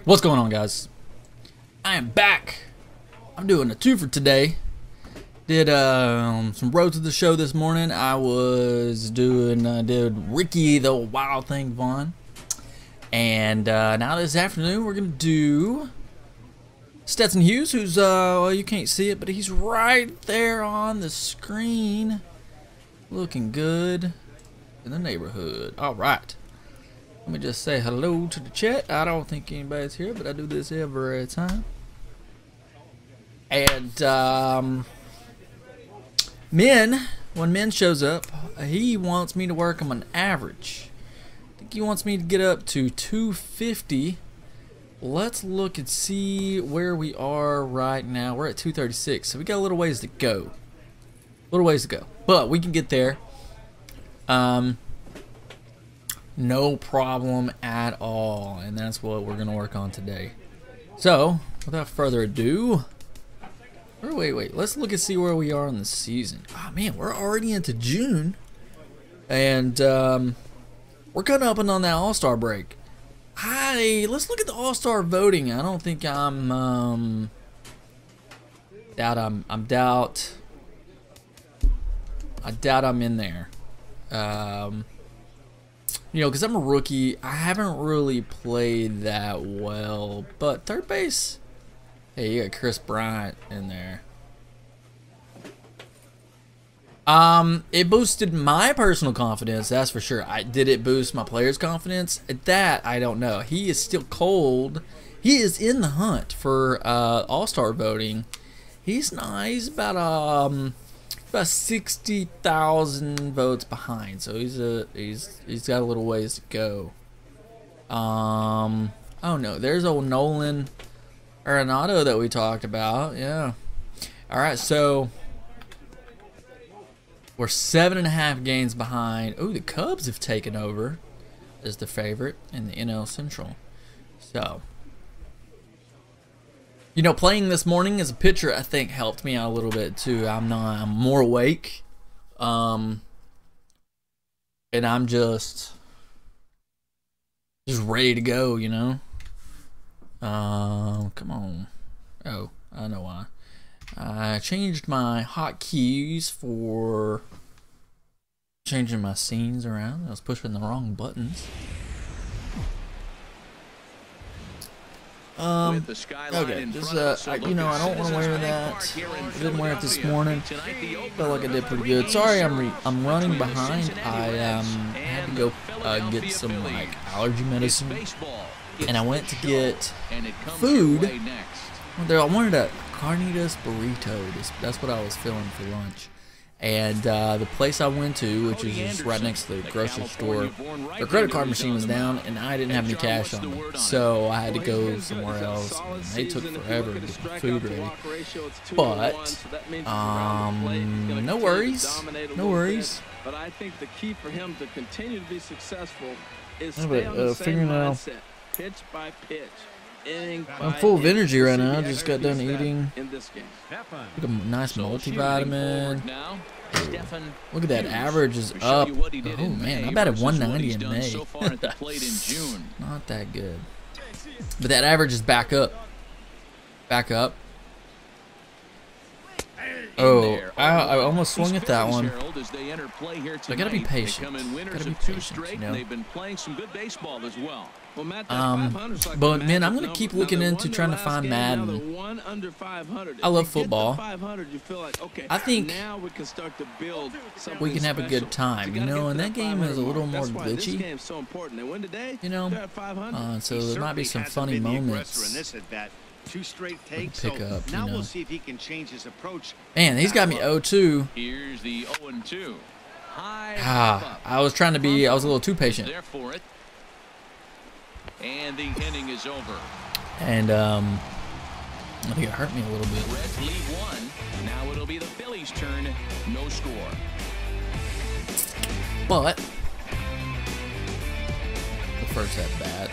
What's going on, guys? I am back. I'm doing a two for today. Did some road to the show this morning. I was doing did Ricky the Wild Thing Vaughn, and now this afternoon we're gonna do Stetson Hughes, who's well, you can't see it, but he's right there on the screen, looking good in the neighborhood. All right. Let me just say hello to the chat. I don't think anybody's here, but I do this every time. And when Men shows up, he wants me to work him an average. I think he wants me to get up to 250. Let's look and see where we are right now. We're at 236, so we got a little ways to go. But we can get there. No problem at all, and that's what we're gonna work on today. So, without further ado, wait, let's look and see where we are in the season. Oh man, we're already into June, and we're cutting up on that All-Star break. Let's look at the All-Star voting. I don't think I doubt I'm in there. You know, because I'm a rookie, I haven't really played that well. But third base, hey, you got Chris Bryant in there. It boosted my personal confidence, that's for sure. Did it boost my players' confidence? That I don't know. He is still cold. He is in the hunt for All-Star voting. He's not. He's about 60,000 votes behind, so he's got a little ways to go. Oh no, there's old Nolan Arenado that we talked about. Yeah. All right, so we're 7.5 games behind. Oh, the Cubs have taken over as the favorite in the NL Central. So, you know, playing this morning as a pitcher, I think, helped me out a little bit too. I'm more awake, and I'm just ready to go. You know. Come on. Oh, I know why. I changed my hotkeys for changing my scenes around. I was pushing the wrong buttons. Okay, just, you know, I don't want to wear that. I didn't wear it this morning. Felt like I did pretty good. Sorry, I'm running behind. I had to go get some like allergy medicine, and I went to get food. I wanted a carnitas burrito. That's what I was feeling for lunch. And the place I went to, which is just right next to the grocery store, their credit card machine was down, and I didn't have any cash on me, so I had to go somewhere else. And they took forever to get my food ready, but no worries, no worries. But I think the key for him to continue to be successful is stay on the same mindset, pitch by pitch. I'm full of energy right now. I just got done eating a nice multivitamin. Look at that, average is up. Oh man, I batted 190 in May. Not that good. But that average is back up. Back up. Oh, I almost swung at that one. I gotta be patient. Gotta be patient, you know. But man, I'm gonna keep looking into trying to find Madden. I love football. I think we can have a good time, you know, and that game is a little more glitchy, you know, so there might be some funny moments. Two straight takes, pick up, now you know. We'll see if he can change his approach. Man, he's got me 0-2. Here's the 0-2. I was trying to be, I was a little too patient. There for it. And the inning is over. And I think it hurt me a little bit. Reds lead one. Now it'll be the Phillies' turn. No score. But the first at bat,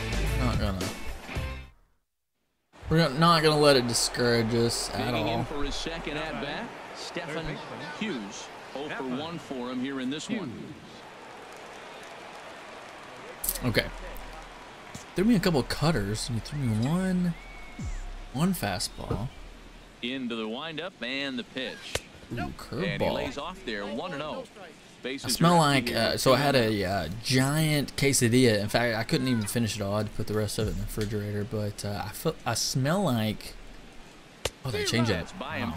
we're not gonna let it discourage us at all. In for his second at bat, Stetson Hughes. 0 for 1 for him here in this one. Okay. threw me a couple of cutters, and he threw me one fastball. Into the windup and the pitch. Ooh, And he lays curveball. off there, 1-0. I smell like, so I had a giant quesadilla. In fact, I couldn't even finish it all. I had to put the rest of it in the refrigerator. But I smell like, oh, they changed it. Wow.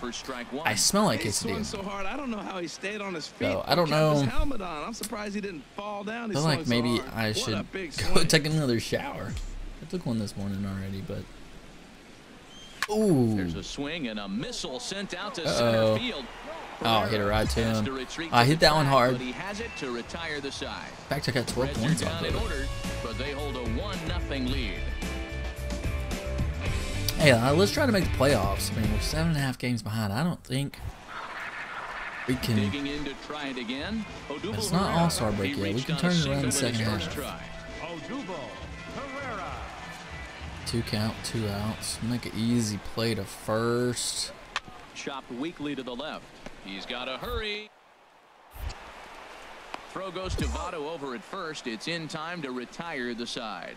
I smell like quesadilla. So hard. I don't know how he stayed on his feet. So, I don't know. His helmet on. I'm surprised he didn't fall down. I feel like maybe I should go take another shower. I took one this morning already, but. Ooh. There's a swing and a missile sent out to center field. Oh, hit it right to him. I hit that one hard. But he has it to retire the side. In fact, I got 12 points off of it. But they hold a 1-0 lead. Hey, let's try to make the playoffs. I mean, we're 7.5 games behind. I don't think we can. Digging in to try it again. It's not All-Star break yet. We can turn it around in the second half. 2 count, 2 outs. Make an easy play to first. Chopped weakly to the left. He's got to hurry. Throw goes to Votto over at first. It's in time to retire the side.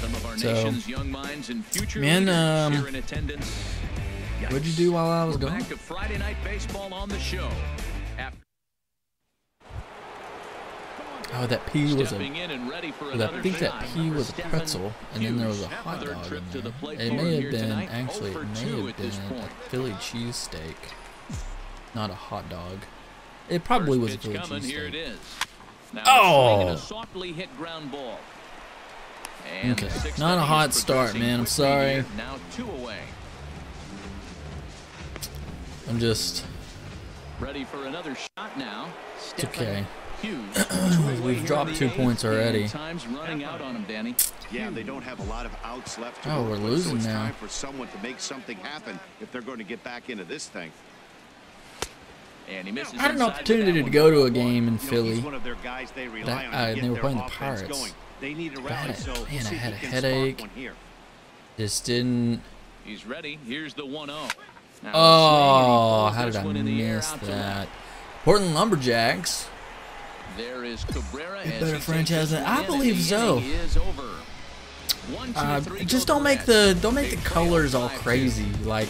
Some of our nation's young minds and future leaders here in attendance. What'd you do while I was gone? Back to Friday Night Baseball on the show. Oh, that P was a. I think that P was a pretzel, and then there was a hot dog in there. It may have been, actually, it may have been a Philly cheesesteak, not a hot dog. It probably was a Philly cheesesteak. Oh! Okay, not a hot start, man. I'm sorry. Now 2 away. I'm just. Ready for another shot now. It's okay. Hughes. We've dropped 2 points already. Time's running out on him, Danny. Yeah, they don't have a lot of outs left. Oh, we're losing so it's now. time for someone to make something happen if they're going to get back into this thing. And he misses. I had an opportunity to go to a game in Philly. He's one of their guys they rely on to get They were their playing the offense Pirates. going. They need a rally, so we'll Man, I see if had a he can spark headache. one here. Just didn't. He's ready. Here's the 1-0. Oh, how did I miss that? Portland Lumberjacks. There is Cabrera. Better franchise than I believe so. Just don't make the colors all crazy like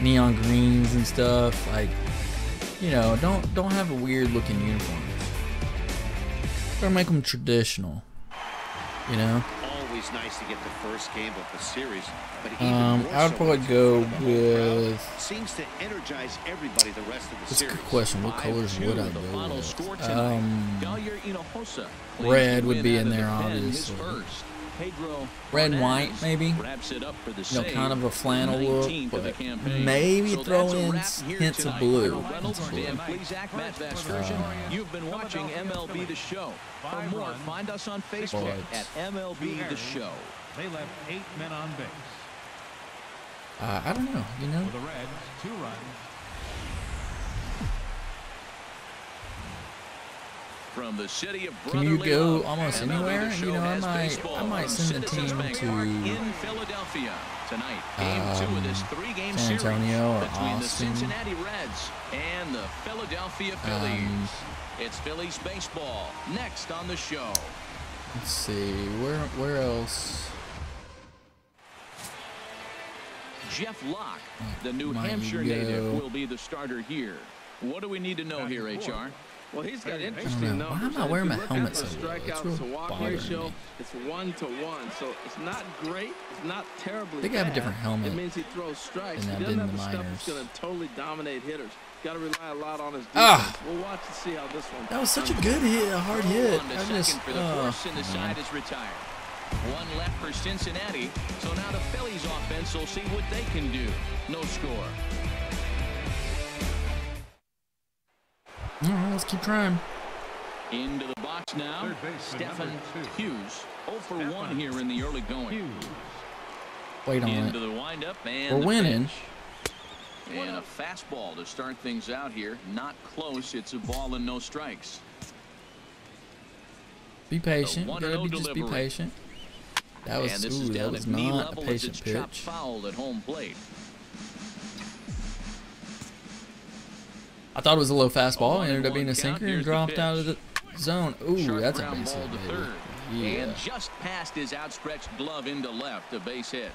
neon greens and stuff. Like, you know, don't have a weird looking uniforms. Gotta make them traditional. You know. Always nice to get the first game of the series, but I would probably go with. Seems to energize everybody the rest of the That's a series. good question. What colors would I go with? Red would be in there, obviously. Red and white, maybe. You know, kind of a flannel look, but maybe throw in hints of blue. You've been watching MLB The Show. For more, find us on Facebook at MLB The Show. They left 8 men on base. I don't know, you know. For the Reds, 2 runs. From the city of Can you go Brotherly Love, almost MLB anywhere? The Show You know, has I baseball might from send the Citizens team Bank to Park in Philadelphia tonight. Game 2 of this 3-game San series Antonio or between the Austin. Cincinnati Reds and the Philadelphia Phillies. It's Phillies baseball next on the show. Let's see, where else? Jeff Locke, the New Might Hampshire go. native, will be the starter here. What do we need to know here, HR? Well, he's got I interesting don't know. Why numbers. am I wearing my If you look helmet at so the low? It's strikeouts real to walk bothering ratio, me. it's 1-to-1, so it's not great. It's not terribly I think I have a bad. different helmet It means he throws strikes. than I He did doesn't in have the the stuff minors. that's going to totally dominate hitters. Got to rely a lot on his defense. Ah! We'll watch and see how this one. That was such a good hit, a hard hit. On to I just, second for the force, and the side is retired. 1 left for Cincinnati. So now the Phillies offense will see what they can do. No score. all right, let's keep trying. Into the box now, Third baseman, Stephen number 2. Hughes. 0 for 1 here in the early going. Wait on Into it. the windup and We're the winning. pitch. And a fastball to start things out here. Not close. It's a ball and no strikes. Be patient. The You gotta 1-0 just be delivery. patient. That was, And this is ooh, that down was at knee not a level as patient it's chopped pitch. foul at home plate. I thought it was a low fastball. It ended up 1-1 being a count. sinker Here's and the dropped out of pitch. the zone. Ooh, Sharp that's a ground base ball hit, to baby. third. And just past his outstretched glove into left, a base hit.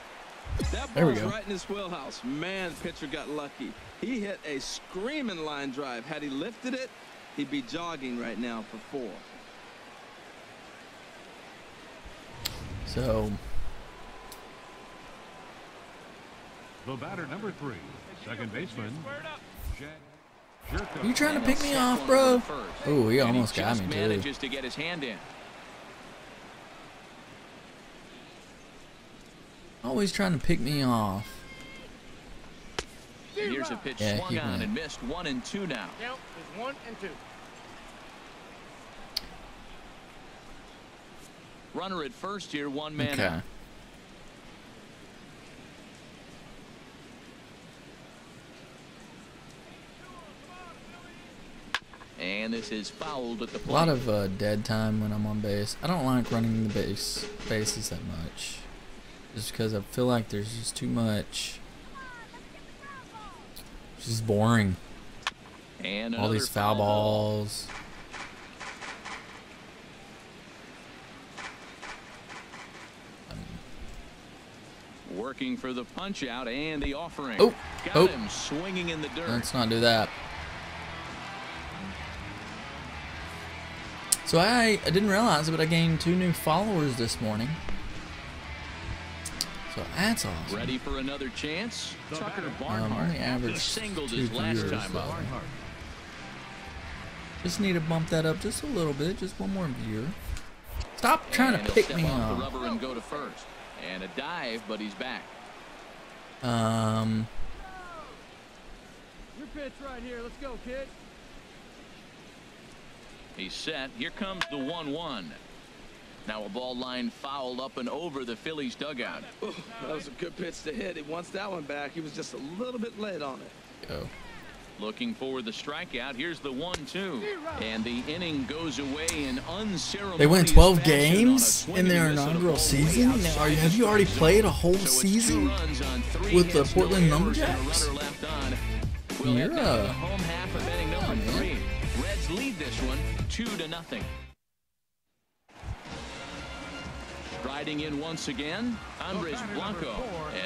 That There we ball's go. right in his wheelhouse. Man, pitcher got lucky. He hit a screaming line drive. Had he lifted it, he'd be jogging right now for 4. So The batter, number 3, second baseman. you trying to pick me off, bro? Oh, he almost got me too. Manages to get his hand in. Always trying to pick me off. And here's a pitch Yeah, swung he on went. and missed. 1-2 now. Count is 1 and 2. Runner at first here, 1 man Okay. out. And this is fouled at the A plate. lot of dead time when I'm on base. I don't like running the bases that much, just because I feel like there's just too much. It's just boring. And All these foul balls. Working for the punch out and the offering. Oh, Got oh. him swinging in the dirt. Let's not do that. So I didn't realize it, but I gained 2 new followers this morning. So that's awesome. Ready for another chance? Tucker only Barnhart. He averaged singled 2 his last viewers, time though. up. Just need to bump that up just a little bit, just one more viewer. Stop trying And to he'll pick step me off the off. rubber and go to first. And a dive, but he's back. Your pitch right here. Let's go, kid. He's set. Here comes the 1-1. Now a ball line fouled up and over the Phillies dugout. Ooh, that was a good pitch to hit. He wants that one back. He was just a little bit late on it. Go. Looking for the strikeout. Here's the 1-2. And the inning goes away in unceremonious They went 12 fashion on a games swing in and their a miss on a inaugural ball season. way Now, outside have you the already strike played a zone. whole So it's 2 season runs on 3 with the hits, no Portland errors, and a Lumberjacks? runner left on. We'll You're head down to the a- home half of inning number 3. Reds lead this one 2-0. Riding in once again, Andres Blanco,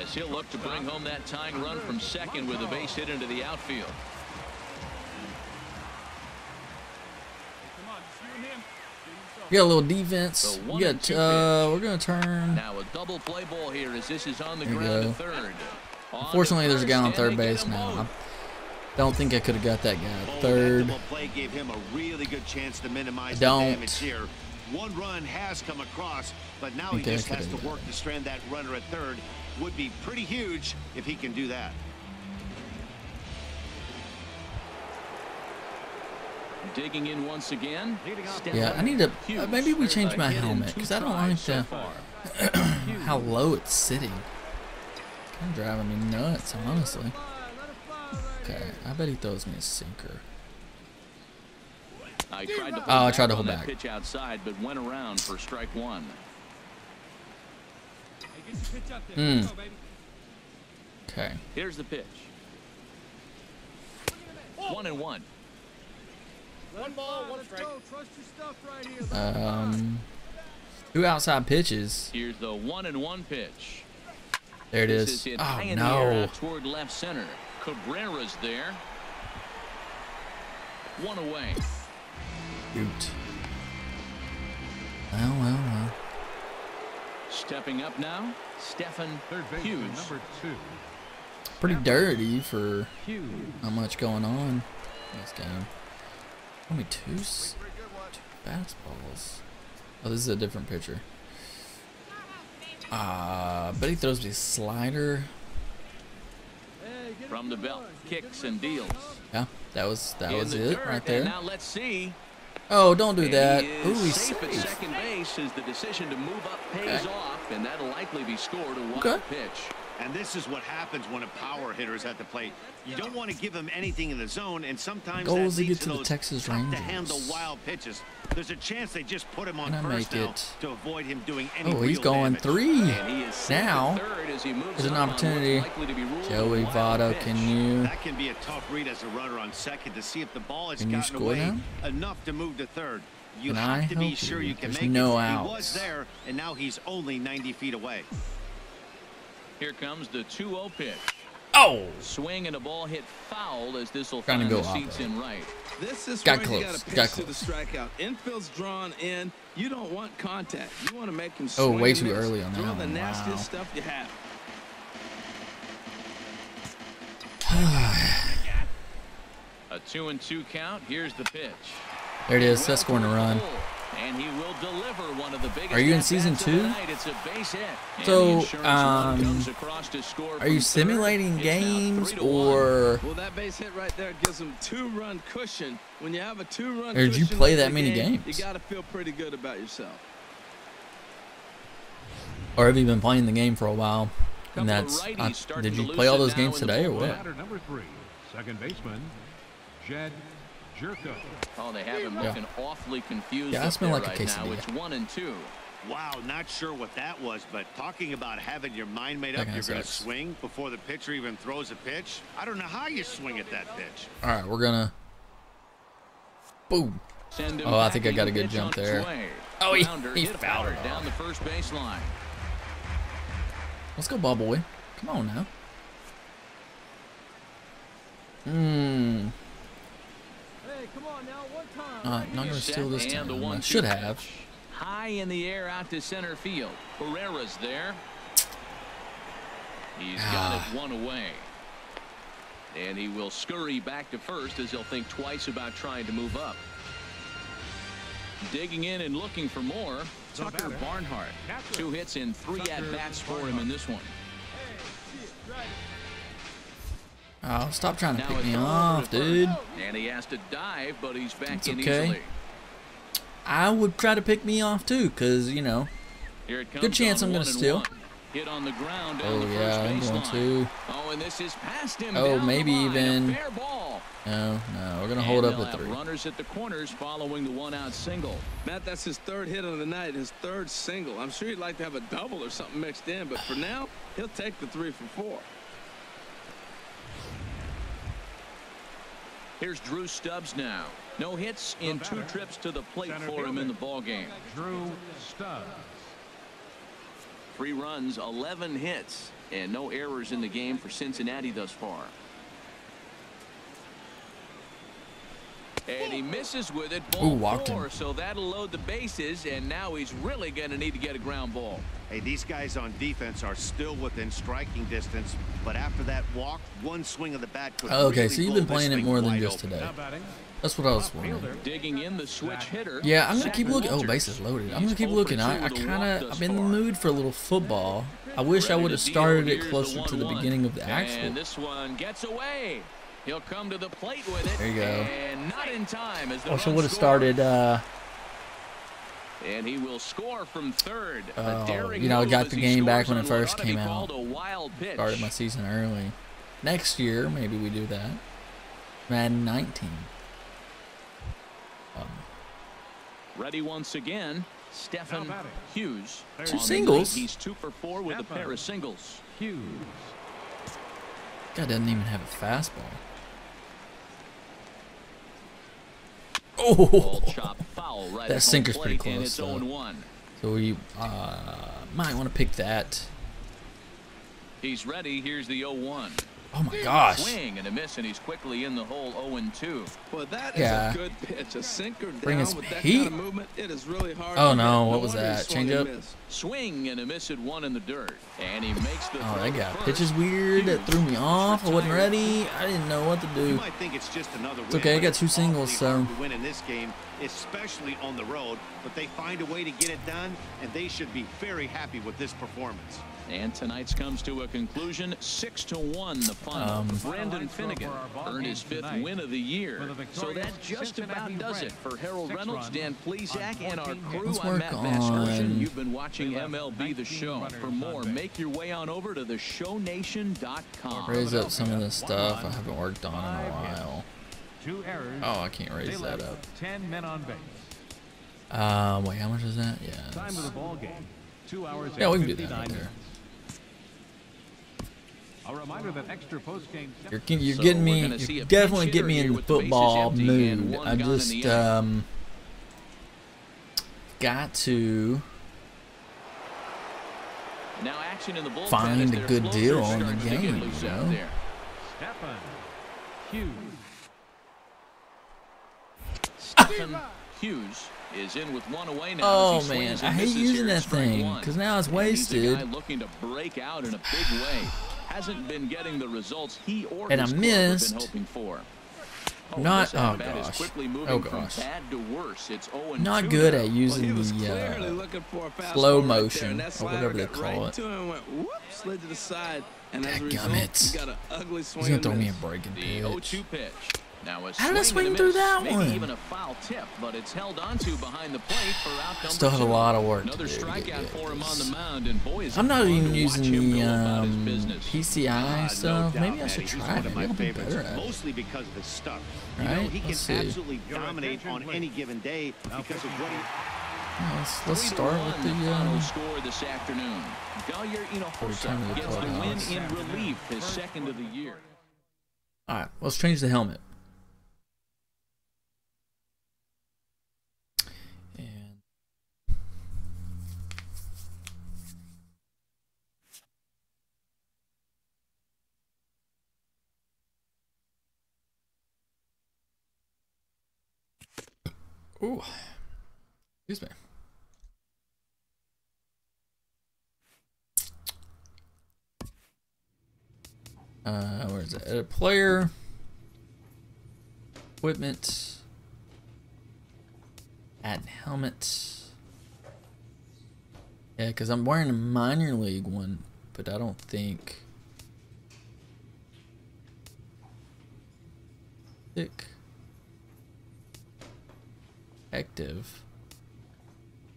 as he'll look to bring home that tying run from second with a base hit into the outfield. You got a little defense. So You 1 and got, 2 we're going to turn. Now a double play ball here as this is on the There you ground go. to third. Unfortunately, there's a guy on and third they get base him now. home. I don't think I could have got that guy at Oh, third. that double play gave him a really good chance to minimize the Don't. damage here. 1 run has come across, but now he Okay, I just has could've to done work that. to strand that runner at third. Would be pretty huge if he can do that. Digging in once again. Yeah, I need to. Hughes. Maybe we change A my hit in helmet 2 because I don't tries like so the far. how low it's sitting. Kind of driving me nuts, honestly. Okay, I bet he throws me a sinker. I tried to Oh, I tried to on hold that back. pitch outside, but went around for strike 1. Okay. Here's the pitch. 1-1. 1 ball, 1 strike. Trust your stuff right here. 2 outside pitches. Here's the 1-1 pitch. There it This is. hit Oh high in the air no. out toward left center. Cabrera's there. 1 away. Shoot. Well. Stepping up now, Stephen Third baseman, Hughes. number 2. Pretty dirty for Hughes. not much going on in this game. Only 2 fastballs. Oh, this is a different pitcher. But he throws me a slider. From the belt, kicks and deals. Yeah, that was In it the dirt, right and there. now let's see. Oh, don't do And that. he is Ooh, he's safe at safe. second base as the decision to move up pays Okay. off, and that'll likely be scored a wild Okay. pitch. And this is what happens when a power hitter is at the plate. You don't want to give him anything in the zone, and sometimes Goal that is to leads get to the those Texas tough Rangers. to handle wild pitches. There's a chance they just put him on Can I first make now it? to avoid him doing any Oh, he's real going damage. 3. And he is safe Now, at third as he moves there's an up on what's opportunity. likely to be ruled a Joey wild Votto, pitch. can you? That can be a tough read as a runner on second to see if the ball has Can you gotten score away now? enough to move to third. You Can I have to be help sure you? you can There's make no it. outs. He was there, and now he's only 90 feet away. Here comes the 2-0 pitch. Oh! Swing and a ball hit foul as this will Trying to find go the off seats there. in right. This is Got where close. you got to pitch Got to the close. strikeout. Infield's drawn in. You don't want contact. You want to make him Oh, swing way and too miss. early on that Throw the one. nastiest Wow. stuff you have. A 2-2 count. Here's the pitch. There it is. That's scoring a run. And he will deliver one of the biggest. Are you in season 2? It's a base hit. So, are you simulating games or? Well, that base hit right there gives them 2-run cushion. When you have a 2-run Or did you cushion play like that the many game, games? You got to feel pretty good about yourself. Or have you been playing the game for a while? And that's. Did you play all those games today or what? Batter number 3, second baseman, Jed Jerko. Oh, they have him looking awfully confused. Yeah, I up smell there like a right now. quesadilla. It's 1-2. Wow, not sure what that was, but talking about having your mind made up, That you're kinda going to sucks. swing before the pitcher even throws a pitch. I don't know how you swing at that pitch. All right, we're gonna. Boom. Send him Oh, I think I packing got a the good pitch jump on its there. way. Oh, he Grounder hit fouled hard it down off. the first baseline. Let's go, ball boy. Come on now. Hey, come on now, one time. Not gonna Set steal this and the time. I 1-2 should have. pitch. High in the air out to center field. Herrera's there. He's got it one away. And he will scurry back to first as he'll think twice about trying to move up. Digging in and looking for more, Tucker Barnhart. 2 hits and 3 at-bats for him in this one. Oh, stop trying to Now pick a me throw over off, to dude. first, and he has to dive, but he's back It's in okay. easily. I would try to pick me off too, cause you know. Here it comes Good chance on I'm gonna 1-1. steal. Hit on the ground down Oh the yeah, I'm first going baseline. to. Oh, and this is past him. Oh, down maybe the line. even. A fair ball. No, we're gonna hold And up they'll at have 3. runners at the corners following the 1-out single. Matt, that's his 3rd hit of the night, his 3rd single. I'm sure he'd like to have a double or something mixed in, but for now, he'll take the 3 for 4. Here's Drew Stubbs now. No hits in 2 trips to the plate for him in the ballgame. Drew Stubbs. 3 runs, 11 hits, and no errors in the game for Cincinnati thus far. And he misses with it. Ball Ooh, walked 4, him. so that'll load the bases, and now he's really going to need to get a ground ball. Hey, these guys on defense are still within striking distance, but after that walk, one swing of the bat could Okay, really so you've blow been this playing it thing more than wide just open. today. Now batting, That's what I was wondering. Digging in the switch hitter. Yeah, I'm gonna keep Zach looking. Oh, Walters. bases loaded. I'm He's gonna keep 0 for looking. 2 I with a walk kind of thus I'm in the far. mood for a little football. I wish I Ready would to have deal. started it Here's closer to the 1-1. beginning of the actual. And this one gets away. He'll come to the plate with it. There you go. And not in time as the Wish I run would have scored. started. And he will score from third. You know, I got the game back when it first came out. Called a wild pitch. Started my season early. Next year, maybe we do that. Madden 19. Ready once again, Stephen Now batting. Hughes. 2 On the singles? night, He's 2 for 4 with a Stephen. pair of singles. Hughes. Guy doesn't even have a fastball. Ball Oh, chop foul right that at home sinker's pretty plate, and close, it's though. 0-1. so we might want to pick that. He's ready. Here's the 0-1. Oh my gosh! Swing and a miss, and he's quickly in the hole 0-2. Well, that is Yeah. a good pitch. A sinker Bring down us with that heat. kind of movement. It is really hard. Oh, to no, hit. what was wonder he that? swung and Changeup? missed. Swing and a miss at 1 in the dirt. And he makes the Oh, throw that to guy first. pitches weird. That threw me off. I wasn't ready. I didn't know what to You do. might think it's just another win. It's okay, I but got it's 2 singles, awfully so. hard to win in this game, especially on the road, but they find a way to get it done, and they should be very happy with this performance. And tonight's comes to a conclusion, 6-1 the final. Brandon Finnegan earned his 5th win of the year. So that just about does it for Harold Reynolds, Dan Plesac, and our crew. Let's I'm work Matt Vasgersian. on- You've been watching MLB The Show. For more, make your way on over to theshownation.com. Raise up some of this stuff I haven't worked on in a while. 2 errors. Oh, I can't They raise that left up. 10 men on base. Wait, how much is that? Yeah. Time of the ball game. 2 hours Yeah, we and can do that 59 right there. minutes. A reminder that extra post-game. You're So getting we're me. gonna see You a definitely pinch get me hitter in here the with the bases football empty and mood. one I gun in just the inning. got to Now action in the bullpen find a good deal on the game, you know? Stephen Hughes. Stephen Hughes is in with one away now. Oh man, I hate using that thing because now it's wasted. He's a guy looking to break out in a big way. Hasn't been getting the results he or And his I club have missed. been hoping for. Not, oh Bat is gosh, quickly moving oh from gosh. bad to worse. It's 0-2 Not good now. at using the slow motion or whatever they call it. Slid to the side, and as a Dadgummit. result, you got an ugly swing. He's gonna throw and me a miss. breaking The pitch. 0-2 pitch. Now a How did I swing and swing a through miss. that Maybe one? even a foul tip, but it's held onto behind the plate for out number Still have a 2. lot of work Another to do to get strikeout for him on this. the mound, and boy, is I'm it not fun even to watch using him the go about his business. PCI stuff. No Maybe I doubt, should Matty. He's try one it. of Maybe my I'll be favorites, better at it. mostly because of his stuff. You Right? know, he can Let's see. absolutely dominate on any given day because of what he... Let's start with the final score this afternoon. Galler return to the gets the win clubhouse. in relief, his second of the year. All right, let's change the helmet. And ooh, excuse me. Where is it? Edit player, equipment, add helmet. Yeah, because I'm wearing a minor league one, but I don't think. Thick. Active.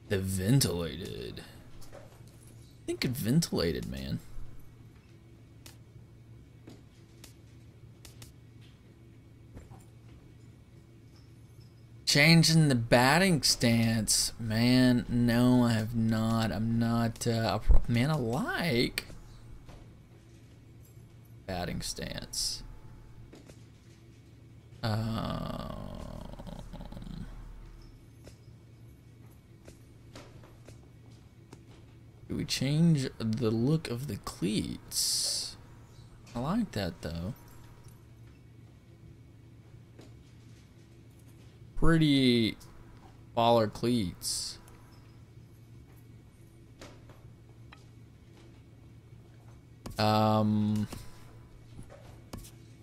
The ventilated. Think it ventilated, man. Changing the batting stance, man. No, I have not. I'm not. Man, I like batting stance. Do we change the look of the cleats? I like that though. Pretty baller cleats.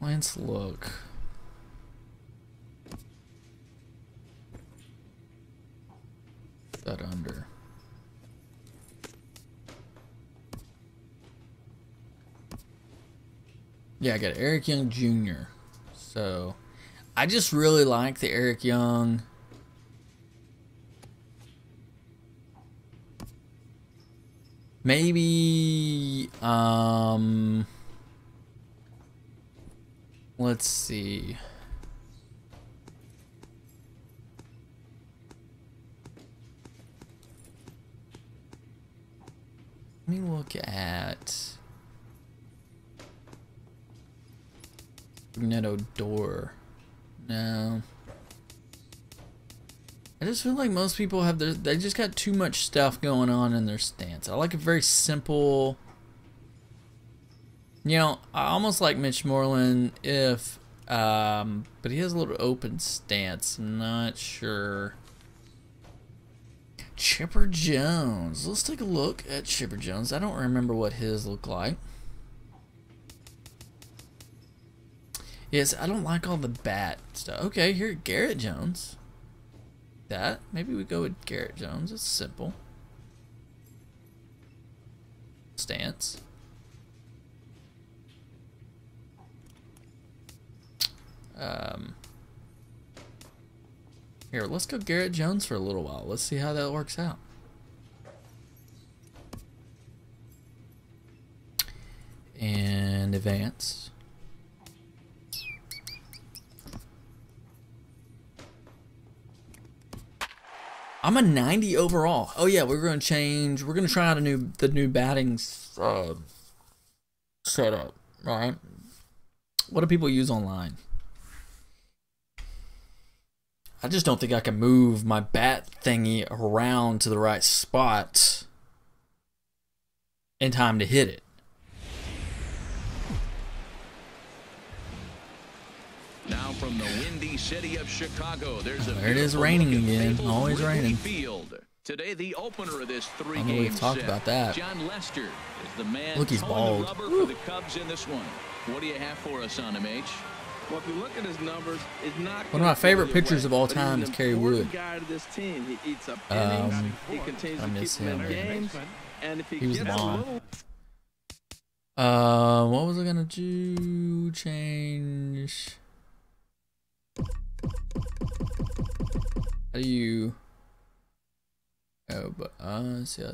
Let's look. That under. Yeah, I got Eric Young Jr. So I just really like the Eric Young. Maybe let's see. Let me look at Neto Door. No. I just feel like most people have they just got too much stuff going on in their stance. I like a very simple, you know, I almost like Mitch Moreland if but he has a little open stance. I'm not sure. Chipper Jones. Let's take a look at Chipper Jones. I don't remember what his looked like. Yes, I don't like all the bat stuff. Okay, here, Garrett Jones. That. Maybe we go with Garrett Jones. It's simple. Stance. Here, let's go Garrett Jones for a little while. Let's see how that works out. And advance. I'm a 90 overall. Oh yeah, we're gonna change. We're gonna try out the new batting setup, right? What do people use online? I just don't think I can move my bat thingy around to the right spot in time to hit it. Now from the windy city of Chicago, there's there it is, raining again. Always raining. Field. Today, the opener of this I know we've talked about that. John Lester is the man. Look, he's bald. The rubber for the Cubs in this one. What do you have for us on him, H? Well, if you look at his numbers, it's not one of my favorite pitchers of all time is Kerry Wood. Guy to this team. He eats up innings. He continues I miss to keep him, them in games. And if he was the bomb. What was I gonna do? Change. How do you? Oh, but I see.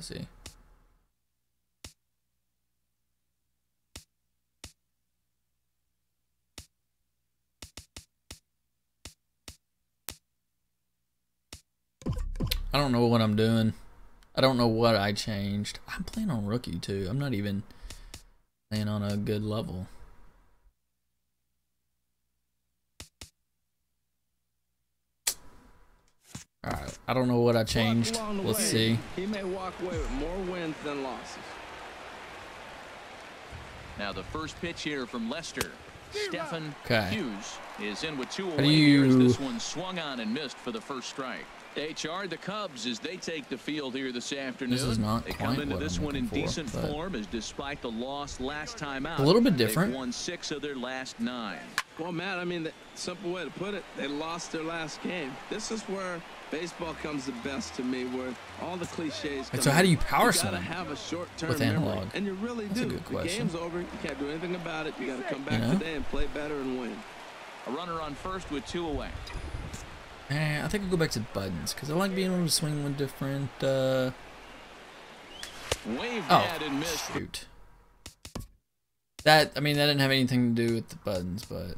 I don't know what I'm doing. I don't know what I changed. I'm playing on rookie too. I'm not even playing on a good level. Alright, I don't know what I changed. Let's see. He may walk away with more wins than losses. Now the first pitch here from Lester. Stephen Hughes is in with 2 away. This one swung on and missed for the first strike. HR, the Cubs, as they take the field here this afternoon. This is not they quite come into what this I'm one in looking decent for, form, as despite the loss last time out, a little bit different. They've won 6 of their last 9. Well, Matt, I mean, the simple way to put it, they lost their last game. This is where baseball comes the best to me, where all the cliches come. So how do you power slam have a short-term with analog? And you really That's do. a good question. The game's over. You can't do anything about it. You got to come back today and play better and win. A runner on first with 2 away. I think I'll go back to buttons because I like being able to swing with different. Waved at and missed. Shoot. That, I mean, that didn't have anything to do with the buttons, but.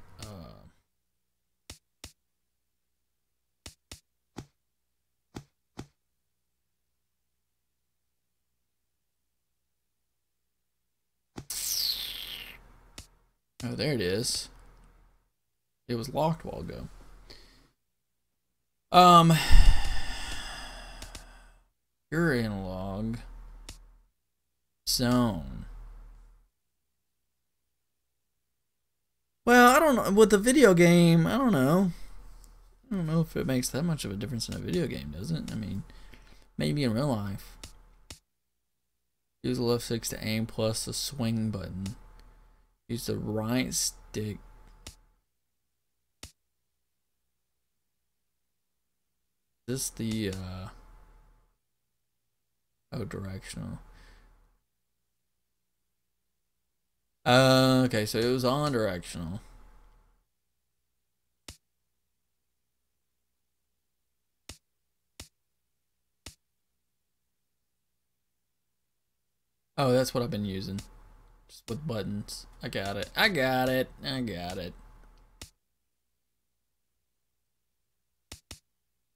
Oh, there it is. It was locked a while ago. Your analog zone. Well, I don't know. With the video game, I don't know. I don't know if it makes that much of a difference in a video game, does it? I mean, maybe in real life. Use the left stick to aim plus the swing button. Use the right stick. Is this the oh, directional. Okay, so it was on directional. Oh, that's what I've been using. Just with buttons. I got it. I got it. I got it.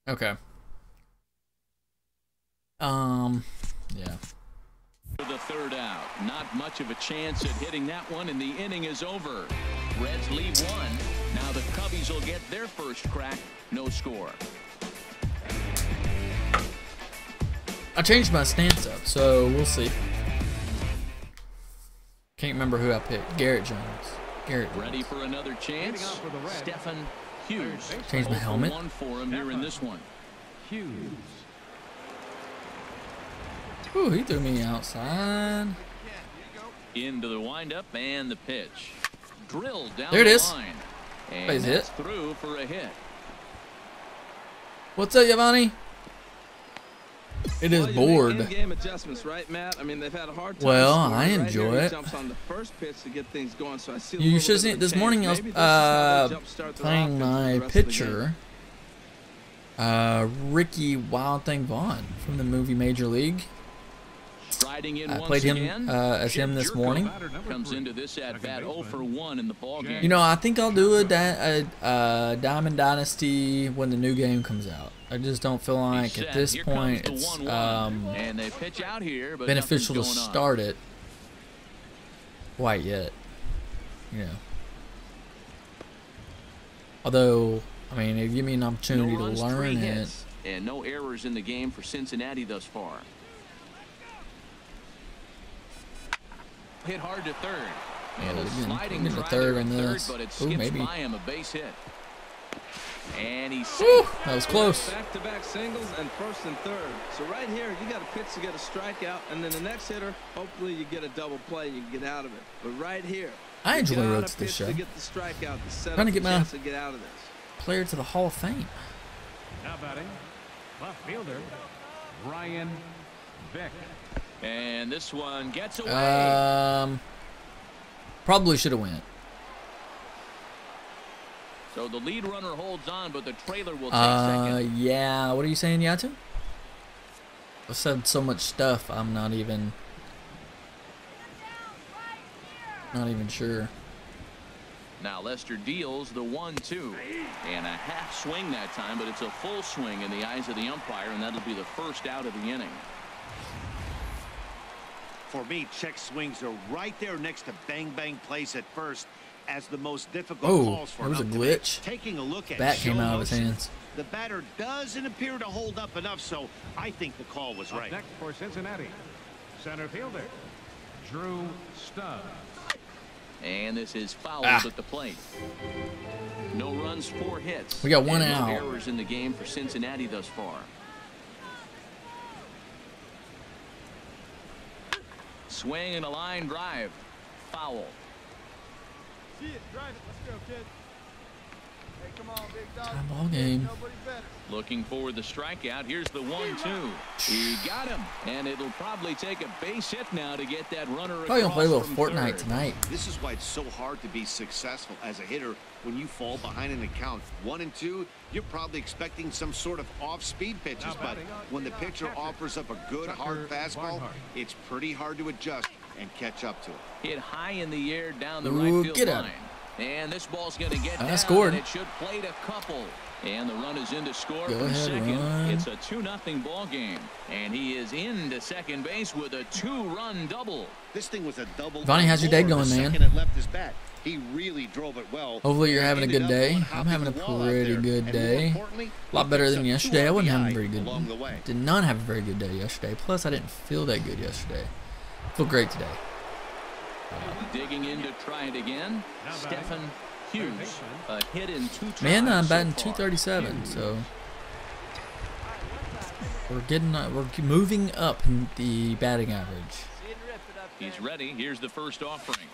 Okay. Yeah. For the third out, not much of a chance at hitting that one, and the inning is over. Reds lead 1. Now the Cubbies will get their first crack. No score. I changed my stance up, so we'll see. Can't remember who I picked. Garrett Jones. Garrett Jones. Ready for another chance. Stephen Hughes. Change my helmet. 1 for him here in this one. Hughes. Ooh, he threw me outside. Into the windup and the pitch. Drilled down there it the is. line. And Plays that's it. Through for a hit. What's up, Giovanni? It is bored. In-game adjustments, right, Matt? I mean, they've had a hard time. Well, I enjoy it. Jumps on the first pitch to get things going, so I see You should have seen it this morning. I was playing my pitcher, Ricky Wild Thing Vaughn from the movie Major League. I played him as him this morning. Comes into this at bat 0 for 1 in the ball game. You know, I think I'll do a Diamond Dynasty when the new game comes out. I just don't feel like at this point it's and they pitch out here, but beneficial to start it quite yet. You know. Although, I mean, it give me an opportunity to learn it. And no errors in the game for Cincinnati thus far. Hit hard to third. And a sliding drive third to in third, this. but it Ooh, skips maybe. by him, a base hit. And he's safe. That was close. Back-to-back singles and first and third. So right here, you got a pitch to get a strikeout, and then the next hitter, hopefully you get a double play and you can get out of it. But right here, I enjoy the road to this show. to get the strikeout, Trying to get my to get out of this. player to the Hall of Fame. Now batting, left fielder, Ryan Vick. And this one gets away. Probably should have went. So the lead runner holds on, but the trailer will take second. Yeah. What are you saying, Yatu? I've said so much stuff. I'm not even sure. Now Lester deals the 1-2. And a half swing that time, but it's a full swing in the eyes of the umpire, and that'll be the first out of the inning. For me, check swings are right there next to bang plays at first as the most difficult calls for there was a him. glitch. Taking a look at Bat came out of his hands. The batter doesn't appear to hold up enough, so I think the call was right. Next for Cincinnati, center fielder, Drew Stubbs. And this is fouled at the plate. No runs, 4 hits. We got one and out. No errors in the game for Cincinnati thus far. Swing and a line drive. Foul. See it, drive it. Let's go, kid. Hey, come on, big dog. Time ball game. Nobody better. Looking for the strikeout. Here's the 1-2. He got him, and it'll probably take a base hit now to get that runner across. Probably gonna play a little from Fortnite third. tonight. This is why it's so hard to be successful as a hitter when you fall behind an account 1-2. You're probably expecting some sort of off-speed pitches, but when the pitcher offers up a good hard fastball, it's pretty hard to adjust and catch up to it. Hit high in the air down the Ooh, right field get out. line. And this ball's going to get I down, scored. and it should plate a couple. And the run is in to score Go from ahead, second. run. It's a 2-0 ball game. And he is into second base with a 2-run double. This thing was a double. Vonnie, how's your day going, man? Second it left his bat. He really drove it well. Hopefully you're having a Ended good up day. unhopping I'm having a the wall out pretty there. good And more day. importantly, A lot better he than picks up yesterday. I 2 wasn't having a RBI very good. along the way. Did not have a very good day yesterday. Plus, I didn't feel that good yesterday. Feel great today. Digging in to try it again. Stephen Hughes. A hit in 2 tries. Man, I'm batting so far. 237, so we're moving up in the batting average. He's ready. Here's the first offering.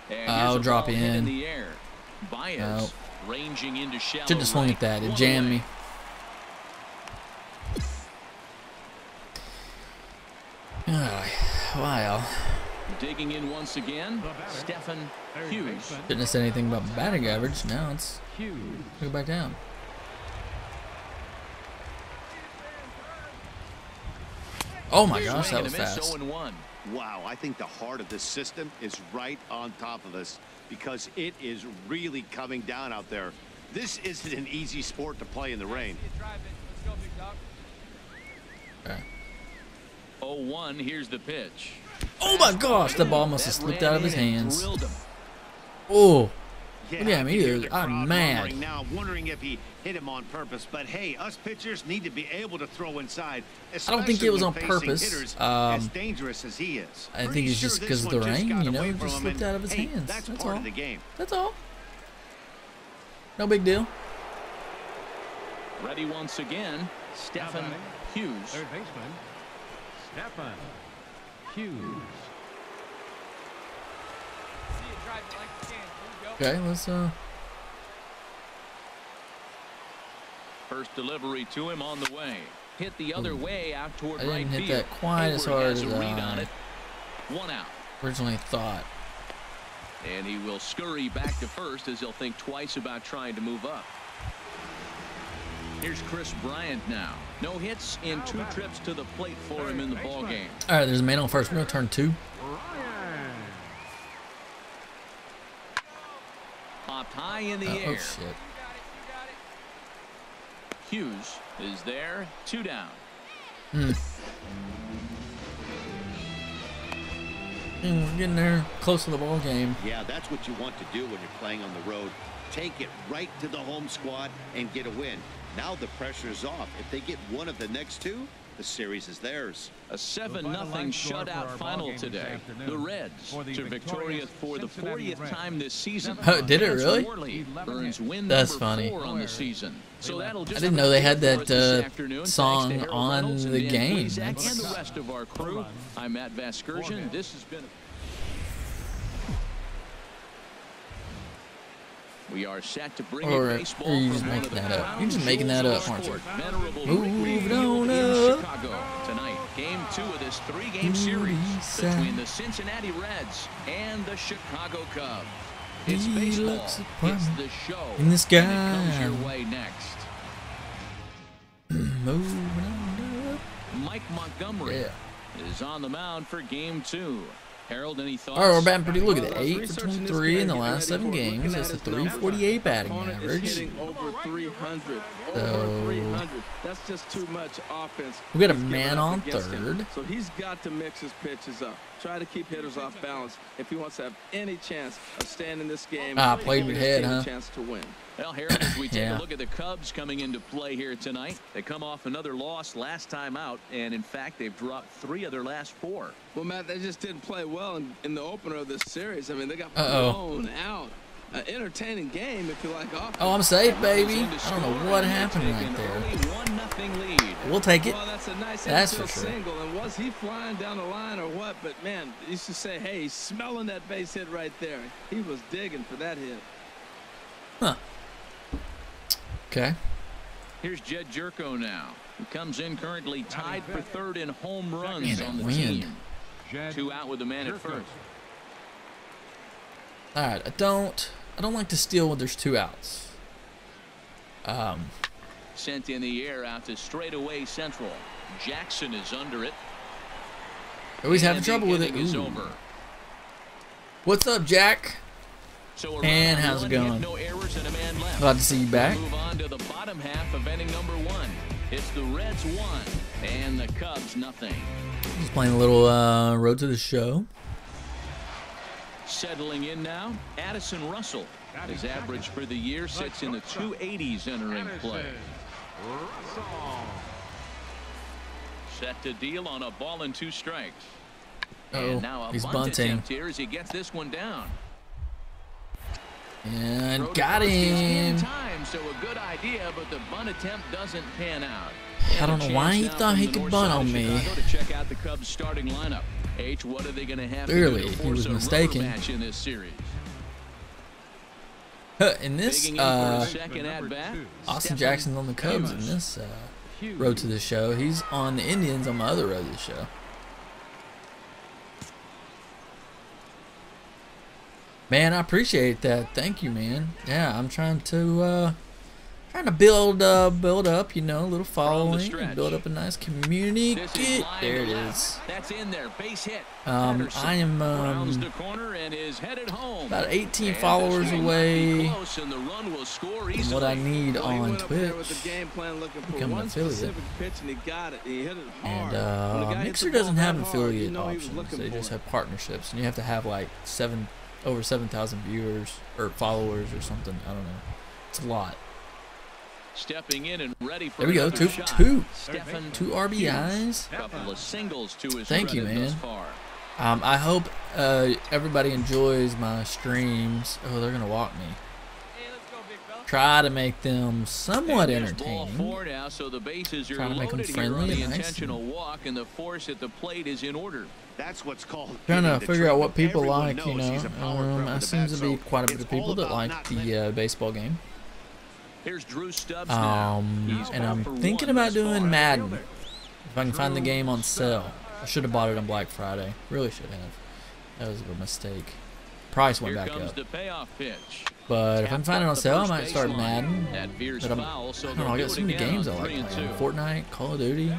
And I'll here's a drop ball hit in. the air. Baez ranging into shallow Should have swung at that. It One jammed away. me. Oh, wow. Digging in once again, Stephen Hughes. Didn't have said anything about batting average. Now it's go back down. Oh my gosh, that was fast. 0-1. Wow, I think the heart of this system is right on top of us because it is really coming down out there. This isn't an easy sport to play in the rain. Okay. 0-1, here's the pitch. Oh my gosh, the ball must have slipped out of his That ran in and hands. drilled him. Oh, Yeah, look at me, I can hear dude. the I'm crowd mad. murmuring now, wondering if he hit him on purpose. But hey, us pitchers need to be able to throw inside. I don't think it was especially on when facing purpose. hitters as dangerous as he is. I think Pretty it's just sure because this of the one just rain, got you know, away it from just him, slipped and, out of his hey, hands. That's That's part all. of the game. That's all. No big deal. Ready once again, Stephen Hughes. Third baseman, Stephen Hughes. Okay, let's First delivery to him on the way. Hit the other way out toward I didn't right hit field. that quite as Hayward hard has as a read on I it. 1 out. originally thought. And he will scurry back to first as he'll think twice about trying to move up. Here's Chris Bryant now. No hits in 2 trips to the plate for him in the ball game. All right, there's a man on first. We're gonna turn 2. Popped high in the Oh air. shit. Hughes is there. 2 down. And we're getting there close to the ball game. Yeah, that's what you want to do when you're playing on the road. Take it right to the home squad and get a win. Now the pressure's off. If they get one of the next two, the series is theirs. A 7-0 shutout final today. The Reds are victorious for the 40th time this season. Oh, did it really? Earns win That's number funny. 4 on the season. So that'll just I didn't know they had about do it for us that this song Thanks to Harold on Reynolds and the Dan game. Plesac and That's- the rest of our crew. I'm Matt Vasgersian. This has been. We are set to bring Or in baseball are you from just one making of the that up? crown You're just making that jewels up, of aren't you? sport. Venerable Moving Wrigley on Field in up. Chicago tonight. Game 2 of this 3-game series between the Cincinnati Reds and the Chicago Cubs. It's He baseball. looks It's the show. in the sky. And it comes your way next. Moving on up. Mike Montgomery Yeah. is on the mound for Game 2. Harold, any thoughts? All right, we're batting pretty. Look at that. 8 for 23 in the last 7 games. That's a 348 batting average. Hitting over 300. So- Over 300. That's just too much offense. We got a He's giving man up on against him. third. So he's got to mix his pitches up. Try to keep hitters off balance if he wants to have any chance of staying in this game. Played with head, huh? Chance to win. Well, Harold, as we take Yeah. a look at the Cubs coming into play here tonight, they come off another loss last time out, and in fact, they've dropped 3 of their last 4. Well, Matt, they just didn't play well in the opener of this series. I mean, they got Uh-oh. blown out. An entertaining game, if you like. Offense. Oh, I'm safe, baby. I don't know what happened right there. Early 1-0 lead. We'll take it. Well, that's a nice That's infield for sure. single. And was he flying down the line or what? But, man, you used to say, hey, he's smelling that base hit right there. He was digging for that hit. Huh. Okay. Here's Jed Jerko now. He comes in currently tied for 3rd in home runs Man, on the that wind. team. Jed 2 out with the man at first. All right. I don't like to steal when there's 2 outs. Sent in the air out to straightaway central. Jackson is under it. Always having And trouble the with it. inning is Ooh. over. What's up, Jack? So And how's it going? No errors and a man left. Glad to see you back. Move on to the bottom half of inning number 1. It's the Reds 1 and the Cubs nothing. Just playing a little Road to the Show. Settling in now, Addison Russell. His average for the year sits in the 280s entering play. Set to deal on a ball and 2 strikes. And now a He's bunt bunting. attempt here as he gets this one down. And Throw to got first is in him. time, so a good idea, but the bunt attempt doesn't pan out. I don't And a know why chance he now thought from he the could north bunt side on of me. Chicago to check out the Cubs starting lineup. H, what are they going to have Clearly, to do to he force was a rubber mistaken. match in this series? In this, Digging in for a second at bat. Austin Jackson's on the Cubs in this Road to the Show. He's on the Indians on my other Road to the Show. Man, I appreciate that. Thank you, man. Yeah, I'm trying to build up, you know, a little following, stretch. build up a nice community. This is line There to it left. is. That's in there. Base hit. I am Rounds the corner and is headed home. about 18 And followers this one might be away close, and the run will score from easily. what I need Well, he on went up there with Twitch. the game plan looking for Become an one affiliate. specific pitch, and he got it. He hit it hard. And When the guy hits Mixer the ball doesn't have that hard, affiliate you know he was options. looking They for just it. have partnerships, and you have to have like over 7,000 viewers or followers or something. I don't know. It's a lot. Stepping in and ready for There we go. another 2 for shot. 2. Stephen 2 RBIs. couple of singles to his Thank you, credit thus man. far. I hope everybody enjoys my streams. Oh, they're gonna walk me. Try to make them somewhat And there's ball entertaining. 4 now, so the bases are Trying to make them loaded here friendly on the and nice intentional walk, and the force at the plate is in order. That's what's called Trying to hitting the figure out trick. what people Everyone like, you knows know. he's a power threat with There the seems bat, to be so quite a bit it's of people all that about like not the baseball game. Here's Drew Stubbs now. He's And 0 I'm for thinking 1 about thus doing far. Madden. If I can find the game on sale. I should have bought it on Black Friday. Really should have. That was a mistake. Price went Here back comes up. the payoff pitch. But if I can find it on Tapped sale, I up the might first start baseline. Madden. That veers But foul, so I don't they'll know, I do got so it many again games I on like 3 and playing. 2. Fortnite, Call of Duty.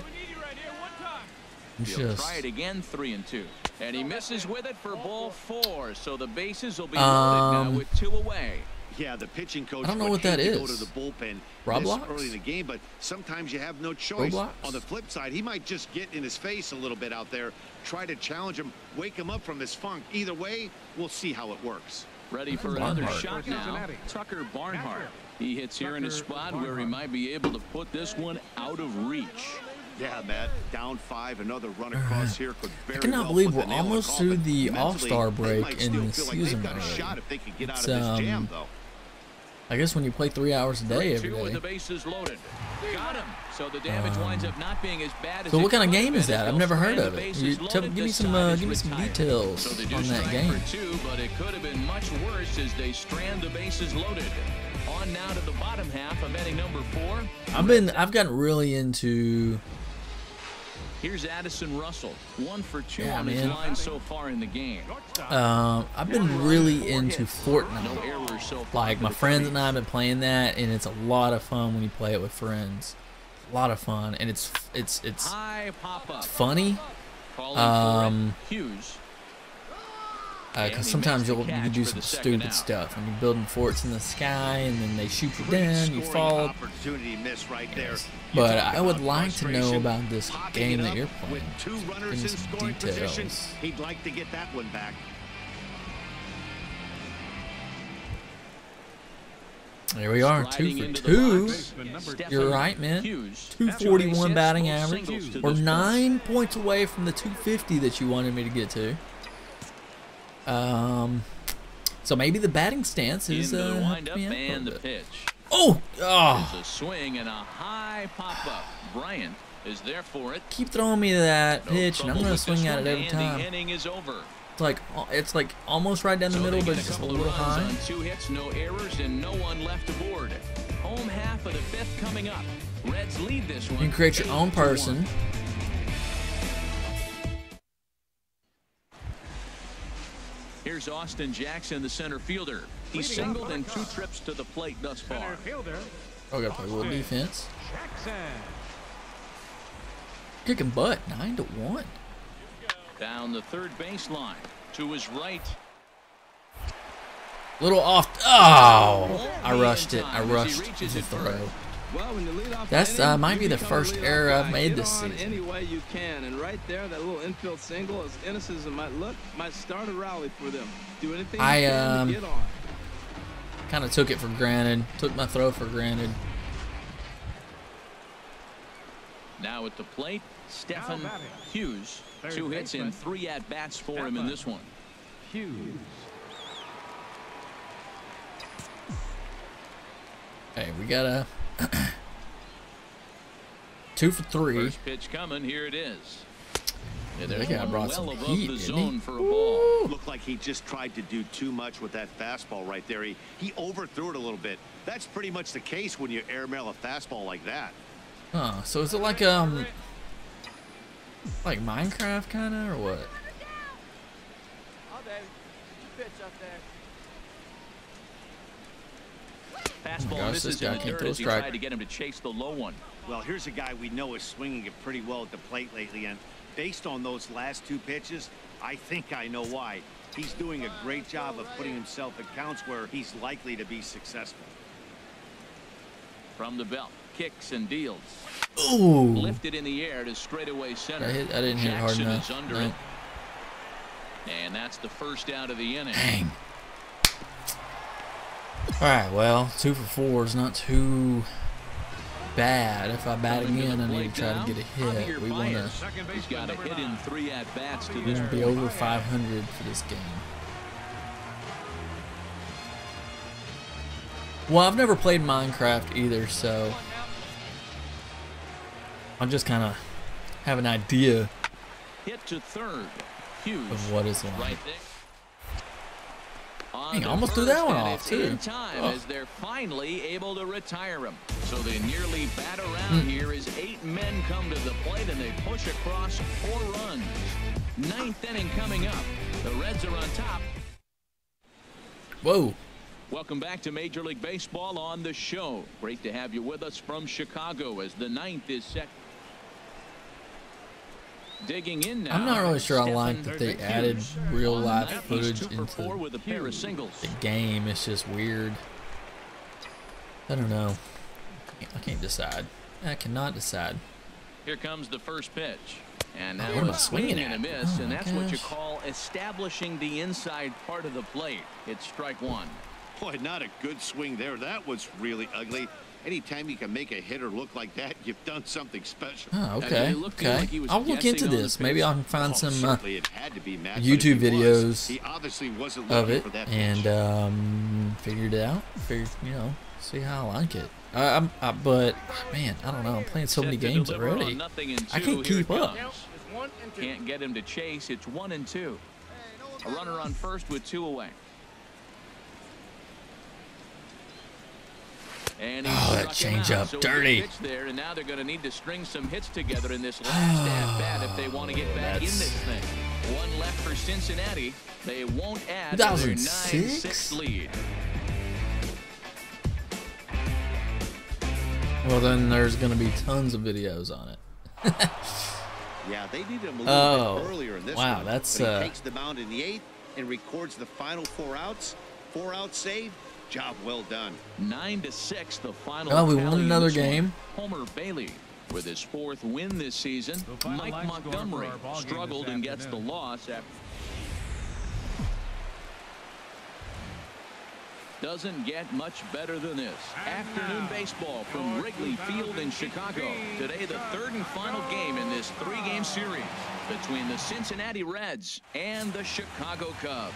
He'll Just try it again, 3 and 2, and he misses with it for ball 4. So the bases will be loaded now with 2 away. Yeah, the pitching coach. I don't know what that is. Go to the bullpen Roblox? early in the game, but sometimes you have no choice. Roblox? On the flip side, he might just get in his face a little bit out there, try to challenge him, wake him up from his funk. Either way, we'll see how it works. Ready for another shot now. Tucker Barnhart. He hits here in a spot where he might be able to put this one out of reach. Yeah, Matt, down 5, another run across here could very I cannot well believe put we're the nail in the almost coffin. through the Mentally, All-Star they break might in still the feel like season they've got a already. shot if they could get It's, out of this jam, though. I guess when you play 3 hours a day every With the day. bases loaded. Got him. So the damage winds up not being as bad as So what kind of could game have is been. that? I've They'll never heard strand of the it. bases Give me loaded. some The side is details retired. So they do on that strike game. for 2, but it could have been much worse as they strand the bases loaded. On now to the bottom half of inning number 4. I've gotten really into. Here's Addison Russell, 1 for 2 Yeah, on his man. line so far in the game. I've been really into No Fortnite. errors so far. Like for my the friends and Phillies. I have been playing that, and it's a lot of fun when you play it with friends. A lot of fun, and it's High pop up. funny. Calling for it, Hughes. Because sometimes you do some stupid stuff, and you're building forts in the sky, and then they shoot you down, you fall. Opportunity miss right there. You But talk I would about like to know frustration. about this Popping game it that up you're with playing. 2 Give runners me in some scoring position. details. He'd like to get that one back. There we are, 2 Sliding for into the 2. box. You're right, man. Hughes. 241 batting average. Singles to We're this 9 points away from the 250 that you wanted me to get to. So maybe the batting stance is Into the helping windup me out a and the little bit. pitch. Oh, It's a swing and a high pop up. Bryant is there for it. keep throwing me that No pitch, and I'm trouble gonna with swing this at it one, every and time. The inning is over. It's like almost right down the So middle, they but get it's a just a couple little of runs high. on 2 hits, no errors, and no one left aboard. Home half of the 5th coming up. Reds lead this one. You can create your own 8-1. person. Here's Austin Jackson, the center fielder. He's singled in 2 trips to the plate thus far. Center fielder, Oh, gotta play a little defense. Jackson. Kicking butt, 9-1. Down the third baseline to his right. Little off. Oh, I rushed it. I rushed the throw. Well, when you lead off That's an inning, might you be the become first a leadoff error I've guy. made Get this on season. any way you can, and right there, that little infield single, as innocent as it might look, might start a rally for them. Do anything you can to get on. Kind of took it for granted. Took my throw for granted. Now at the plate, Stephen Now batting. Hughes. Third 2 hits and baseman. 3 at-bats for him in Stephen. this one. Hughes. Hey, we got a 2 for 3. First pitch coming, here it is. Yeah, That there's guy one brought well some above heat, the didn't zone he? for a ball. Looked like he just tried to do too much with that fastball right there. He overthrew it a little bit. That's pretty much the case when you airmail a fastball like that. Huh, so is it like Minecraft kind of, or what? Fastball gosh, misses this guy in the can't dirt throw a as he strike. tried to get him to chase the low one. Well, here's a guy we know is swinging it pretty well at the plate lately, and based on those last 2 pitches, I think I know why. He's doing a great job of putting himself at counts where he's likely to be successful. From the belt, kicks and deals. Ooh. Lifted in the air to straightaway center. I didn't hit it hard Jackson enough. is under No. it. And that's the first out of the inning. Dang. Alright, well, 2 for 4 is not too bad. If I bat Coming to again, the I need plate to try now, to get a hit. Javier We want to Baez. Second He's got baseman, a hit number in 3 at-bats to we this want to be point. over 500 for this game. Well, I've never played Minecraft either, so I'll just kind of have an idea Hit to third. Hughes. of what it's like. Right there. Dang, I almost threw that one and off, it's too. in time Oh. as they're finally able to retire him. So they nearly bat around here as 8 men come to the plate and they push across 4 runs. 9th inning coming up. The Reds are on top. Whoa. Welcome back to Major League Baseball on the show. Great to have you with us from Chicago as the 9th is set. Digging in now. I'm not really sure I like Stephen that they Hughes. added real On the live night, he's footage 2 for 4 into with a pair of singles. the game. It's just weird. I don't know. I can't decide. I cannot decide. Here comes the first pitch. And now what am I a swinging swing and a at? miss, Oh and my that's what you gosh. call establishing the inside part of the plate. It's strike one. Boy, not a good swing there. That was really ugly. Anytime you can make a hitter look like that, you've done something special. Oh, It okay. looked to me Okay. like he was I'll look guessing into on the this. Maybe I can find some Certainly it had to be Matt, but YouTube if he was, videos he obviously wasn't of looking it for that and pitch. figure it out. See how I like it. But man, I don't know. I'm playing so many Set to games deliver on already. 0-2. I can't Here keep it up. comes. Can't get him to chase. It's 1-2. A runner on first with 2 away. And he that struck him out. changeup, So a good dirty. pitch there, and now they're going to need to string some hits together in this last at bat if they want to get back in this thing. One left for Cincinnati. They won't add to their 2006? 9-6 lead. Well, then there's going to be tons of videos on it. Yeah, they needed him a little bit earlier in this wow, one. that's But he takes the mound in the 8th and records the final 4 outs. 4 outs saved. Job well done. 9-6, the final. Oh, we tally won in another this one. game. Homer Bailey with his 4th win this season. Mike Montgomery struggled and gets the loss after. Doesn't get much better than this. Afternoon baseball from Wrigley Field in Chicago. Today, the 3rd and final game in this 3-game series between the Cincinnati Reds and the Chicago Cubs.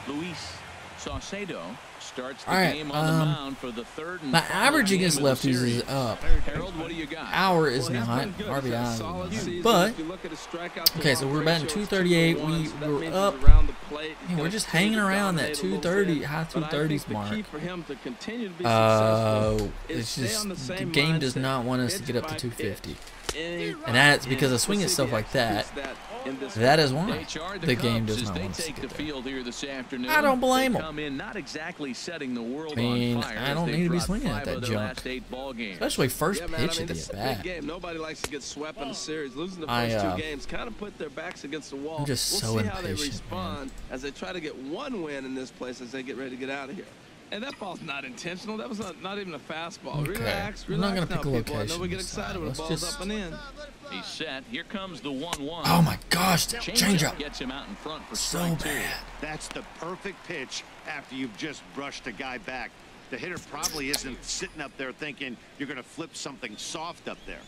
Luis Saucedo starts the game on the mound for the 3rd and My final average game against of the lefties series. is up. Harold, what do you got? Our is Well, he's not. been good. He's had a RBI. solid is season. not. But If you look at his strikeout to okay, so walk we're batting ratio, it's 238. 2-1, so that We're means up. he's around the plate. He's Yeah, we're gonna just continue hanging to around that dominate a little 230, bit. high But I think 230s the mark. key for him to continue to be successful is It's stay just on the the same game does mindset, not want us to pitch get up to by 250. pitch. And that's because a swing We'll itself see if like he that. executes in this That is why HR, the game Cubs, does as not they want us to take the get there. field here this afternoon. I don't blame They them. come in not exactly setting the world I mean, on fire. I don't as need to be they've swinging brought at 5 that of their junk. last 8 ball games. Especially first Yeah, man, pitch I mean, of this is the a at big bat. game. Nobody likes to get swept in the series. Losing the I, first 2 games kind of put their backs against the wall. I'm just we'll so see how they impatient, respond as they try to get 1 win in this place as they get ready to get out of here. And that ball's not intentional. That was not even a fastball. Okay. Relax, We're not relax gonna pick now, a people. I know we location get this excited time. when the Let's ball's just- up and in. He's set. Here comes the 1-1. Oh my gosh, the Changeup changeup. gets him out in front for So strike 2. bad. That's the perfect pitch after you've just brushed a guy back. The hitter probably isn't sitting up there thinking you're going to flip something soft up there.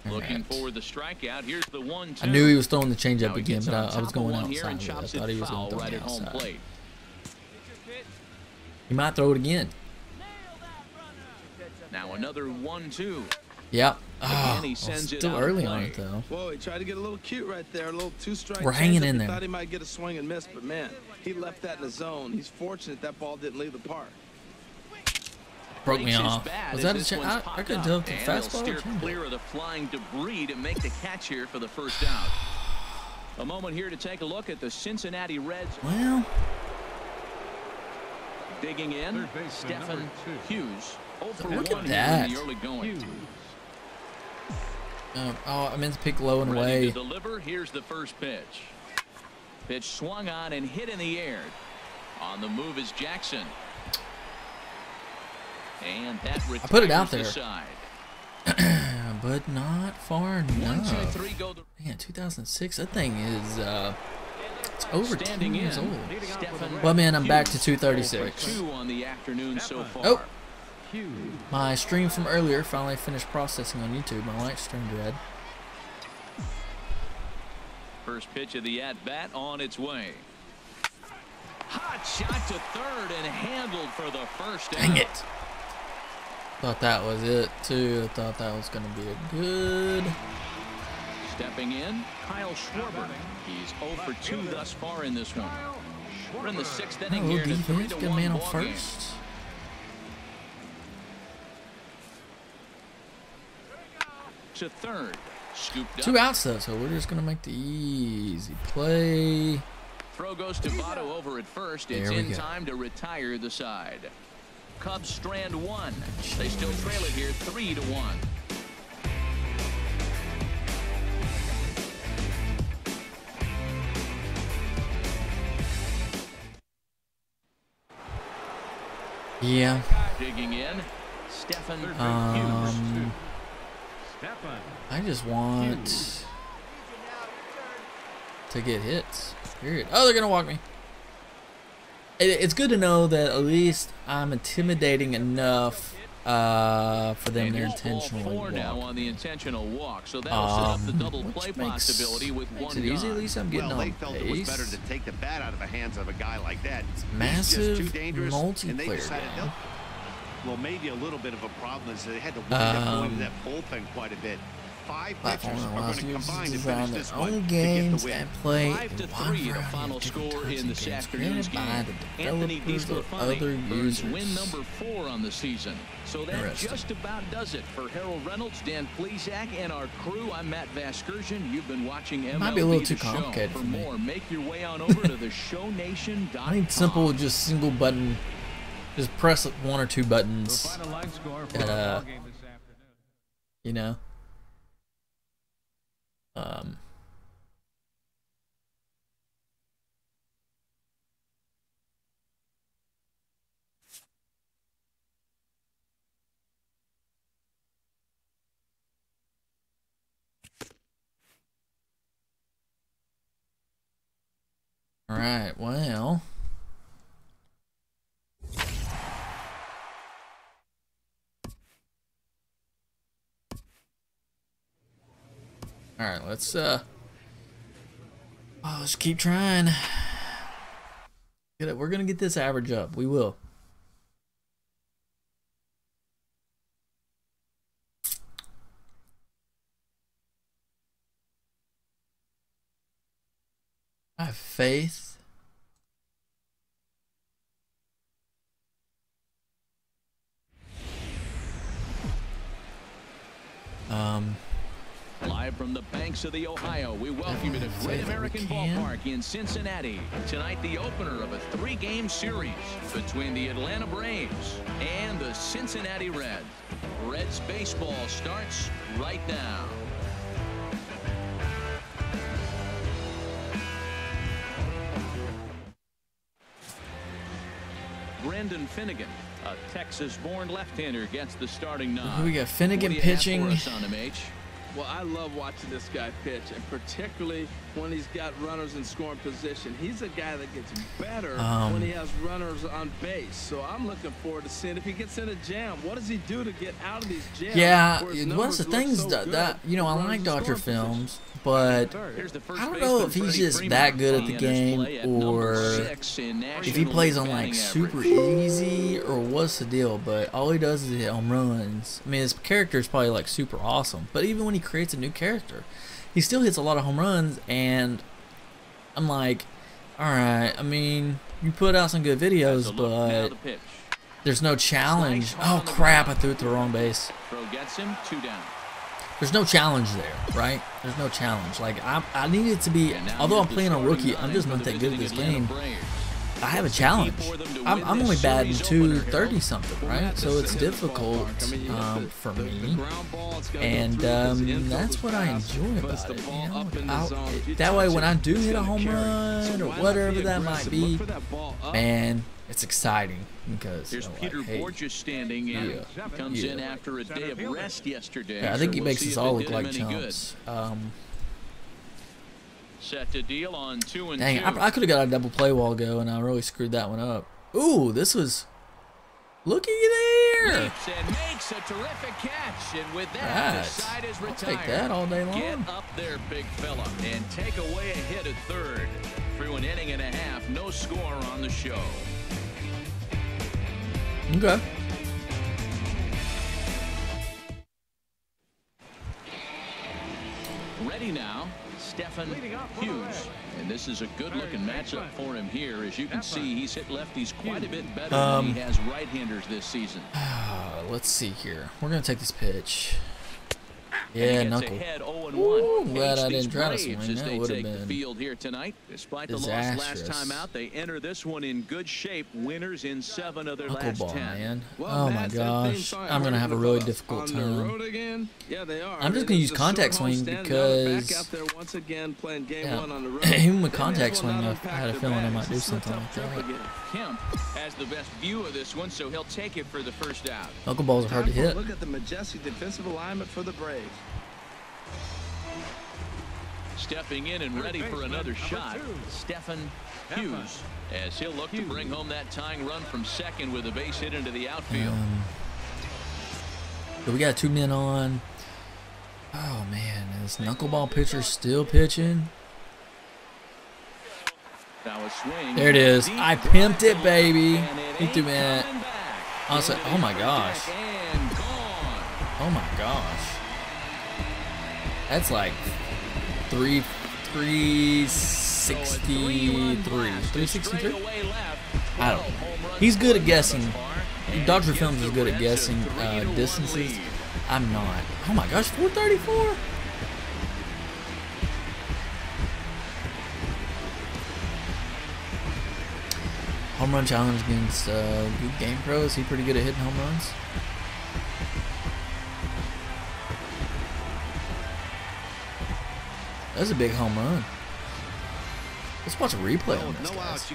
Looking for the strikeout. Here's the 1-2. I knew he was throwing the Now changeup he again, gets but on I was top of going one here outside and with it. chops I thought it he was foul going to throw right it at home outside. plate. He might throw it again. Now another 1-2. Yep. Again, Oh, he sends it still out of early play. on it though. Whoa, he tried to get a little cute right there. A little 2-strike. We're hanging changeup. in He there. thought he might get a swing and miss, but man, he left that in the zone. He's fortunate that ball didn't leave the park. Broke me Breaks his off. bat Was as that a this change? one's I popped couldn't up. tell if the And they'll fastball or steer changeup. clear of the flying debris to make the catch here for the first out. A moment here to take a look at the Cincinnati Reds. Well, Digging in, Third baseman, Stephen number 2. Hughes. 0 for Look 1 at here that. in the early going. oh, I meant to pick low and Ready away. to deliver. Here's the first pitch. Pitch swung on and hit in the air. On the move is Jackson. And that retires put it out the there. side. But not far 1, 2, enough. 3 go the Man, 2006. That thing is it's over 2 standing in. years old. Stephen Well, man, I'm back to Hughes, 236. 2 on the afternoon so far. Oh. My stream from earlier finally finished processing on YouTube. My lights turned red. First pitch of the at-bat on its way. Hot shot to third and handled for the first out. Dang it. Thought that was it, too. I thought that was going to be a good... Stepping in, Kyle Schwarber. He's 0 for 2 thus far in this one. We're in the 6th inning Oh, here in a defense. Good 3-1 man on ball game. first. To third. Scooped up. 2 outs, though, so we're just going to make the easy play. Throw goes to Votto over at first. It's There we in go. time to retire the side. Cubs strand 1. They still trail it here 3-1. Yeah. Digging in, Stephen I just want to get hits. Period. Oh, they're gonna walk me. It's good to know that at least I'm intimidating enough for them to intentionally walk. Now on the intentional walk, so that'll set up the double play possibility with one it easy. At least I'm getting on they felt it was better base. to take the bat out of the hands of a guy like that. Massive He's just too dangerous, and they multiplayer decided game. well, maybe a little bit of a problem is they had to wind up going to that bullpen quite a bit. 5 pitchers are going to combine to finish this one own to get games the win. and play 5-3, the final score in this afternoon's game. Anthony DeStefano earns win number 4 on the season. So that just about does it for Harold Reynolds, Dan Plesac, and our crew. I'm Matt Vasgersian. You've been watching MLB Might be a little too The Show. complicated For for me. more, make your way on over to theshownation.com. I need simple, just single button. Just press 1 or 2 buttons. You know. All right, well. All right, let's keep trying. We're gonna get this average up. We will. I have faith. Live from the banks of the Ohio, we welcome you to Great American Ballpark in Cincinnati. Tonight, the opener of a 3-game series between the Atlanta Braves and the Cincinnati Reds. Reds baseball starts right now. Brendan Finnegan, a Texas-born left-hander, gets the starting nod. We got Finnegan pitching. Well, I love watching this guy pitch, and particularly when he's got runners in scoring position. He's a guy that gets better when he has runners on base. So I'm looking forward to seeing if he gets in a jam. What does he do to get out of these jams? Yeah, what's the things that you know, I like Dr. Films, but I don't know if he's just that good at the game or if he plays on like super easy or what's the deal. But all he does is hit home runs. I mean, his character is probably like super awesome, but even when he creates a new character, he still hits a lot of home runs. And I'm like, all right, I mean, you put out some good videos, but there's no challenge. Oh crap, I threw it to the wrong base. There's no challenge there, right? There's no challenge. Like, I need it to be, although I'm playing a rookie, I'm just not that good at this game. I have a challenge. I'm only batting 230 something, right? So it's difficult for me, and that's what I enjoy about it. You know? That way, when I do hit a home run or whatever that might be, man, it's exciting because there's Peter Borges standing in. Comes in after a day of rest yesterday. Yeah, I think he makes us all look like chumps. Set to deal on 2 and 2. Dang, I could have got a double play while ago, and I really screwed that one up. Ooh, this was. Looky there! Leaps and makes a terrific catch, and with that, the side is retired. I'll take that all day long. Get up there, big fella, and take away a hit at third. Through an inning and a half, no score on the show. Okay. Ready now, Stephen Hughes. And this is a good-looking matchup for him here. As you can see, he's hit lefties quite a bit better than he has right-handers this season. Let's see here. We're going to take this pitch. Yeah, and knuckle. ahead 0-1. Ooh, I'm glad I These didn't try to Braves swing. as That they would have take the been field here tonight. Despite the loss last time out, they enter this one in good shape. Winners in 7 of their last 10. man. Well, Oh my Matt, that gosh. theme song I'm going to have a really on difficult the road time. again? Yeah, they are. I'm just going to use contact swing because back out there once again playing game 1 on the road. even with contact swing, I had a feeling I might do something like that. Kemp has the best view of this one, so he'll take it for the first out. Knuckleballs are hard to hit. Look at the majestic defensive alignment for the Braves. Stepping in and ready for another shot, Stephen Hughes, as he'll look to bring home that tying run from second with a base hit into the outfield. So we got 2 men on. Oh man, is knuckleball pitcher still pitching? Now a swing. There it is. I pimped it, baby. He threw me at. Honestly, oh my gosh. Oh my gosh. That's like 363. 363? I don't know. He's good at guessing. Dodger Films is good at guessing distances. I'm not. Oh my gosh, 434? Home run challenge against Good Game Pro. Is he pretty good at hitting home runs? That's a big home run. Let's watch a replay on this, guys.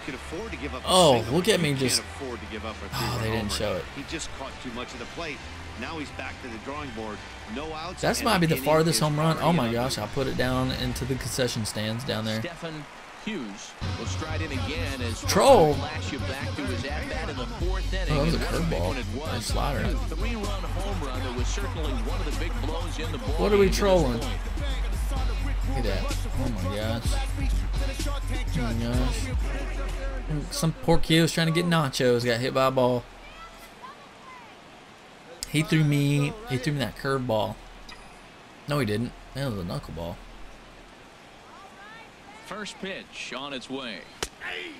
Oh, look at me just. Oh, they didn't show it. He just caught too much of the plate. Now he's back to the drawing board. No outs. That might be the farthest home run. Oh my gosh, I'll put it down into the concession stands down there. Stephen Hughes will stride in again as Troll. flash you back to his at-bat in the 4th inning. Oh, that was a And curveball. it Or a was slider. a 3-run home run that was certainly one of the big blows in the ball. What are we game to this trolling? point. Look at that. Oh my gosh. Oh my gosh. Some poor kid was trying to get nachos, got hit by a ball. He threw me that curveball. No, he didn't. That was a knuckleball. First pitch on its way.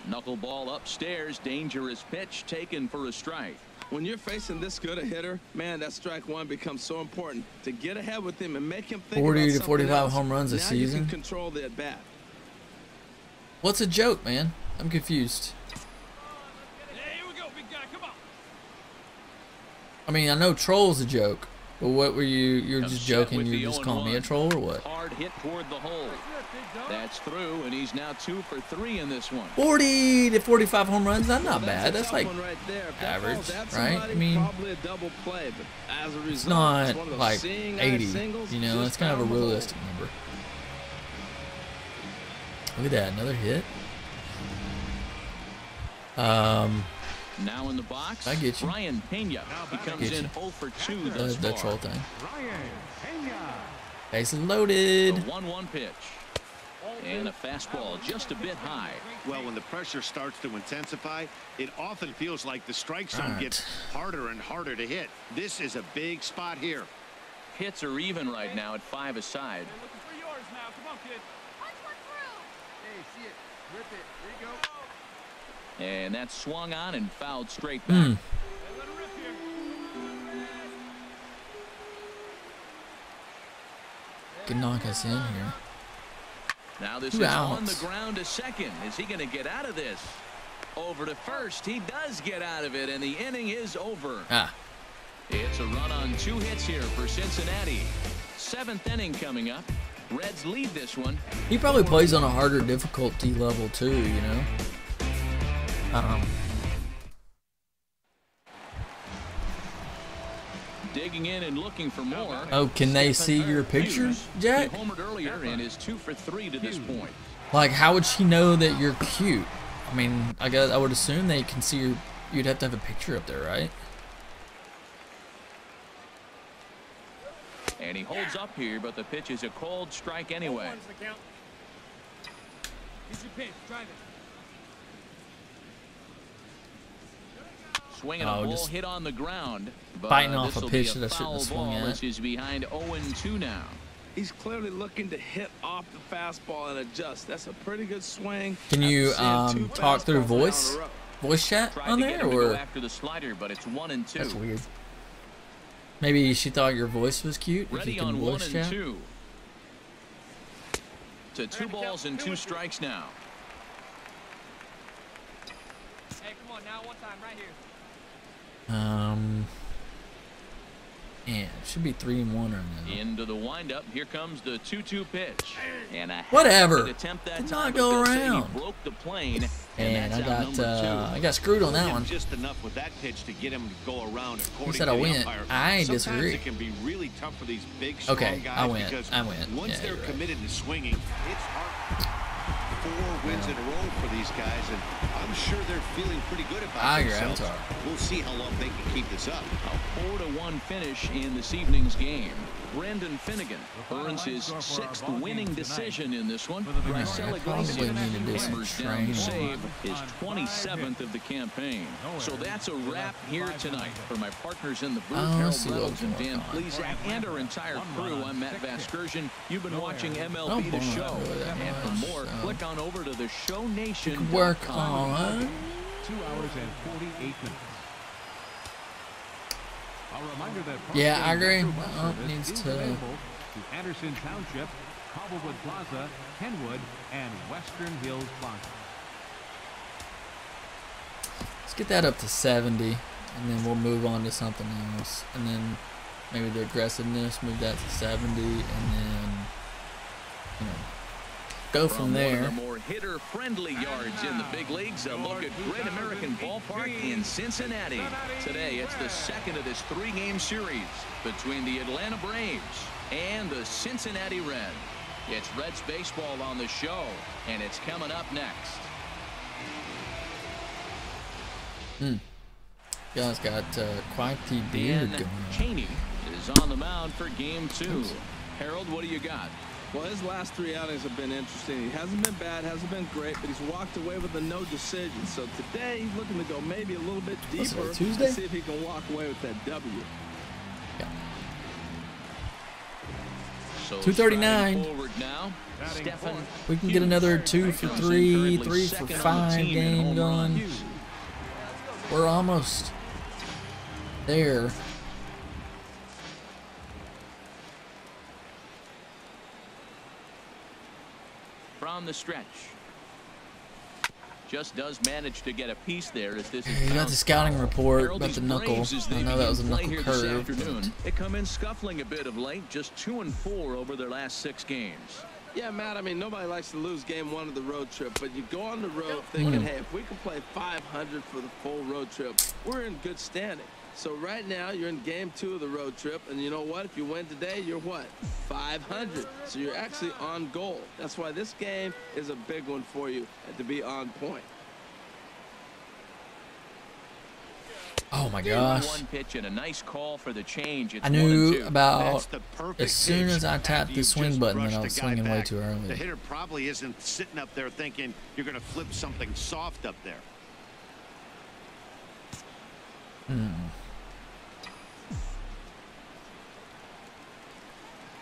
Knuckleball upstairs. Dangerous pitch taken for a strike. When you're facing this good a hitter, man, that strike one becomes so important to get ahead with him and make him think 40 about to 45 else. home runs this now season. You can control the at bat. What's a joke, man? I'm confused. Here we go, big guy. Come on. I mean, I know troll's a joke, but what were you? You're just joking. You're just calling me a troll or what? Hard hit toward the hole. That's through, and he's now 2 for 3 in this one. 40 to 45 home runs. That's not bad. That's like Right there. If that average, falls at right? somebody, I mean, probably a double play, but as a result, it's not it's one of those like seeing eye 80. singles, You know, just that's kind of a down the hole. realistic number. Look at that, another hit. Now in the box, I get you. Ryan Pena. He comes in 0 for 2 thus The far. troll thing. Ryan Pena. Bases The loaded. 1-1 pitch. And a fastball just a bit high. Well, when the pressure starts to intensify, it often feels like the strike zone Right. gets harder and harder to hit. This is a big spot here. Hits are even right now at 5 aside. They're looking for yours now. Come on, kid. Punch one through. Hey, see it. Rip it. There you go. And that's swung on and fouled straight Hmm. back. Hey, let her rip here. Could knock us in here. Now this 2 is on outs. the ground to second. Is he going to get out of this? Over to first. He does get out of it, and the inning is over. Ah, It's a run on 2 hits here for Cincinnati. 7th inning coming up. Reds lead this one. he probably plays on a harder difficulty level too. You know. Digging in and looking for more. Oh, can they see Stephen your picture, Hughes. Jack? He homered earlier and is 2 for 3 to this point. Like, how would she know that you're cute? I mean, I guess I would assume they can see your. You'd have to have a picture up there, right? And he holds up here, but the pitch is a cold strike anyway. One's the count. Here's your pitch. Drive it. Swinging Oh, a ball just hit on the ground. But biting off a this'll pitch be that I shouldn't foul have swung ball at. as he's behind 0-2 now. He's clearly looking to hit off the fastball and adjust. That's a pretty good swing. Can you After seeing 2 talk through fastballs now in a voice row. chat Tried on to get there, him to go or after the slider, but it's 1-2. that's weird. Maybe she thought your voice was cute. Ready on 1 and 2. To 2 balls and 2 strikes now. Hey, come on now, one time right here. Yeah, it should be 3-1 right now. Into the windup. Here comes the 2-2 pitch. And a whatever. Attempt that did time, not go around. He broke the plane, and I got screwed on that one. Just enough with that pitch to get him to go around. He said I win. I disagree. It can be really tough for these big, strong guys. I win. Once they're committed to swinging, it's hard. 4 wins in a row for these guys, and I'm sure they're feeling pretty good about themselves. We'll see how long they can keep this up. A 4-1 finish in this evening's game. Brandon Finnegan earns his 6th winning decision in this one. Grisella Gleason hammers down the save, his 27th of the campaign. So that's a wrap here tonight. For my partners in the booth, Harold Reynolds and Dan Plesac, and our entire crew, I'm Matt Vasgersian. You've been watching MLB The Show. And for more, click on over to the Show Nation. Work on 2 hours and 48 minutes. Yeah, I agree. Needs to. Anderson Township, Cobblewood Plaza, Kenwood, and Western Hills Plaza. Let's get that up to 70, and then we'll move on to something else. And then maybe the aggressiveness, move that to 70, and then go from there. One of the more hitter-friendly yards in the big leagues. A look at Great American Ballpark in Cincinnati. Today, it's the second of this 3-game series between the Atlanta Braves and the Cincinnati Reds. It's Reds baseball on the show, and it's coming up next. Guys got quite the beard going on. Cheney is on the mound for Game 2. Harold, what do you got? Well, his last 3 outings have been interesting. He hasn't been bad, hasn't been great, but he's walked away with a no decision. So today, he's looking to go maybe a little bit deeper Tuesday? to see if he can walk away with that W. Yeah. So 239. forward now. Stephen, We can get another 2 for 3, 3 for 5 game going. We're almost there. From the stretch. Just does manage to get a piece there as this is You got the scouting report about the knuckle. I know that was a knuckle curve. They come in scuffling a bit of late, just 2-4 over their last 6 games. Yeah, Matt, I mean, nobody likes to lose game 1 of the road trip, but you go on the road thinking, hey, if we can play 500 for the full road trip, we're in good standing. So right now, you're in game 2 of the road trip, and you know what? If you win today, you're what? 500. So you're actually on goal. That's why this game is a big one for you, and to be on point. Oh my gosh. One pitch and a nice call for the change. It's I knew 1-2. about as soon as I tapped the swing button that I was swinging way too The early. hitter probably isn't sitting up there thinking you're going to flip something soft up there.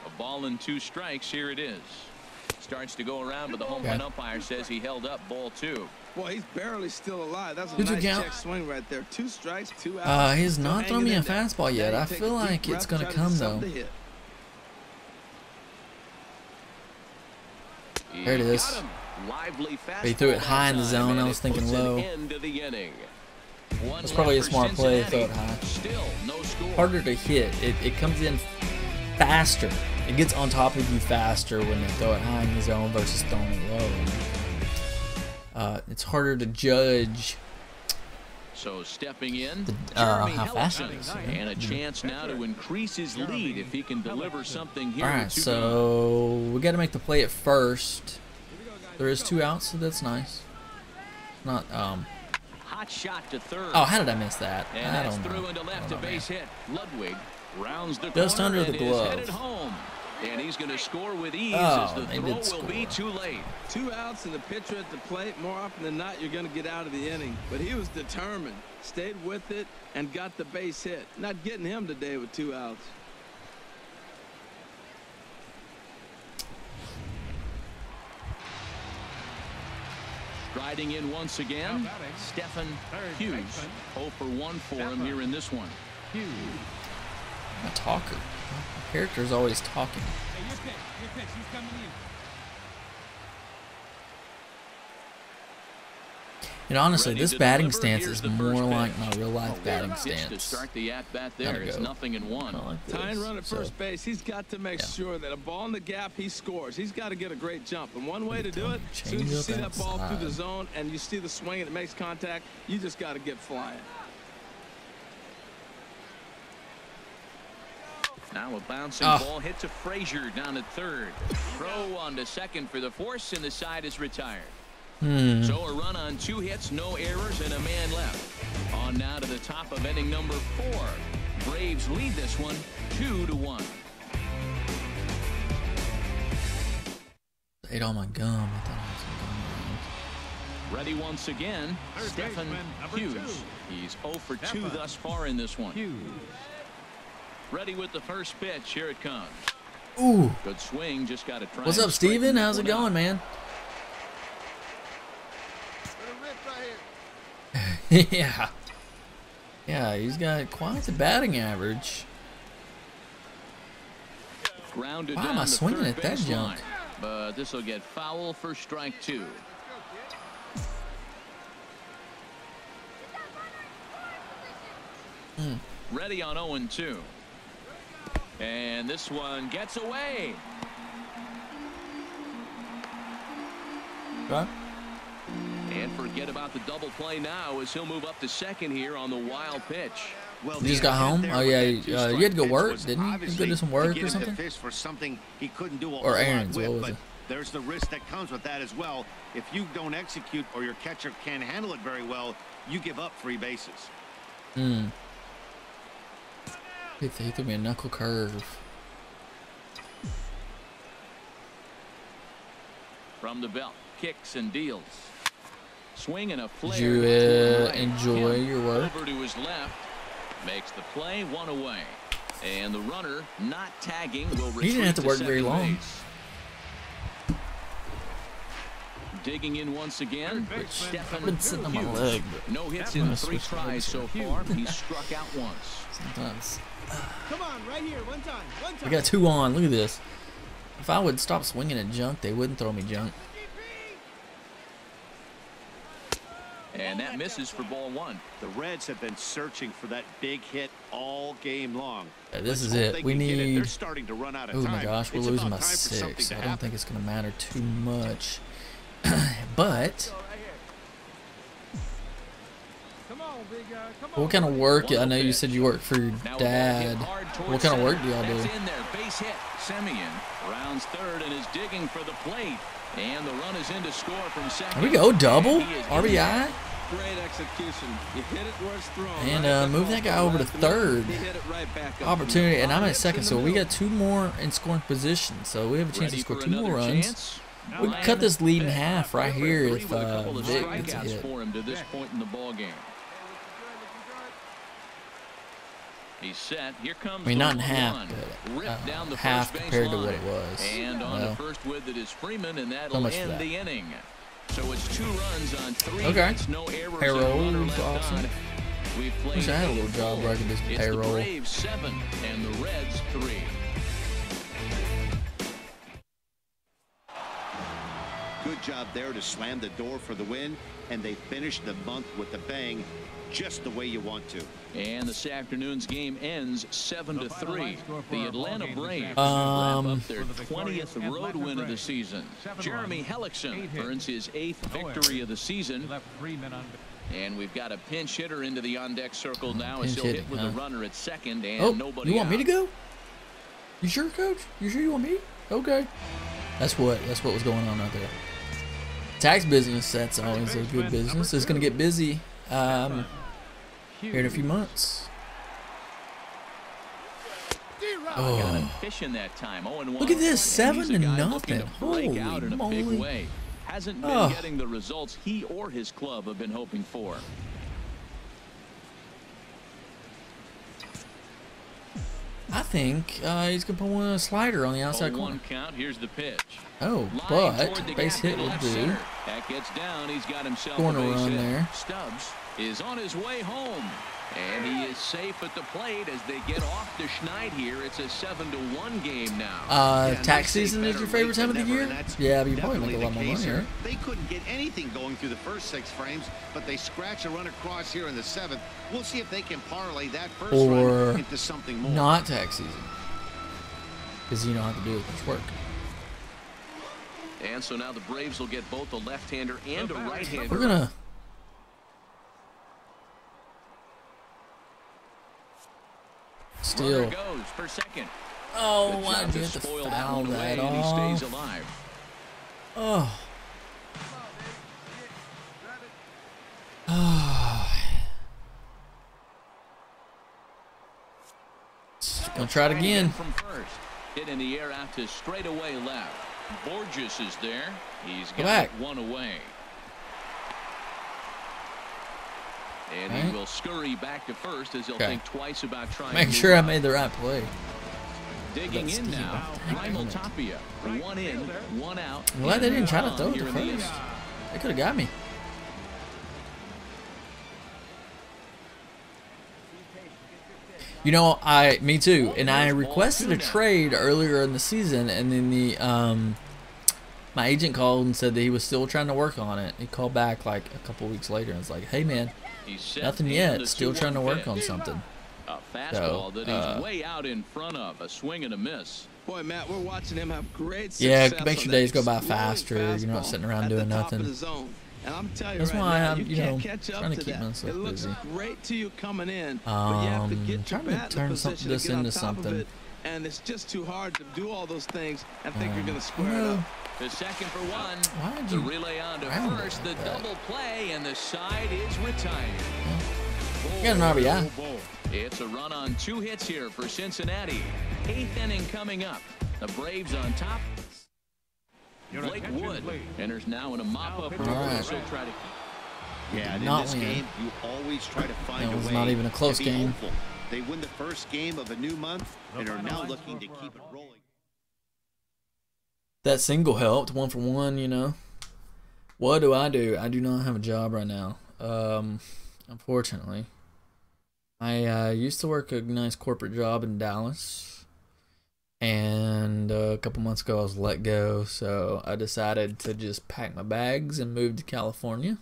A ball and 2 strikes. Here it is. Starts to go around, but the home run umpire says he held up ball 2. Boy, he's barely still alive. That's a Who'd you nice count? check swing right there. 2 strikes, 2 outs. He's not thrown me a fastball yet. Now I you take feel a deep like it's breath going to and try come, get though. something to hit. There it is. Got him. Lively He threw it fastball high in the that zone. time, I and was it thinking puts an low. end to the inning. That's probably a smart play. Throw it high. Still no score. Harder to hit. It comes in faster. It gets on top of you faster when they throw it high in the zone versus throwing it low. It's harder to judge. So stepping in, how Jeremy fast Hellickson, it is. and a chance now to increase his lead if he can deliver something here. All right, so we got to make the play at first. There is 2 outs, so that's nice. Not Hot shot to third. Oh, how did I miss that? And I that's don't know. through into left, a base hit. Ludwig rounds the Just corner under the and is glove. headed home. And he's going to score with ease Oh, as the they throw did will be too score. late. 2 outs and the pitcher at the plate. More often than not, you're going to get out of the inning. But he was determined, stayed with it, and got the base hit. Not getting him today with 2 outs. Striding in once again, Stephen Hughes. 0 for 1 for him here in this one. I'm a talker. My character's always talking. Hey, your pitch. He's coming in. And honestly, this batting stance is more like my real-life batting stance. To start the at-bat there, it's 0-1. Like Tying run at first base, he's got to make sure that a ball in the gap, he scores. He's got to get a great jump. And one way to do it, as soon as you see that ball through the zone and you see the swing and it makes contact, you just got to get flying. Now a bouncing ball hit to Frazier down at third. Throw on to second for the force, and the side is retired. So a run on 2 hits, no errors, and a man left. On now to the top of inning number 4. Braves lead this one 2-1. Ate all my gum. I thought I was gum. Ready once again, Stephen Hughes. He's 0 for 2 thus far in this one. Ready with the first pitch. Here it comes. Ooh. Good swing. Just got to try. What's up, Steven? How's it going, man? Yeah. Yeah, he's got quite the batting average. Grounded Why am I swinging at that junk? But this will get foul for strike 2. Ready on 0-2. And this one gets away. Right. And forget about the double play now as he'll move up to second here on the wild pitch. Well, You just got home? Oh, yeah. You had to go work, didn't you? You go do some work or something? For something he couldn't do Or errands, what was it? There's the risk that comes with that as well. If you don't execute or your catcher can't handle it very well, you give up 3 bases. He threw me a knuckle curve. From the belt, kicks and deals. Swing and a flare. Did you enjoy your work? Over to his left. Makes the play, 1 away. And the runner not tagging will retreat. He didn't have to work very long. Digging in once again. I've been sitting on my leg. No hits in 3 tries so far. He struck out once. Sometimes. Come on, right here, one time. I got 2 on. Look at this. If I would stop swinging at junk, they wouldn't throw me junk. And that misses for ball 1. The Reds have been searching for that big hit all game long. Yeah, this is it. We need. They're starting to run out of Oh time. my gosh, we're losing by 6. I don't think it's going to matter too much. But what kind of work? I know you said you work for your dad. What kind of work do y'all do? In there, base hit. Semien rounds third and is digging for the plate. And the run is in to score from second. There we go, double RBI. Great execution. You hit it where it's thrown. And move that guy over to third. He hit it right back up. Opportunity, and I'm at second, so we got 2 more in scoring position. So we have a chance to score 2 more runs. We can cut this lead in half right here if Vic gets a hit. For him to this point in the ball game. He's set. Here comes I mean, not in the half, one. but Ripped down the half first base compared to what line. it was. And on the first with it is Freeman, and that'll much for end that? the inning. So it's 2 runs on 3 Okay. hits, no errors, Payroll, and a runner left awesome. on. We've played Wish I had a little job where I could do some It's payroll. the Braves 7 and the Reds 3. Good job there to slam the door for the win, and they finished the month with a bang, just the way you want to. And this afternoon's game ends 7-3. The Atlanta Braves wrap Um, up their 20th road win of the season. Jeremy Hellickson earns his 8th victory of the season. And we've got a pinch hitter into the on-deck circle now as he'll hit with a runner at second and nobody you want me to out. go? You sure, Coach? You sure you want me? Okay. That's what was going on out there. Tax business, that's always a good business. It's going to get busy here in a few months. Got him fishing that time. 0-1. Look at this, And he's a 7-0. guy looking to break Holy out in a moly. big way. Hasn't been getting the results he or his club have been hoping for. I think he's going to put a slider on the outside 0-1 corner. count. Here's the pitch. Oh, Line but toward the base gap hit in will left do. center. That gets down. He's got himself Corner a base run hit. there. Stubbs is on his way home. And he is safe at the plate as they get off to Schneid here. It's a 7-1 game now. Tax season is your favorite time of the year? Yeah, but you probably make a lot more money here. They couldn't get anything going through the first 6 frames, but they scratch a run across here in the 7th. We'll see if they can parlay that first run into something more. Not tax season, because you don't have to do as much work. And so now the Braves will get both a left-hander and a right-hander. We're gonna. Still. Goes for second. Oh, why did you have to foul that off? Oh. Gonna try it again. From first, hit in the air out to straightaway left. Borges is there. He's got one away. And he will scurry back to first as he'll think twice about trying Make to sure I made the right play. Digging in now, Raimel Tapia. 1 in, 1 out. I'm glad they didn't try to throw it to first. They could have got me. You know, me too. And I requested a trade earlier in the season, and then my agent called and said that he was still trying to work on it. He called back like a couple weeks later and was like, "Hey man, nothing yet. Still trying to work on something." A fastball that he's way out in front of. A swing and a miss. Boy, Matt, we're watching him have great success. Yeah, it makes your days go by faster. You're not sitting around doing nothing. And I'm telling you That's right why now, I'm, you can't catch up trying to to keep that. myself It looks busy. great to you coming in, but you have to get your bat in a position to get on top of it, and it's just too hard to do all those things and think you're going to square it up. The second for one. Why did the you relay on to first. The double play, and the side is retired. You got an RBI. It's a run on 2 hits here for Cincinnati. 8th inning coming up. The Braves on top. Blake Wood enters now in a mop-up. Right. So try to. Yeah, and in this game, you always try to find a way. It was not even a close game. Hopeful. They win the first game of a new month and are now looking to keep it rolling. That single helped, 1 for 1, you know. What do? I do not have a job right now. Unfortunately. I used to work a nice corporate job in Dallas. And a couple months ago I was let go, so I decided to just pack my bags and move to California.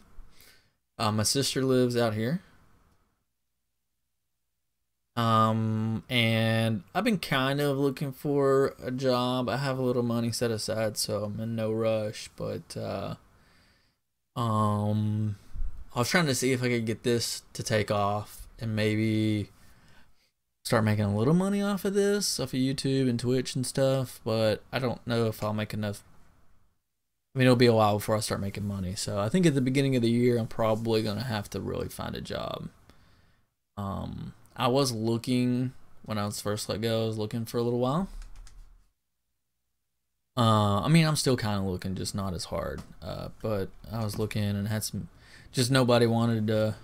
My sister lives out here. And I've been kind of looking for a job. I have a little money set aside, so I'm in no rush, but I was trying to see if I could get this to take off and maybe start making a little money off of this, off of YouTube and Twitch and stuff, but I don't know if I'll make enough. I mean, it'll be a while before I start making money, so I think at the beginning of the year I'm probably going to have to really find a job. I was looking, when I was first let go, I was looking for a little while. I mean, I'm still kind of looking, just not as hard, but I was looking and had some, just nobody wanted to,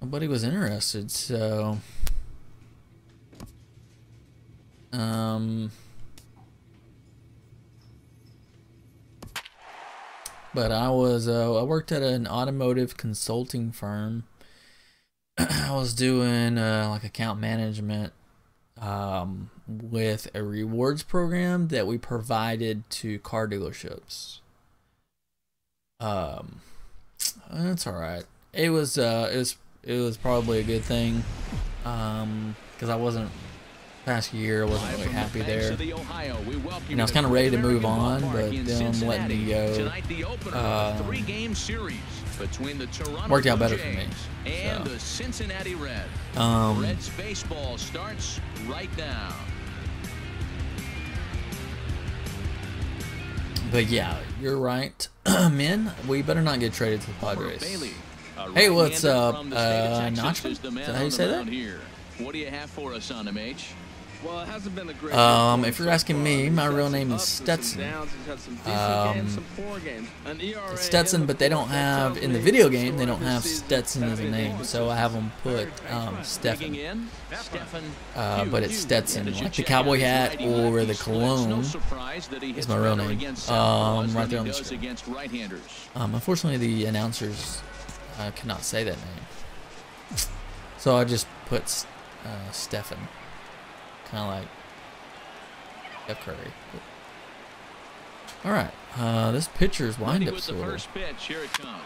nobody was interested, so, but I was, I worked at an automotive consulting firm. I was doing like account management with a rewards program that we provided to car dealerships. That's all right. It was probably a good thing because I wasn't past year. I wasn't really happy there. And I was kind of ready to move on, but then letting me go worked out better for me. And the Cincinnati Reds. Reds baseball starts right now. But yeah, you're right. Men, we better not get traded to the Padres. Hey, what's up, Nacho? Is that how you say that? What do you have for us on MH? Well, it hasn't been a great if you're asking me, my real name is Stetson. It's Stetson, but they don't have, in the video game, they don't have Stetson as a name, so I have them put Stefan. But it's Stetson, like the cowboy hat or the cologne is my real name. Right there on the screen. Unfortunately, the announcers I cannot say that name. So I just put Stephen. Kind of like Steph Curry. All right, this pitcher's windup with the first pitch. Here it comes.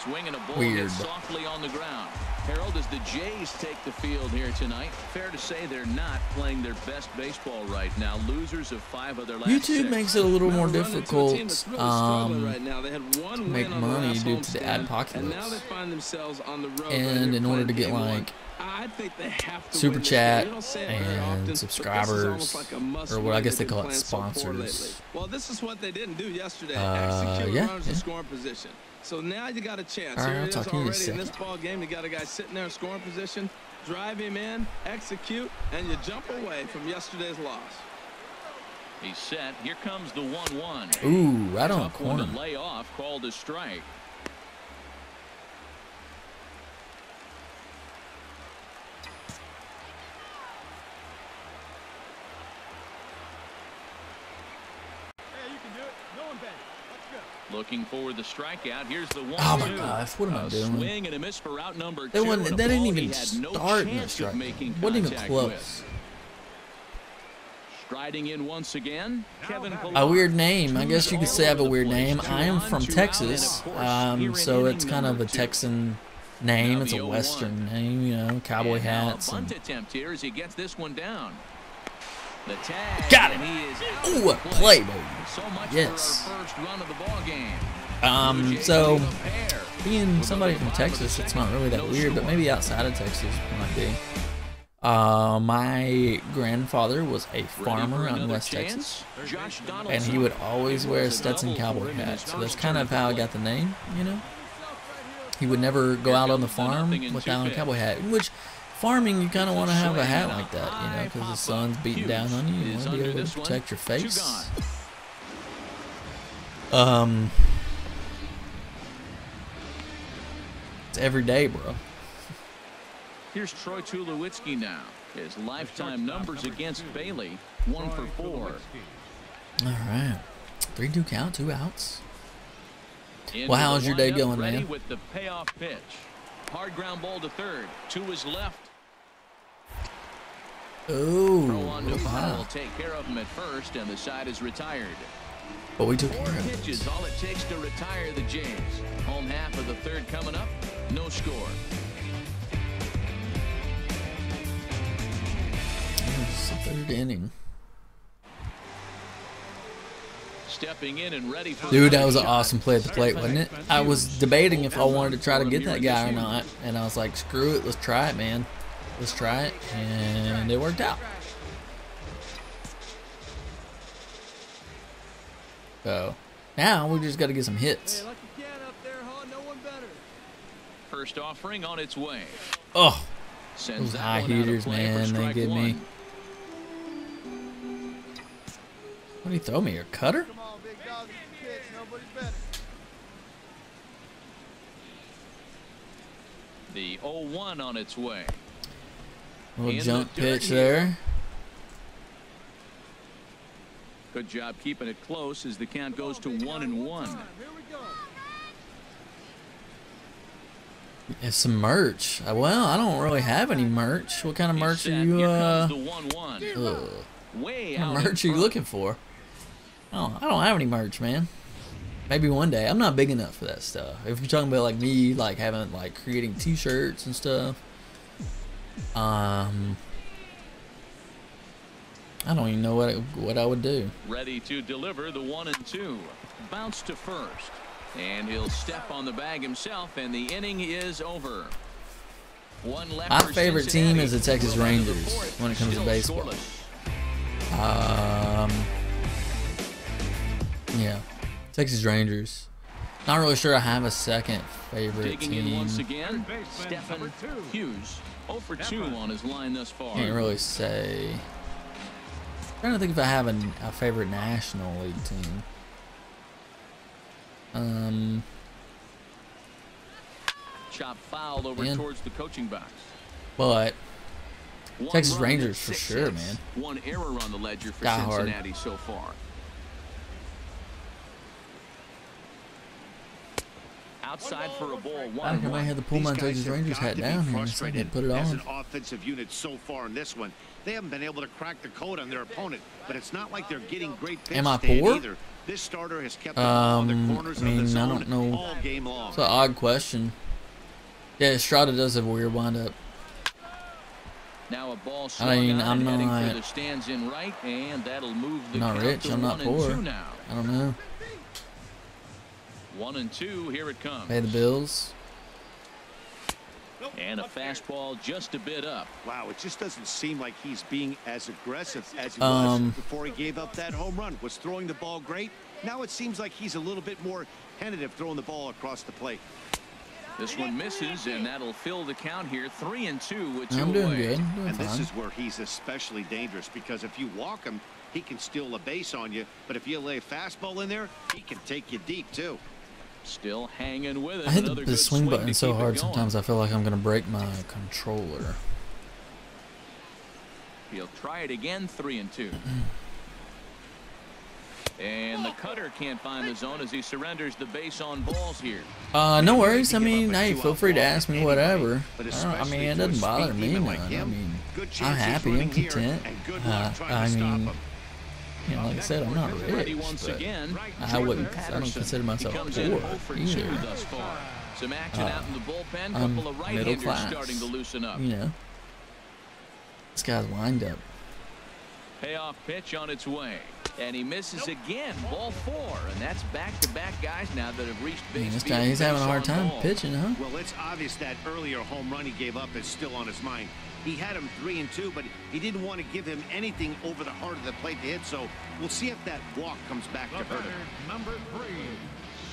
Swinging a ball weird. Softly on the ground. Harold, as the Jays take the field here tonight, fair to say they're not playing their best baseball right now. Losers of 5 of their last YouTube 6. makes it a little more difficult right now. They had one to make win on the money last due home to the stand, and now they apocalypse. find themselves on the road. And in order to get like I think they have to super win this chat game. You don't say it very often, and but subscribers, this is almost like a must or what I win. guess they They've call been it, playing so poor lately. sponsors. Well, this is what they didn't do yesterday. Yeah, Execute runners in yeah. scoring position. So now you got a chance. All right, Here I'll it is talk to you in a already in this second. ball game. You got a guy sitting there in scoring position. Drive him in, execute, and you jump away from yesterday's loss. He's set. Here comes the 1-1. Ooh, right on the Tough one corner. to lay off, called a strike. Looking for the strikeout. Here's the 1-2. Oh my gosh, what am I doing? Swing and a miss for out number 2. They and a didn't ball even he had no start in the chance of strike. making Wasn't even contact close. with. Striding in once again, Kevin A weird name. I guess you could say I have a weird name. I am from Texas, so it's kind of a Texan name. It's a Western name, you know, cowboy hats. Bunt attempt here as he gets this one down. The tag. Got it. He is Ooh, what play, baby. so much Yes. for our first run of the ball game. So being somebody from Texas, it's not really that weird, but maybe outside of Texas it might be. My grandfather was a farmer out in West Texas, and he would always wear a Stetson cowboy hat. So that's kind of how I got the name, you know. He would never go out on the farm without a cowboy hat, which farming, you kind of want to have a hat like that, you know, because the sun's beating down on you. You want to be able to protect your face. It's every day, bro. Here's Troy Tulowitzki now. His lifetime numbers against Bailey, 1 for 4. All right, 3-2 count, 2 outs. Well, how's your day going, man? With the payoff pitch. Hard ground ball to third. To his left. Oh, will take care of him at first, and the side is retired. But we took 4 care of pitches, it. all it takes to retire the Jays. Home half of the third coming up. No score. It's the 3rd inning. Stepping in and ready for Dude, that was an awesome play at the plate, wasn't it? I was debating if I wanted to try to get that guy or not, and I was like, screw it, let's try it, man. Let's try it, and it worked out. So, now we just got to get some hits. First offering on its way. Oh, Sends those that high one out of heaters, play for man, they strike get me. 1. What did he throw me, a cutter? Come on, big dog, it's the pitch. Nobody's better. The 0-1 on its way. Little In jump the dirt pitch here. there. Good job keeping it close as the count goes to 1-1. Here we go. It's some merch. Well, I don't really have any merch. What kind of merch are you, Here comes the 1-1. Way what out kind of in merch are you front. looking for? Oh, I don't have any merch, man. Maybe one day. I'm not big enough for that stuff. If you're talking about like me, like having like creating T-shirts and stuff, I don't even know what I would do. Ready to deliver the 1-2. Bounce to first. And he'll step on the bag himself, and the inning is over. One left My for favorite Cincinnati. team is the Texas Well, into the Rangers fourth, when it comes to still baseball. scoreless. Yeah, Texas Rangers. Not really sure I have a second favorite Digging in once team. again, Stephen Hughes. 0 for 2 on his line thus far. Can't really say. Trying to think if I have a favorite National League team. Chop fouled over Man. towards the coaching box. But One Texas run, Rangers for 6 sure, hits. man. One error on the ledger for Die hard. Cincinnati so far. Outside for a ball. I think I might have to pull my Texas Rangers hat down here so I can put it as on. an offensive unit so far in this one. They haven't been able to crack the code on their opponent, but it's not like they're getting great pitch Am I stand poor? either. This starter has kept them on the corners I mean, of the zone I don't know. all game long. It's an odd question. Yeah, Estrada does have a weird windup. Now a ball I mean, I'm I'm heading for not. the stands in right, and that'll move the I'm not count rich. to I'm not 1-2 poor. now. I don't know. 1-2. Here it comes. Pay the bills. And a fastball just a bit up. Wow, it just doesn't seem like he's being as aggressive as he was before he gave up that home run. Was throwing the ball great. Now it seems like he's a little bit more tentative throwing the ball across the plate. This one misses, and that'll fill the count here. 3-2 with 2 I'm doing away. good. I'm doing And this fine. is where he's especially dangerous, because if you walk him, he can steal a base on you. But if you lay a fastball in there, he can take you deep too. Still hanging with it. I hit Another the good swing button to so keep it hard going. sometimes I feel like I'm going to break my controller. He'll try it again. 3-2. And the cutter can't find the zone as he surrenders the base on balls here. No worries. I mean, hey, feel free to ask me whatever. I mean, it doesn't bother me none. I mean, I'm happy. I'm content. I mean, you know, like I said, I'm not rich, but I don't consider myself poor either. Thus far. Some action out in the bullpen. I'm Couple of middle right-handers class. starting to loosen up. You know, this guy's lined up. Payoff pitch on its way. And he misses again. Ball 4. And that's back-to-back guys now that have reached base. Man, this guy, he's having a hard time pitching, huh? Well, it's obvious that earlier home run he gave up is still on his mind. He had him 3-2, but he didn't want to give him anything over the heart of the plate to hit. So we'll see if that walk comes back to hurt him. Number 3.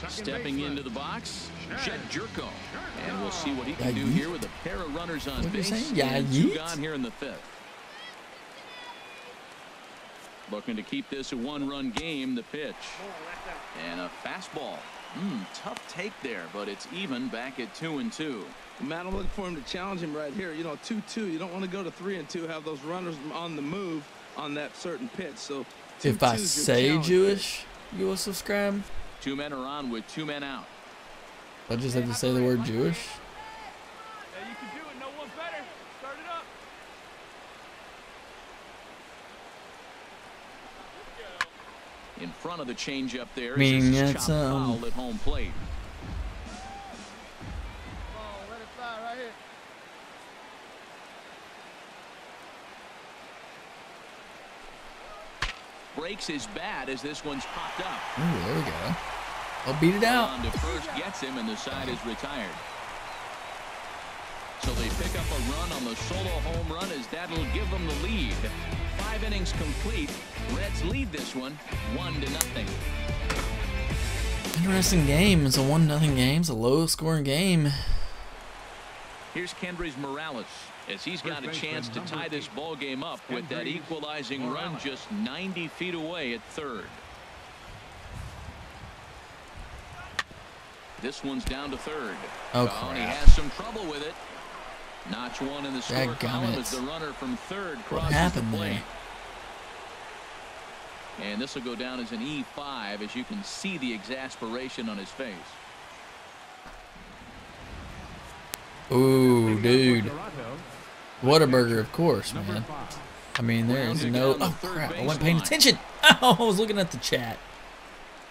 Stepping into the box, Jed Jerko. And we'll see what he can Yeah, do here with a pair of runners on What you base. saying? Yeah, And 2 yeet. gone here in the 5th. Looking to keep this a 1-run game. The pitch. And a fastball. Tough take there, but it's even back at 2-2. Man, I'm looking for him to challenge him right here. You know, 2-2. You don't want to go to 3-2, have those runners on the move on that certain pitch. So If I 2-2 is your say challenge. Jewish, you will subscribe? 2 men are on with 2 men out. I just have to say the word Jewish. Yeah, you can do it. No one's better. Start it up. In front of the changeup there. I mean, is that's, chopped foul at home plate. Come on, let it fly right here. Breaks his bat as this one's popped up. Ooh, there we go. I'll beat it out. On to first, gets him, and the side is retired. So they pick up a run on the solo home run as that'll give them the lead. 5 innings complete. Reds lead this one 1-0. Interesting game. It's a 1-0 game. It's a low-scoring game. Here's Kendrys Morales as he's got a chance to tie this ball game up with that equalizing run just 90 feet away at third. This one's down to third. Oh, And he crap. has some trouble with it. Notch 1 in the score Dadgummit. column as the runner from third What crosses happened the plate. there? And this will go down as an E5 as you can see the exasperation on his face. Ooh, dude. Whataburger, of course, man. I mean, there is no... Oh, crap. I wasn't paying attention. Oh, I was looking at the chat.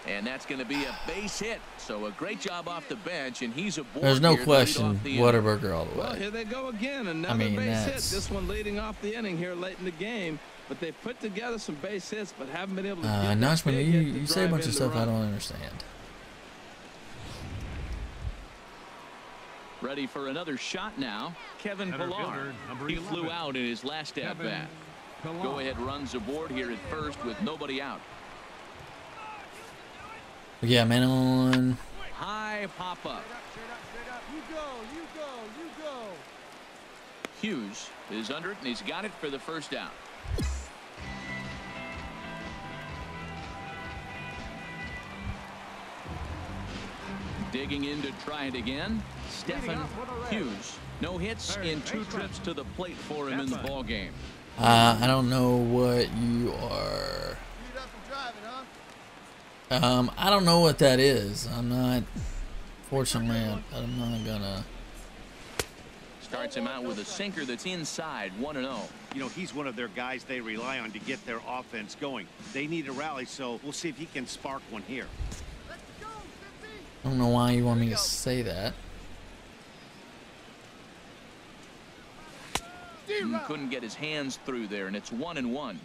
And that's going to be a base hit. So a great job off the bench, and he's aboard. There's no here to lead question. off the inning. Whataburger all the Well, way. here they go again. Another mean, base hit. that's- This one leading off the inning here late in the game. But they've put together some base hits, but haven't been able to get that Notchman, big hit to you say a drive bunch in of the stuff I run. don't understand. Ready for another shot now. Kevin Center Pillar. fielder, number He 11. flew out in his last at-bat. Go-ahead runs aboard here at first with nobody out. Yeah, man on. High pop-up. Straight up. You go, you go, you go. Hughes is under it, and he's got it for the first down. Digging in to try it again. Stephen Hughes. No hits in 2 trips to the plate for him in the ball game. I don't know what you are. Speed up and drive it, huh? I don't know what that is. I'm not. Fortunately, I'm not gonna. Starts him out with a sinker that's inside, 1-0. You know, he's one of their guys they rely on to get their offense going. They need a rally, so we'll see if he can spark one here. I don't know why you want me to say that. Couldn't get his hands through there, and it's 1-1.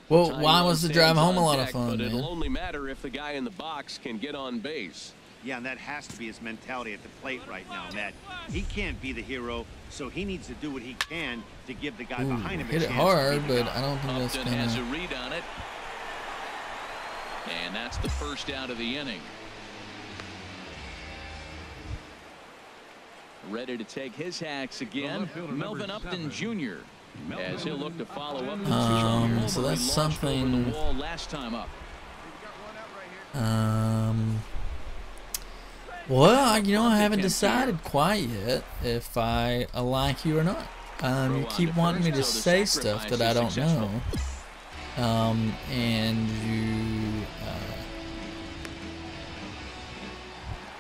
Well, why was the drive home a lot of fun, but man? it'll only matter if the guy in the box can get on base. Yeah, and that has to be his mentality at the plate right now, Matt. He can't be the hero, so he needs to do what he can to give the guy behind him a hit chance. it hard, but I don't think that's Upton has a gonna. read on it. And that's the first out of the inning. Ready to take his hacks again, Melvin Upton Jr. as he'll look to follow up. So that's something. The wall last time up. Well, you know, I haven't decided quite yet if I like you or not. You keep wanting me to say stuff that I don't know. And you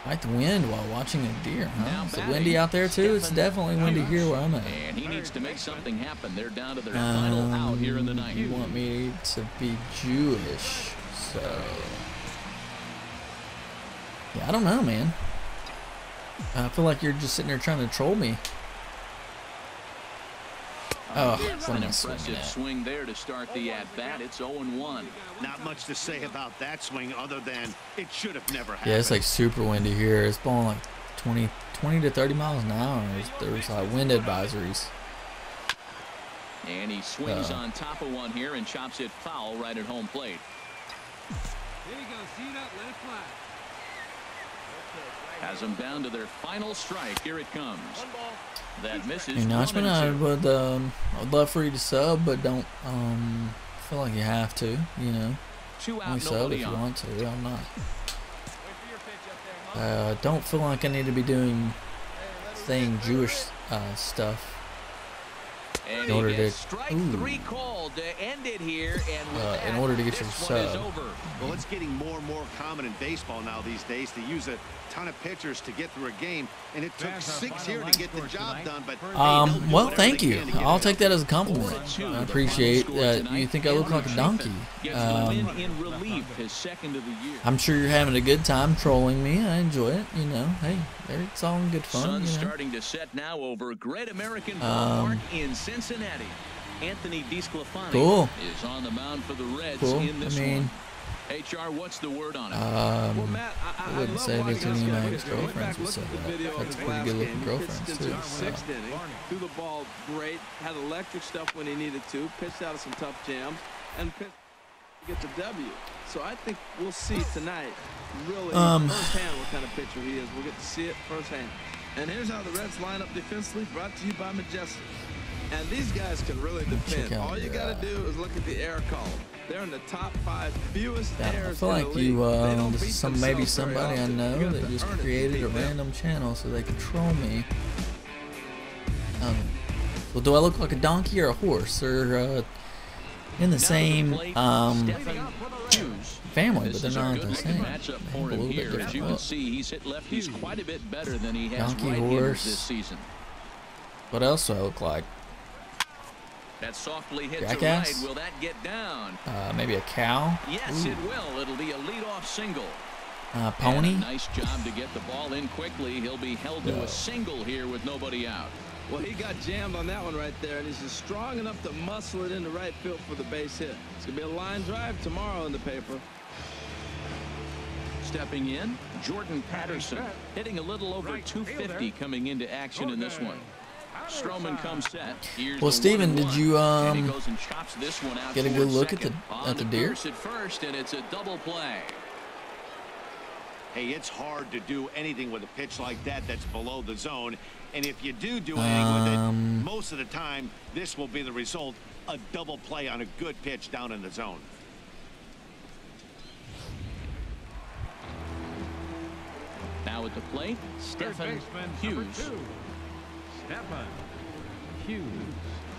like the wind while watching a deer, huh? Is it windy out there too? It's definitely windy here where I'm at. And he needs to make something happen. They're down to their final out here in the ninth. You want me to be Jewish, so yeah, I don't know, man. I feel like you're just sitting there trying to troll me. Oh, an impressive swing there to start the at-bat. It's 0-1. Not much to say about that swing other than it should have never happened. Yeah, it's like super windy here. It's blowing like 20 to 30 miles an hour. There's like wind advisories. And he swings on top of one here and chops it foul right at home plate. Here you go. See that? Let it fly. Has them down to their final strike. Here it comes. That misses. Hey, Notchman, I'd love for you to sub, but don't feel like you have to. You know, only sub if you want to. I'm not. Don't feel like I need to be saying Jewish stuff. And in order to strike three called to end it here, and in order to get your sub. Well, it's getting more and more common in baseball now these days to use a ton of pitchers to get through a game, and it took 6 here to get the job done. But well, thank you. I'll take that as a compliment. I appreciate that you think I look like a donkey. I'm sure you're having a good time trolling me. I enjoy it. You know, hey, it's all in good fun. Sun you know. starting to set now over Great American Ballpark in Cincinnati. Anthony DeSclafani is on the mound for the Reds in this one. HR, what's the word on it? Well, Matt, I wouldn't say that any of my ex-girlfriends would say that. That's pretty good-looking girlfriends, too. Sixth inning, threw the ball great, had electric stuff when he needed to, pitched out of some tough jams, and pitched to get the W. So I think we'll see tonight, really, firsthand what kind of pitcher he is. We'll get to see it firsthand. And here's how the Reds line up defensively, brought to you by Majestic. And these guys can really defend. All you got to do is look at the error column. They're in the top 5 fewest errors. I feel like you, maybe somebody I know that just created a random channel so they could troll me. Well, do I look like a donkey or a horse, or in the same family, but they're not the same? A little bit different. As you can see, he's hit lefties quite a bit better than he has donkey, right-handers horse. This season. What else do I look like? That softly hit Jackass? to right. Will that get down? Maybe a cow? Yes, it will. It'll be a leadoff single. Pony? And a nice job to get the ball in quickly. He'll be held to a single here with nobody out. Well, he got jammed on that one right there, and he's just strong enough to muscle it into right field for the base hit. It's going to be a line drive tomorrow in the paper. Stepping in, Jordan Patterson, hitting a little over 250 coming into action in this one. Stroman comes set. Here's well, Steven, did you get a good look at the deer? At first, and it's a double play. Hey, it's hard to do anything with a pitch like that that's below the zone, and if you do anything with it, most of the time this will be the result: a double play on a good pitch down in the zone. Now at the plate, Stephen Hughes. Stephen Hughes.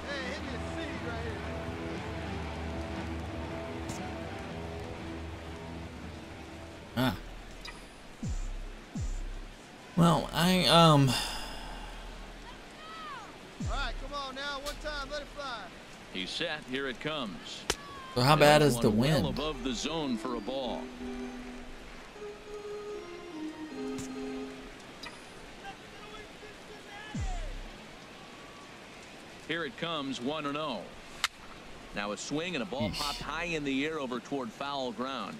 Hey, hit me a seed right here. I All right, come on now, one time, let it fly. He's set. Here it comes. So how bad is the Well wind? above the zone for a ball. Here it comes, 1-0. Now a swing and a ball popped high in the air over toward foul ground.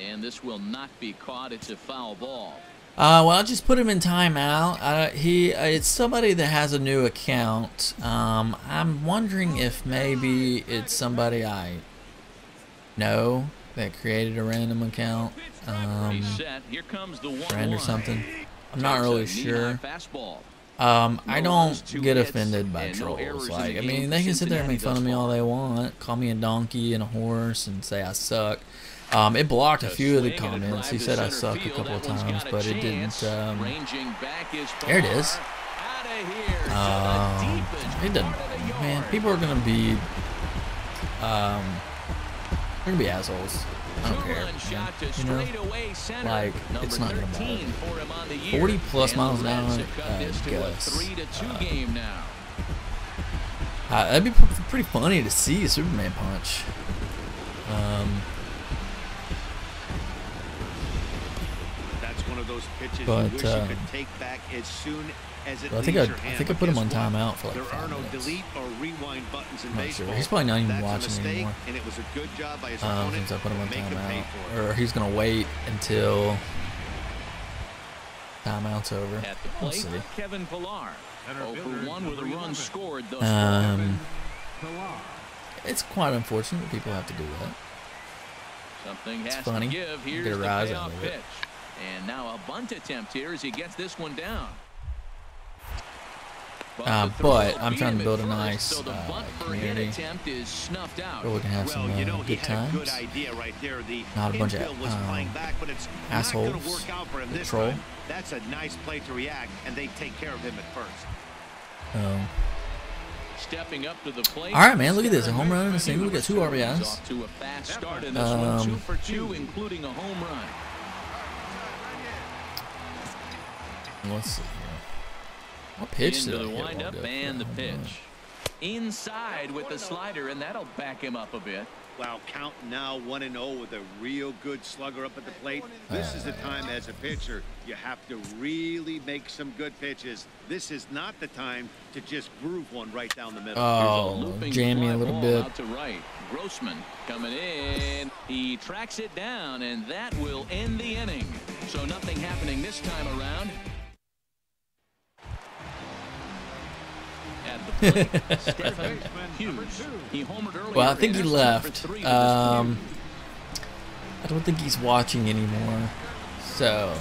And this will not be caught. It's a foul ball. Well, I'll just put him in timeout. It's somebody that has a new account. I'm wondering if maybe it's somebody I know that created a random account. He's set. Here comes the Friend or 1-1. something. I'm not really sure. Fastball. I don't get offended by trolls. Like, I mean, they can sit there and make fun of me all they want, call me a donkey and a horse, and say I suck. It blocked a few of the comments. He said I suck a couple of times, but it didn't. There it is. It doesn't. Man, people are gonna be. They're gonna be assholes. I don't care. You know, like, it's not gonna matter. 40 plus miles an hour, Gus. That'd be pretty funny to see a Superman punch. That's one of those pitches But, you wish you could take back as soon as it I think I put him on timeout for like 5 minutes. delete or rewind buttons in I'm not baseball. sure. He's probably not even That's a watching mistake, anymore. and it was a good job by his opponent Since I put him on to make him pay timeout, for it. or he's gonna wait until timeout's over. At the We'll plate, see. Kevin Pillar. 0 for 1 with a run scored thus far. It's quite unfortunate that people have to do that. Something has funny. to give. Here's Get a the rise payoff out of it. pitch. And now a bunt attempt here as he gets this one down. But I'm trying to build a nice so the bunt for hit community attempt is snuffed out. where we can have some Well, you know, he good had a times. good idea right there. The Not a bunch of infield was flying back, but it's assholes not going to work out for him that this troll. time. That's a nice play to react, and they take care of him at first. Stepping up to the plate. All right, man. Look at this. A home run and a single. We got 2 RBIs. Off to a fast start in this one. 2 for 2, including a home run. Let's see here. What pitch Into did I the hit? windup and the pitch. Inside with the slider, and that'll back him up a bit. Wow, count now 1-0 with a real good slugger up at the plate. This is the time as a pitcher you have to really make some good pitches. This is not the time to just groove one right down the middle. Oh, jam me a little bit. Out to right. Grossman coming in. He tracks it down, and that will end the inning. So nothing happening this time around. At the plate, Stephen Hughes. He homered earlier. Well, I think he and left. for 3 I don't think he's watching anymore. So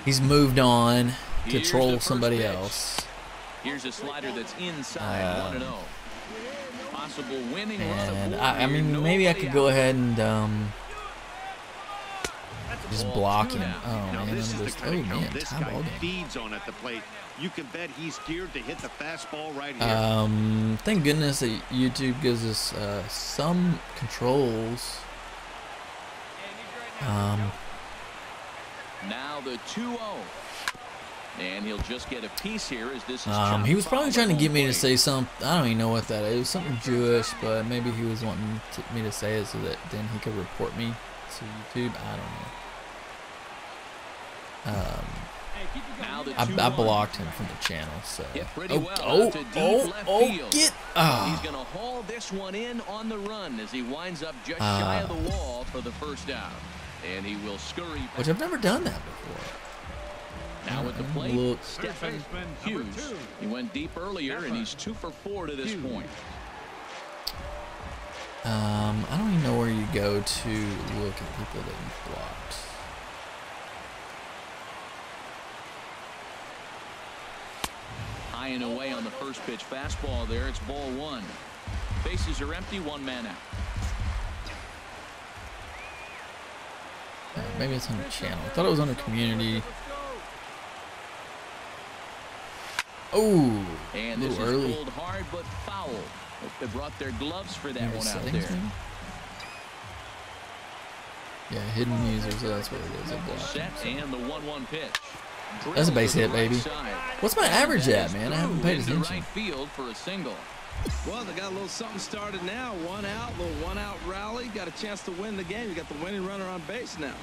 he's moved on to Here's the troll first somebody pitch. else. Here's a slider that's inside 1-0. Possible winning run And aboard I here, mean, maybe I nobody could go out. ahead and just Ball block 2 him. now. Oh Now, man, this is the oh kind of count man, this tie guy ball game. feeds on at the plate. You can bet he's geared to hit the fastball right here. Thank goodness that YouTube gives us some controls. Now the 2-0. And he'll just get a piece here as this is He was probably trying to get me to say. say something. I don't even know what that is. It was something Jewish, but maybe he was wanting me to say it so that then he could report me to YouTube. I don't know. Now the I 2-1. blocked him from the channel. So Hit pretty well out to deep left field. get. He's going to haul this one in on the run as he winds up just shy of the wall for the first down. And he will scurry back. Which I've never done that before. Now at the plate, Look. Stephen Hughes. He went deep earlier, and he's 2 for 4 to this point. I don't even know where you go to look at people that you've blocked. High and away on the first pitch fastball there. It's ball 1. Bases are empty, 1 man out. Maybe it's under channel. I thought it was under community. Oh, And a this little is early. pulled hard but foul. Hope they brought their gloves for that Maybe one out settings, there. maybe? Yeah, hidden users. That's what it is. I blocked Set them, so. and the 1-1 pitch. That's a base hit, baby. What's my average at, man? I haven't paid attention. Right field for a single. Well, they got a little something started now. One out, little one-out rally. Got a chance to win the game. You got the winning runner on base now.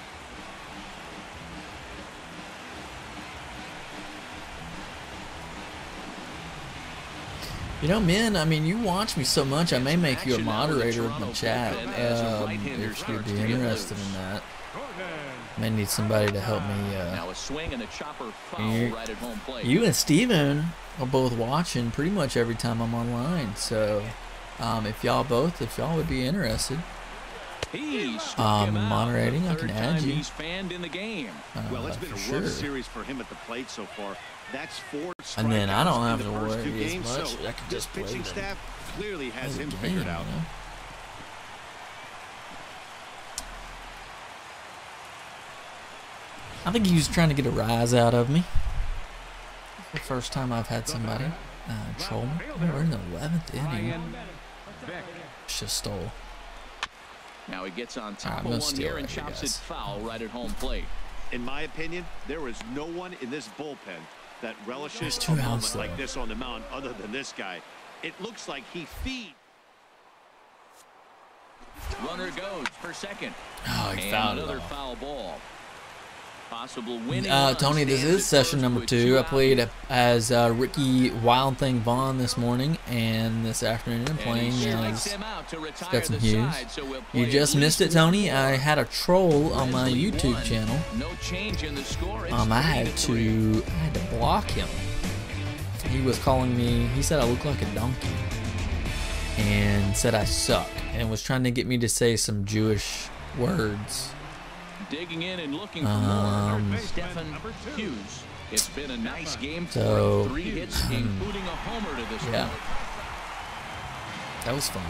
You know, Min, I mean, you watch me so much, I may make you a moderator of my chat if you'd be interested in that. May need somebody to help me. Now a swing and a chopper foul right at home plate. You and Steven are both watching pretty much every time I'm online, so if y'all would be interested, moderating, I can add you. He's fanned in the game. Well, it's been a rough series for him at the plate so far. That's 4 strikeouts. And then I don't have to worry as games, much. So I can just play pitching them. staff clearly has him figured out. You know? I think he was trying to get a rise out of me. It's the first time I've had somebody troll me. We're in the 11th inning. Just stole. Now he gets on top of one here and chops it foul right at home plate. In my opinion, there is no one in this bullpen that relishes a moment like this on the mound other than this guy. It looks like he feeds. Runner goes for second. Oh, he fouled another it off. Foul ball. Possible winning. Tony, this is session number 2. I played as Ricky Wild Thing Vaughn this morning, and this afternoon I'm playing as Stetson Hughes. You just missed it, Tony. I had a troll on my YouTube channel. No change in the score. I had to block him. He was calling me. He said I look like a donkey, and said I suck, and was trying to get me to say some Jewish words. Digging in and looking for more. Stephen Hughes. It's been a nice game for 3 hits, including a homer to this point. That was fun.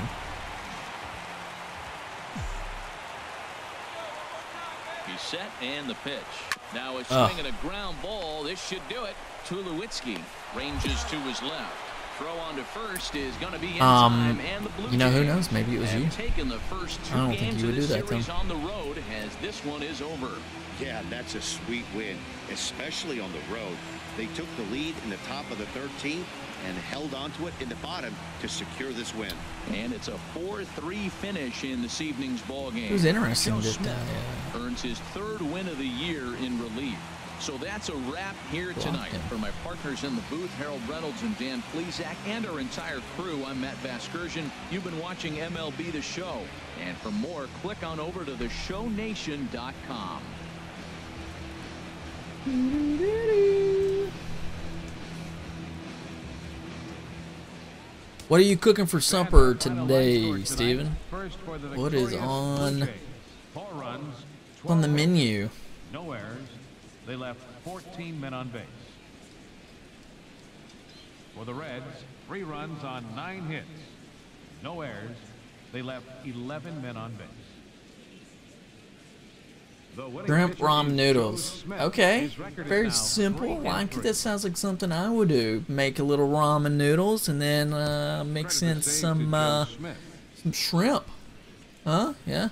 He's set and the pitch. Now a swing and a ground ball. This should do it. Tulowitzki ranges to his left. Throw on to first is going to be in time, and the Blue you know, who Jays knows? Maybe it was you. Taking the first 2 I don't think games you would of do the that, series Tim. on the road, as this one is over. Yeah, that's a sweet win, especially on the road. They took the lead in the top of the 13th and held onto it in the bottom to secure this win. And it's a 4-3 finish in this evening's ball game. It was interesting that earns his 3rd win of the year in relief. So that's a wrap here tonight. For my partners in the booth, Harold Reynolds and Dan Plesac, and our entire crew, I'm Matt Vasgersian. You've been watching MLB The Show. And for more, click on over to theshownation.com. What are you cooking for supper today, Steven? What is on the menu? No errors. They left 14 men on base. For the Reds, 3 runs on 9 hits. No errors. They left 11 men on base. Shrimp ramen noodles. Okay, very simple. Like, that sounds like something I would do. Make a little ramen noodles and then mix in some shrimp. Huh? Yeah.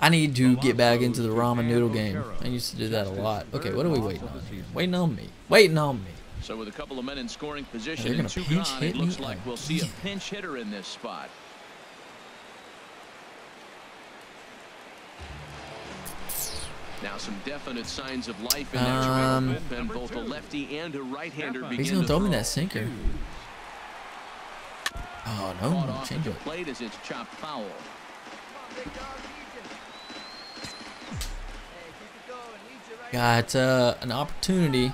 I need to get back into the ramen noodle game. I used to do that a lot. Okay, what are we waiting on here? Waiting on me. Waiting on me. So with a couple of men in scoring position, They're gonna pinch hit it looks me? like we'll see a pinch hitter in this spot. Now some definite signs of life in that bullpen. Both a lefty and a right-hander begin He's gonna throw me throw. that sinker. Oh no, change it. Plate as it's chopped foul. Got an opportunity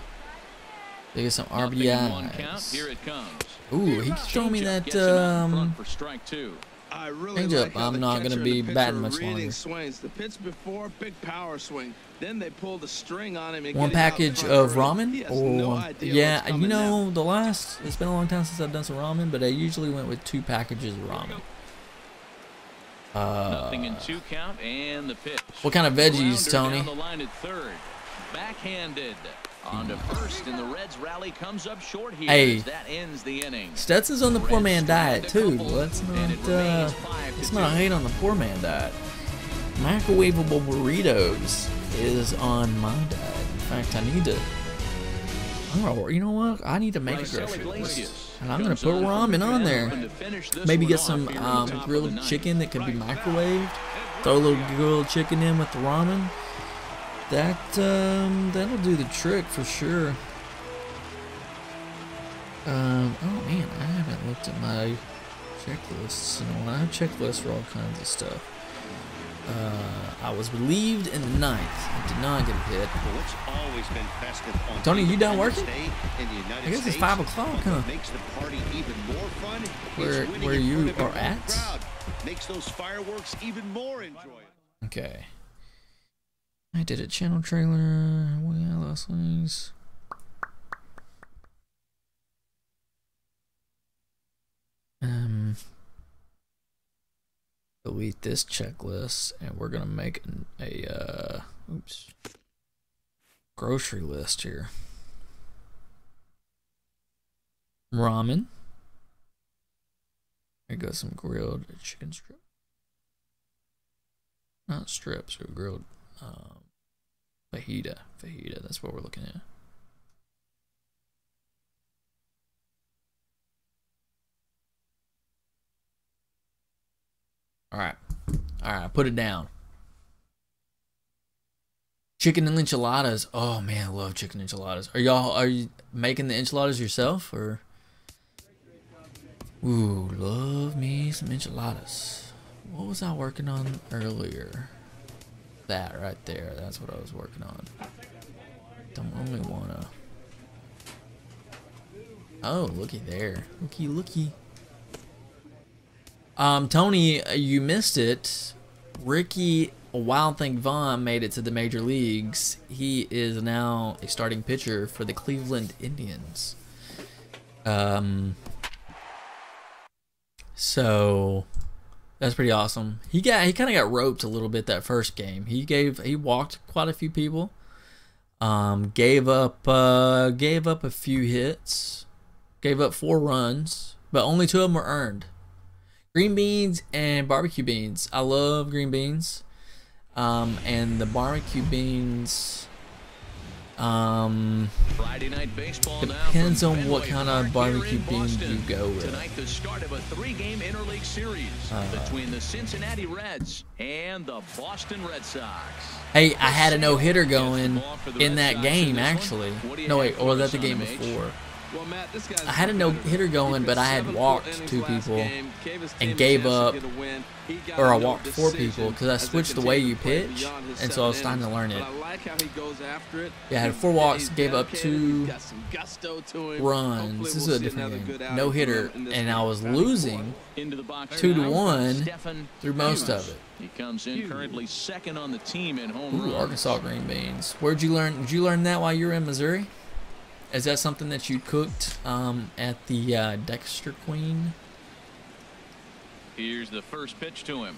to get some RBIs. Here it comes. Ooh, he throw me that for strike 2. I really change up. I'm not going to be batting much longer. Swings. The pitch before, big power swing. Then they pulled the string on him. And One package of ramen? Or yeah, you know, it's been a long time since I've done some ramen, but I usually went with 2 packages of ramen. Nothing in 2 count, and the pitch. What kind of veggies, Tony? Down the line at third. Backhanded. On to first, and the Reds rally comes up short here. Hey, that ends the inning. Stetson's on the poor man diet too. Let's not hate on the poor man diet. Microwavable burritos. is on my diet. In fact, I need to. You know what? I need to make a grocery list, and I'm gonna put ramen on there. Maybe get some grilled chicken that can be microwaved. Throw a little grilled chicken in with the ramen. That'll do the trick for sure. Oh man, I haven't looked at my checklists in a while. I have checklists for all kinds of stuff. I was relieved in the 9th. I did not get a hit. Well, it's always been festive on Tony, you done working? I guess it's 5 o'clock, huh? Makes the party even more fun. Where you are at? Makes those fireworks even more enjoyable. Okay. I did a channel trailer. What else things? Delete this checklist, and we're gonna make a grocery list here. Ramen. There goes some grilled chicken strip. Not strips, or grilled fajita. Fajita, that's what we're looking at. Alright, put it down. Chicken and enchiladas. Oh man, I love chicken enchiladas. Are you making the enchiladas yourself, or? Ooh, love me some enchiladas. What was I working on earlier? That right there, that's what I was working on. Don't only wanna. Oh, looky there. Looky. Tony, you missed it. Ricky Wild Thing Vaughn made it to the major leagues. He is now a starting pitcher for the Cleveland Indians. So that's pretty awesome. He kind of got roped a little bit that first game. He walked quite a few people. Gave up a few hits. Gave up 4 runs, but only 2 of them were earned. Green beans and barbecue beans. I love green beans. And the barbecue beans, Friday night baseball depends on what kind of barbecue beans you go with. Tonight, the start of a 3-game interleague series between the Cincinnati Reds and the Boston Red Sox. Hey, I had a no-hitter going in that game, actually. No, wait, or was that the game before? Well, Matt, this guy's I had a no-hitter going, but I had walked 2 people and gave up, or I walked 4 people because I switched the way you pitch, and so I was starting to learn it. Yeah, I had 4 walks, gave up 2 runs. This is a different game. No-hitter, and I was losing 2-1 through most of it. He comes in currently 2nd on the team in home runs. Arkansas green beans. Where'd you learn? Did you learn that while you were in Missouri? Is that something that you cooked at the Dexter Queen? Here's the first pitch to him.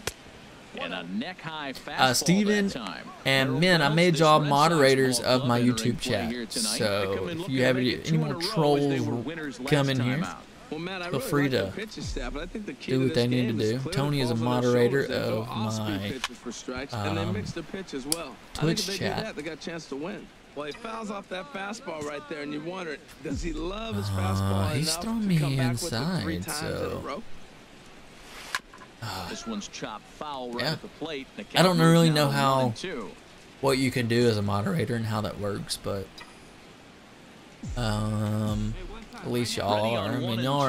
And a neck-high fastball Steven that time. and Min, I made y'all moderators of my YouTube chat. So if you have any more trolls come in here, feel free to do what they need to do. Tony is a moderator of my Twitch chat. They got a chance to win. Well, he fouls off that fastball right there, and you wonder, does he love his fastball he's enough throwing to me come back inside, with it 3 times in a so row? This one's chopped foul right at the plate. I don't really know what you can do as a moderator and how that works, but at least y'all are. I mean, y'all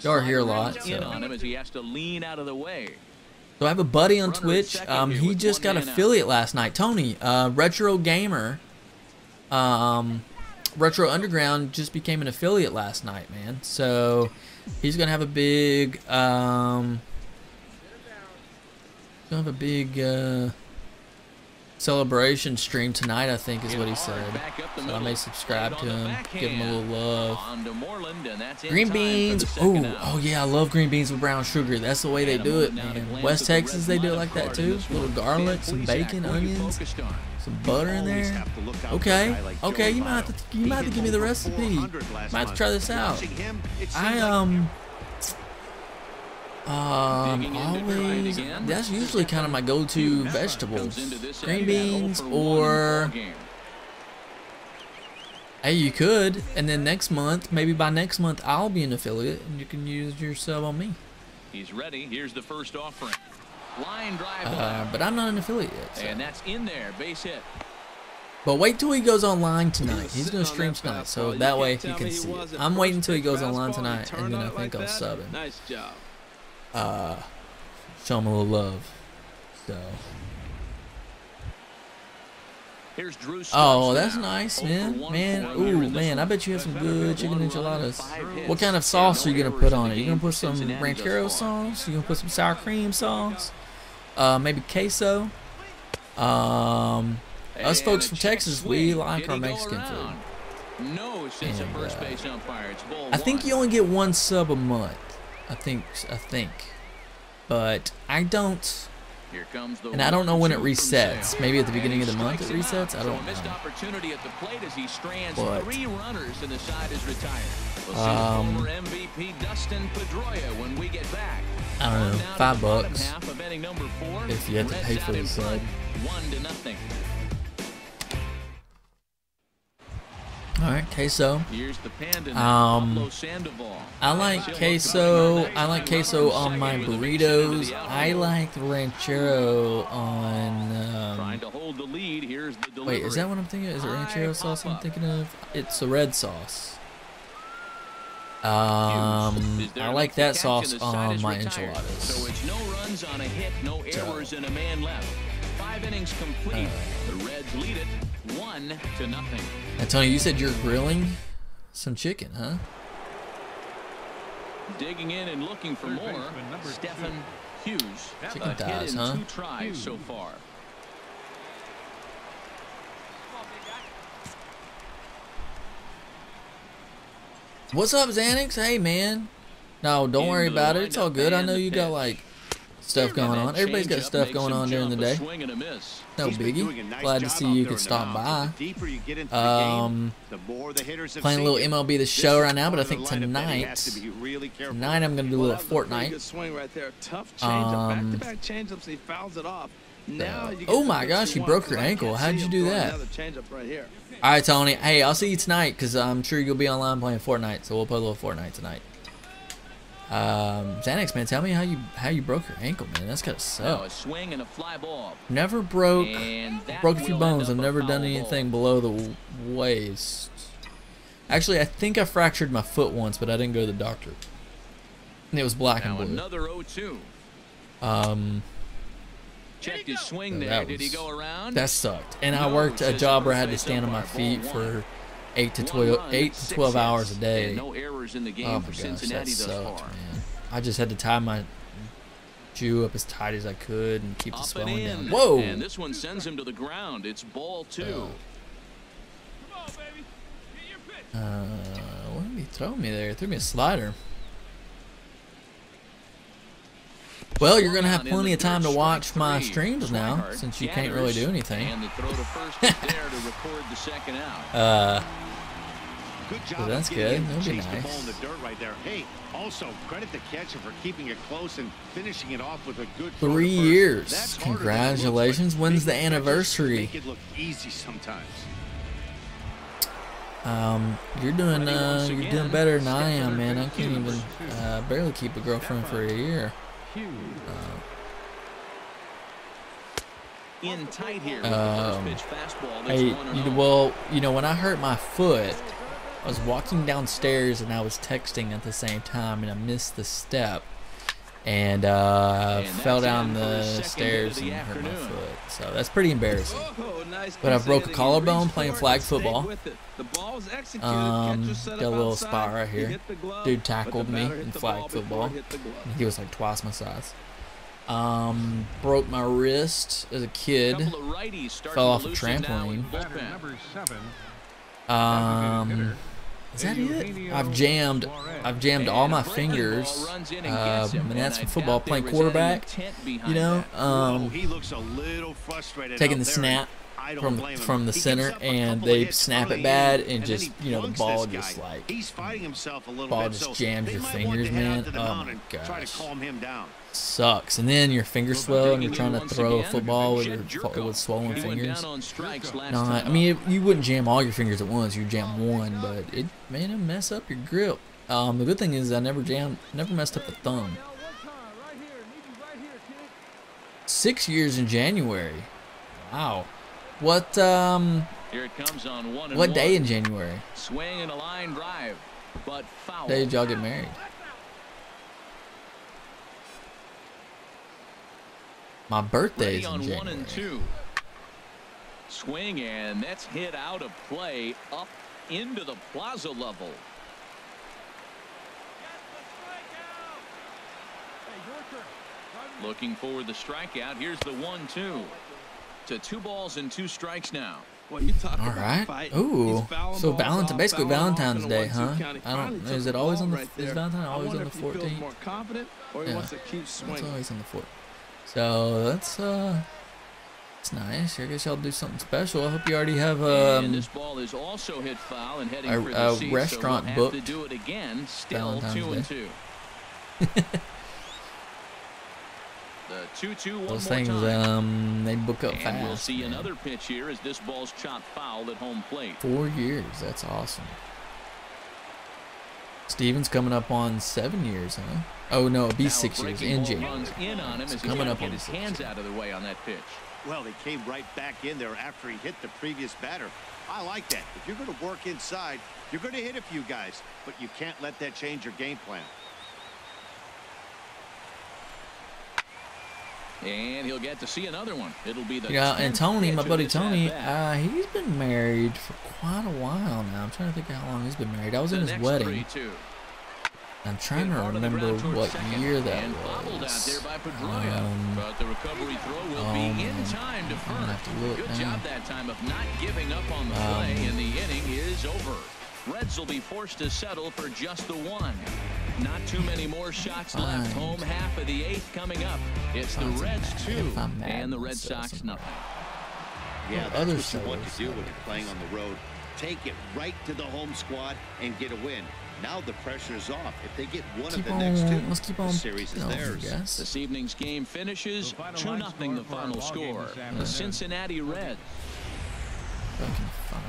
are here a lot. So. On him as he has to lean out of the way. So I have a buddy on Twitch. He just got affiliate last night. Tony, Retro Gamer, Retro Underground just became an affiliate last night, man. So he's gonna have a big, celebration stream tonight, I think is what he said. So I may subscribe to him, give him a little love. Green beans. Oh yeah, I love green beans with brown sugar. That's the way they do it, man. West Texas, they do it like that too. A little garlic, some bacon, onions, some butter in there. Okay, you might have to give me the recipe. Might have to try this out. Always. That's usually kind of my go-to vegetables. Green beans or... Hey, you could. And then next month, maybe by next month, I'll be an affiliate and you can use your sub on me. He's ready. Here's the first offering. Line drive. But I'm not an affiliate yet. So. And that's in there. Base hit. But wait till he goes online tonight. He's going to stream tonight, so that way he can see it. I'm waiting until he goes online tonight, and then I think I'll sub him. Nice job. Show him a little love. So. Here's Drew. Oh, that's nice, man. Ooh, man, I bet you have some good chicken enchiladas. What kind of sauce are you going to put on it? You going to put some ranchero sauce? You going to put some sour cream sauce? Maybe queso? Us folks from Texas, we like our Mexican food. No sense of first base umpire. It's ball I think you only get one sub a month. I think. But I don't. Here comes the and I don't know when it resets. Maybe at the beginning of the month it resets. I don't know. Missed opportunity at the plate as he strands 3 runners and the side is retired. We'll see former MVP Dustin Pedroia when we get back. I don't know. $5 if you have to pay for the sub. 1-0. All right, queso. Here's the Panda I like queso. I like queso on my burritos. I like ranchero on. Trying to hold the lead. Here's the delivery. Wait, is that what I'm thinking? Is it ranchero sauce I'm thinking of? It's the red sauce. I like that sauce on my enchiladas. So it's no runs on a hit, no errors, and a man left. 5 innings complete. The Reds lead it 1-0. Now, Tony, you said you're grilling some chicken, huh? Digging in and looking for more. Stephen Hughes. Chicken thighs, huh? 2 tries so far. What's up, Xanax? Hey, man. No, don't worry about it. It's all good. I know you got, like, stuff going on. Everybody's got stuff going on during the day. No biggie. Glad to see you could stop by. Playing a little MLB The Show right now, but I think tonight I'm gonna do a little Fortnite. Oh my gosh, you broke your ankle. How'd you do that? All right, Tony. Hey, I'll see you tonight because I'm sure you'll be online playing Fortnite. So we'll play a little Fortnite tonight. Xanax, man, tell me how you broke your ankle, man. That's gotta suck. A swing and a fly ball. Never broke a few bones. I've never done anything below the waist. Actually, I think I fractured my foot once, but I didn't go to the doctor. And it was black and blue. Another 0-2. Checked his swing there. Did he go around? That sucked. And I worked a job where I had to stand on my feet for 8 to 12 hours a day. No errors in the game oh my for gosh, Cincinnati that thus sucked, far. man. I just had to tie my Jew up as tight as I could and keep the swelling down. Whoa! And this one sends him to the ground. It's ball 2. What did he throw me there? He threw me a slider. Well, you're going to have plenty of time to watch my streams now, since you can't really do anything. And the throw to first is there to record the second out. So that's good. That'll be nice. Hey, also credit the catcher for keeping it close and finishing it off with a good 3 years. Congratulations. When's the anniversary? Make it look easy sometimes. You're doing better than I am, man. I can't even barely keep a girlfriend for a year. In tight here. Hey, well, you know, when I hurt my foot, I was walking downstairs and I was texting at the same time, and I missed the step and fell down the stairs and hurt my foot. So that's pretty embarrassing. But I broke a collarbone playing flag football. Got a little spot right here. Dude tackled me in flag football. He was like twice my size. Broke my wrist as a kid. Fell off a trampoline. Is that it? I've jammed all my fingers, and that's from football, playing quarterback, you know, taking the snap from the center, and they snap it bad, and just, you know, the ball just like ball just jams your fingers, man. Oh my gosh, sucks. And then your fingers swell, and you're trying to throw a football with swollen fingers. No, I mean, you wouldn't jam all your fingers at once. You jam one, but it mess up your grip. The good thing is I never messed up the thumb. 6 years in January. Wow. What Here it comes on 1-1. What day in January? Swing and a line drive, but foul. Day did y'all get married? My birthday is in January. 1-2. Swing, and that's hit out of play up into the plaza level. Looking for the strikeout. Here's the 1-2. To 2 balls and 2 strikes now. All right. Ooh. So basically Valentine's Day, huh? I don't. Is it always on the? Is Valentine always on the 14th? Yeah. It's always on the 4th. So that's it's nice. I guess y'all do something special. I hope you already have and this ball is also hit foul and heading for the seats, restaurant so we'll booked. have to do it again. Still Valentine's 2-2. The 2-2 one Those more things, time. they book up and fast. We'll see man. another pitch here as this ball's chopped foul at home plate. 4 years. That's awesome. Stevens coming up on 7 years, huh? Oh no, it'll be 6 years in January. Runs in on him as he coming can't up get on his hands out of the way on that pitch. Well, he came right back in there after he hit the previous batter. I like that. If you're going to work inside, you're going to hit a few guys, but you can't let that change your game plan. And he'll get to see another one. It'll be the and Tony, my buddy Tony, he's been married for quite a while now. I'm trying to think of how long he's been married. I was in his wedding. I'm trying to remember what year that was. But the recovery throw will be in time to first. Good job that time of not giving up on the play, and the inning is over. Reds will be forced to settle for just the 1. Not too many more shots left. Home half of the 8th coming up. It's the Reds 2 and the Red Sox nothing. Yeah, that's what you want to do when you're playing on the road. Take it right to the home squad and get a win. Now the pressure is off. If they get one of the next 2, let's keep on, the series is theirs. This evening's game finishes 2-0 the final score. The Cincinnati Reds. I can find.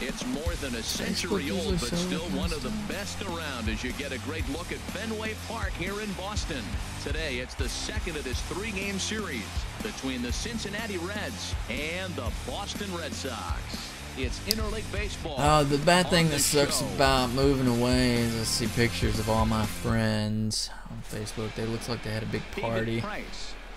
It's more than a century old, but still one of the best around as you get a great look at Fenway Park here in Boston. Today, it's the second of this 3-game series between the Cincinnati Reds and the Boston Red Sox. It's interleague baseball. Oh, the bad thing that sucks about moving away is I see pictures of all my friends on Facebook. They look like they had a big party.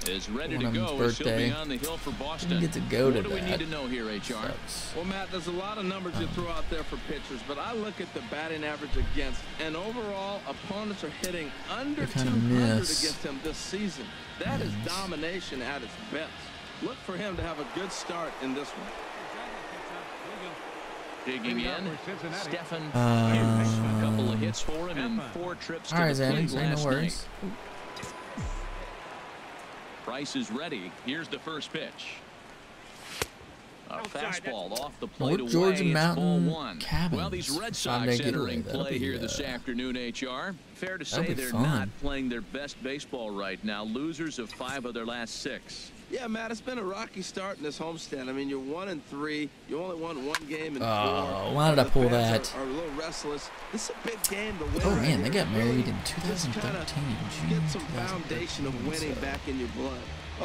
Is ready to go. Birthday. On the hill for Boston. Didn't get to go to what do we need to know here, HR? Sucks. Well, Matt, there's a lot of numbers you throw out there for pitchers, but I look at the batting average against, and overall, opponents are hitting under 200 against him this season. That is domination at its best. Look for him to have a good start in this one. Digging in, Stephen Hughes. A couple of hits for him in 4 trips to the plate last night. Price is ready. Here's the first pitch. A fastball off the plate away. Georgia Mountain Cabins. Well, these Red Sox entering play here this afternoon, HR. Fair to say they're not playing their best baseball right now. Losers of 5 of their last 6. Yeah, Matt, it's been a rocky start in this homestand. I mean, you're 1-3. You only won 1 game in 4. Oh, why did I pull that? Are a little restless. This is a big game to win. Oh man, they got married in 2013. Get some foundation of winning back in your blood.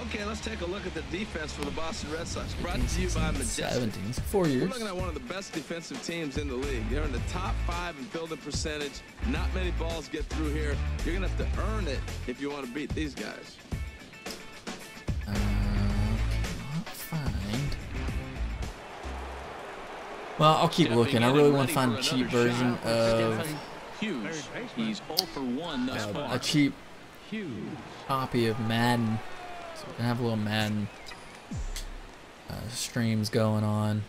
Okay, let's take a look at the defense for the Boston Red Sox. Brought to you by Majestic. 17, 4 years. We're looking at one of the best defensive teams in the league. They're in the top 5 in fielding percentage. Not many balls get through here. You're going to have to earn it if you want to beat these guys. Cannot find. Well, I'll keep looking. I really want to find a cheap version of Hughes. He's 0 for 1 thus far. A cheap copy of Madden. So we can have a little Madden streams going on.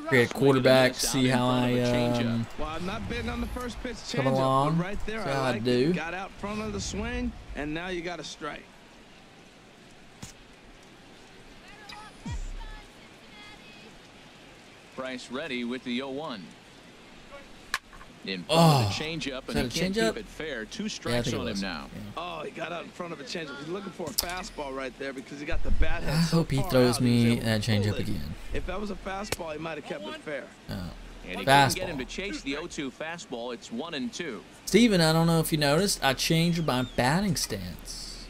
Create a quarterback, see how I well, I'm not big on the first pitch come along. Right there, See how I like do. Got out front of the swing, and now you got a strike. Price ready with the 0-1. In front of the changeup, and he can't keep it fair. 2 strikes on him now. Yeah. Oh, he got out in front of a changeup. He's looking for a fastball right there because he got the bat head. I hope he throws me that changeup again. If that was a fastball, he might have kept it fair. And he couldn't get him to chase the 0-2 fastball. It's 1-2. Steven, I don't know if you noticed, I changed my batting stance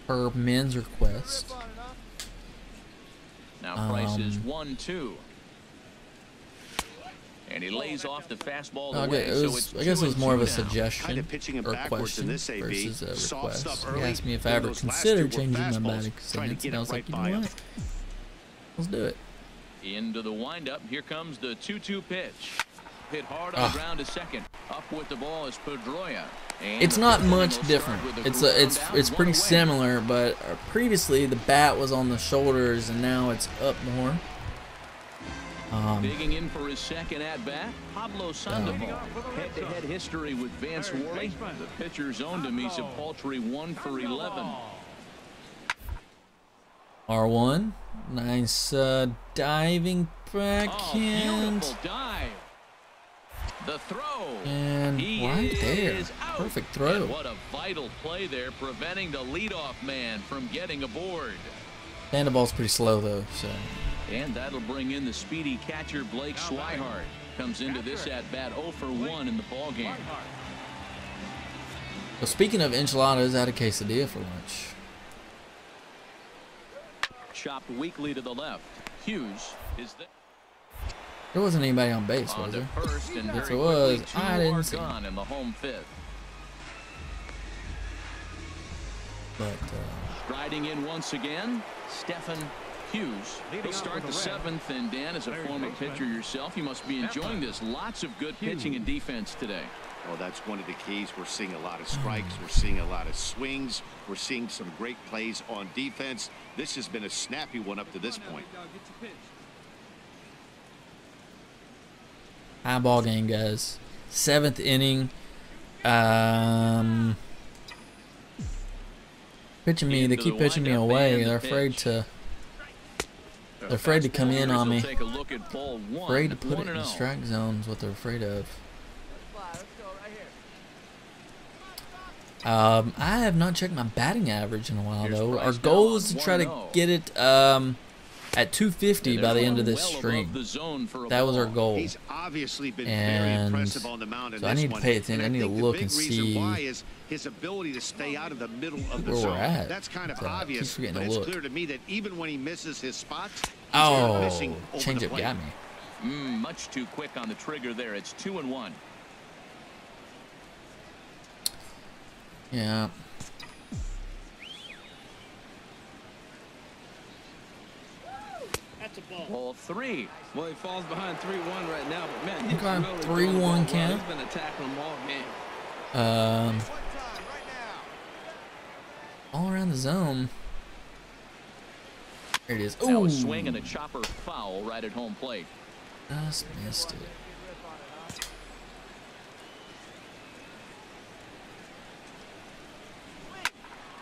per men's request. Now Price is 1-2. And he lays off the fastball away. I guess it was more of a suggestion Kind of pitching him or backwards question in this AB. versus a Soft request. stuff He early, asked me if I then ever those last considered two were changing my fastballs, batting trying to stance, get and I it was like, you right know by what? Let's do it. Into the windup. Here comes the 2-2 pitch. Hit hard on the ground to second. Up with the ball is Pedroia. It's not much different. It's pretty similar, but previously the bat was on the shoulders and now it's up more. Digging in for his second at bat, Pablo Sandoval. Head-to-head history with Vance Worley. The pitcher's owned him. He's a paltry 1 for 11. R1, nice diving backhand. Beautiful dive. The throw. And right there. Perfect throw. And what a vital play there, preventing the leadoff man from getting aboard. Sandoval's pretty slow though, so. And that'll bring in the speedy catcher Blake Swihart. Comes into this at-bat 0 for 1 in the ballgame. Well, speaking of enchiladas, I had a quesadilla for lunch. Chopped weakly to the left. Hughes is there. There wasn't anybody on base, was there? First, and if very it was, quickly, I didn't see gone in the home 5th. But striding in once again, Stephen Hughes. He'll start the 7th, and Dan, as a former pitcher yourself, you must be enjoying this. Lots of good pitching and defense today. Well, that's one of the keys. We're seeing a lot of strikes. We're seeing a lot of swings. We're seeing some great plays on defense. This has been a snappy one up to this point. high ball game, guys. 7th inning. Pitching me. They keep pitching me away. They're afraid to. They're afraid to come in on me. Afraid to put it in the strike zone is what they're afraid of. I have not checked my batting average in a while though. Our goal is to try to get it at 250 by the end of this stream. That was our goal. He's obviously been very And impressive on the mound in so I this need to one. pay attention. I And need to think look the and big reason see why is his ability to stay out of the middle of the where zone. we're at. That's kind of So I keep obvious, forgetting but to it's look. clear to me that even when he misses his spots, he's Oh, missing over the changeup plate. got me. Much too quick on the trigger there. It's 2-1. Yeah. Ball 3. Well, he falls behind 3-1 right now, but man, he's Okay, really 3-1 count. He's been attacking them all game. All around the zone. There it is. Now Ooh, a swing and a chopper foul right at home plate. just missed it.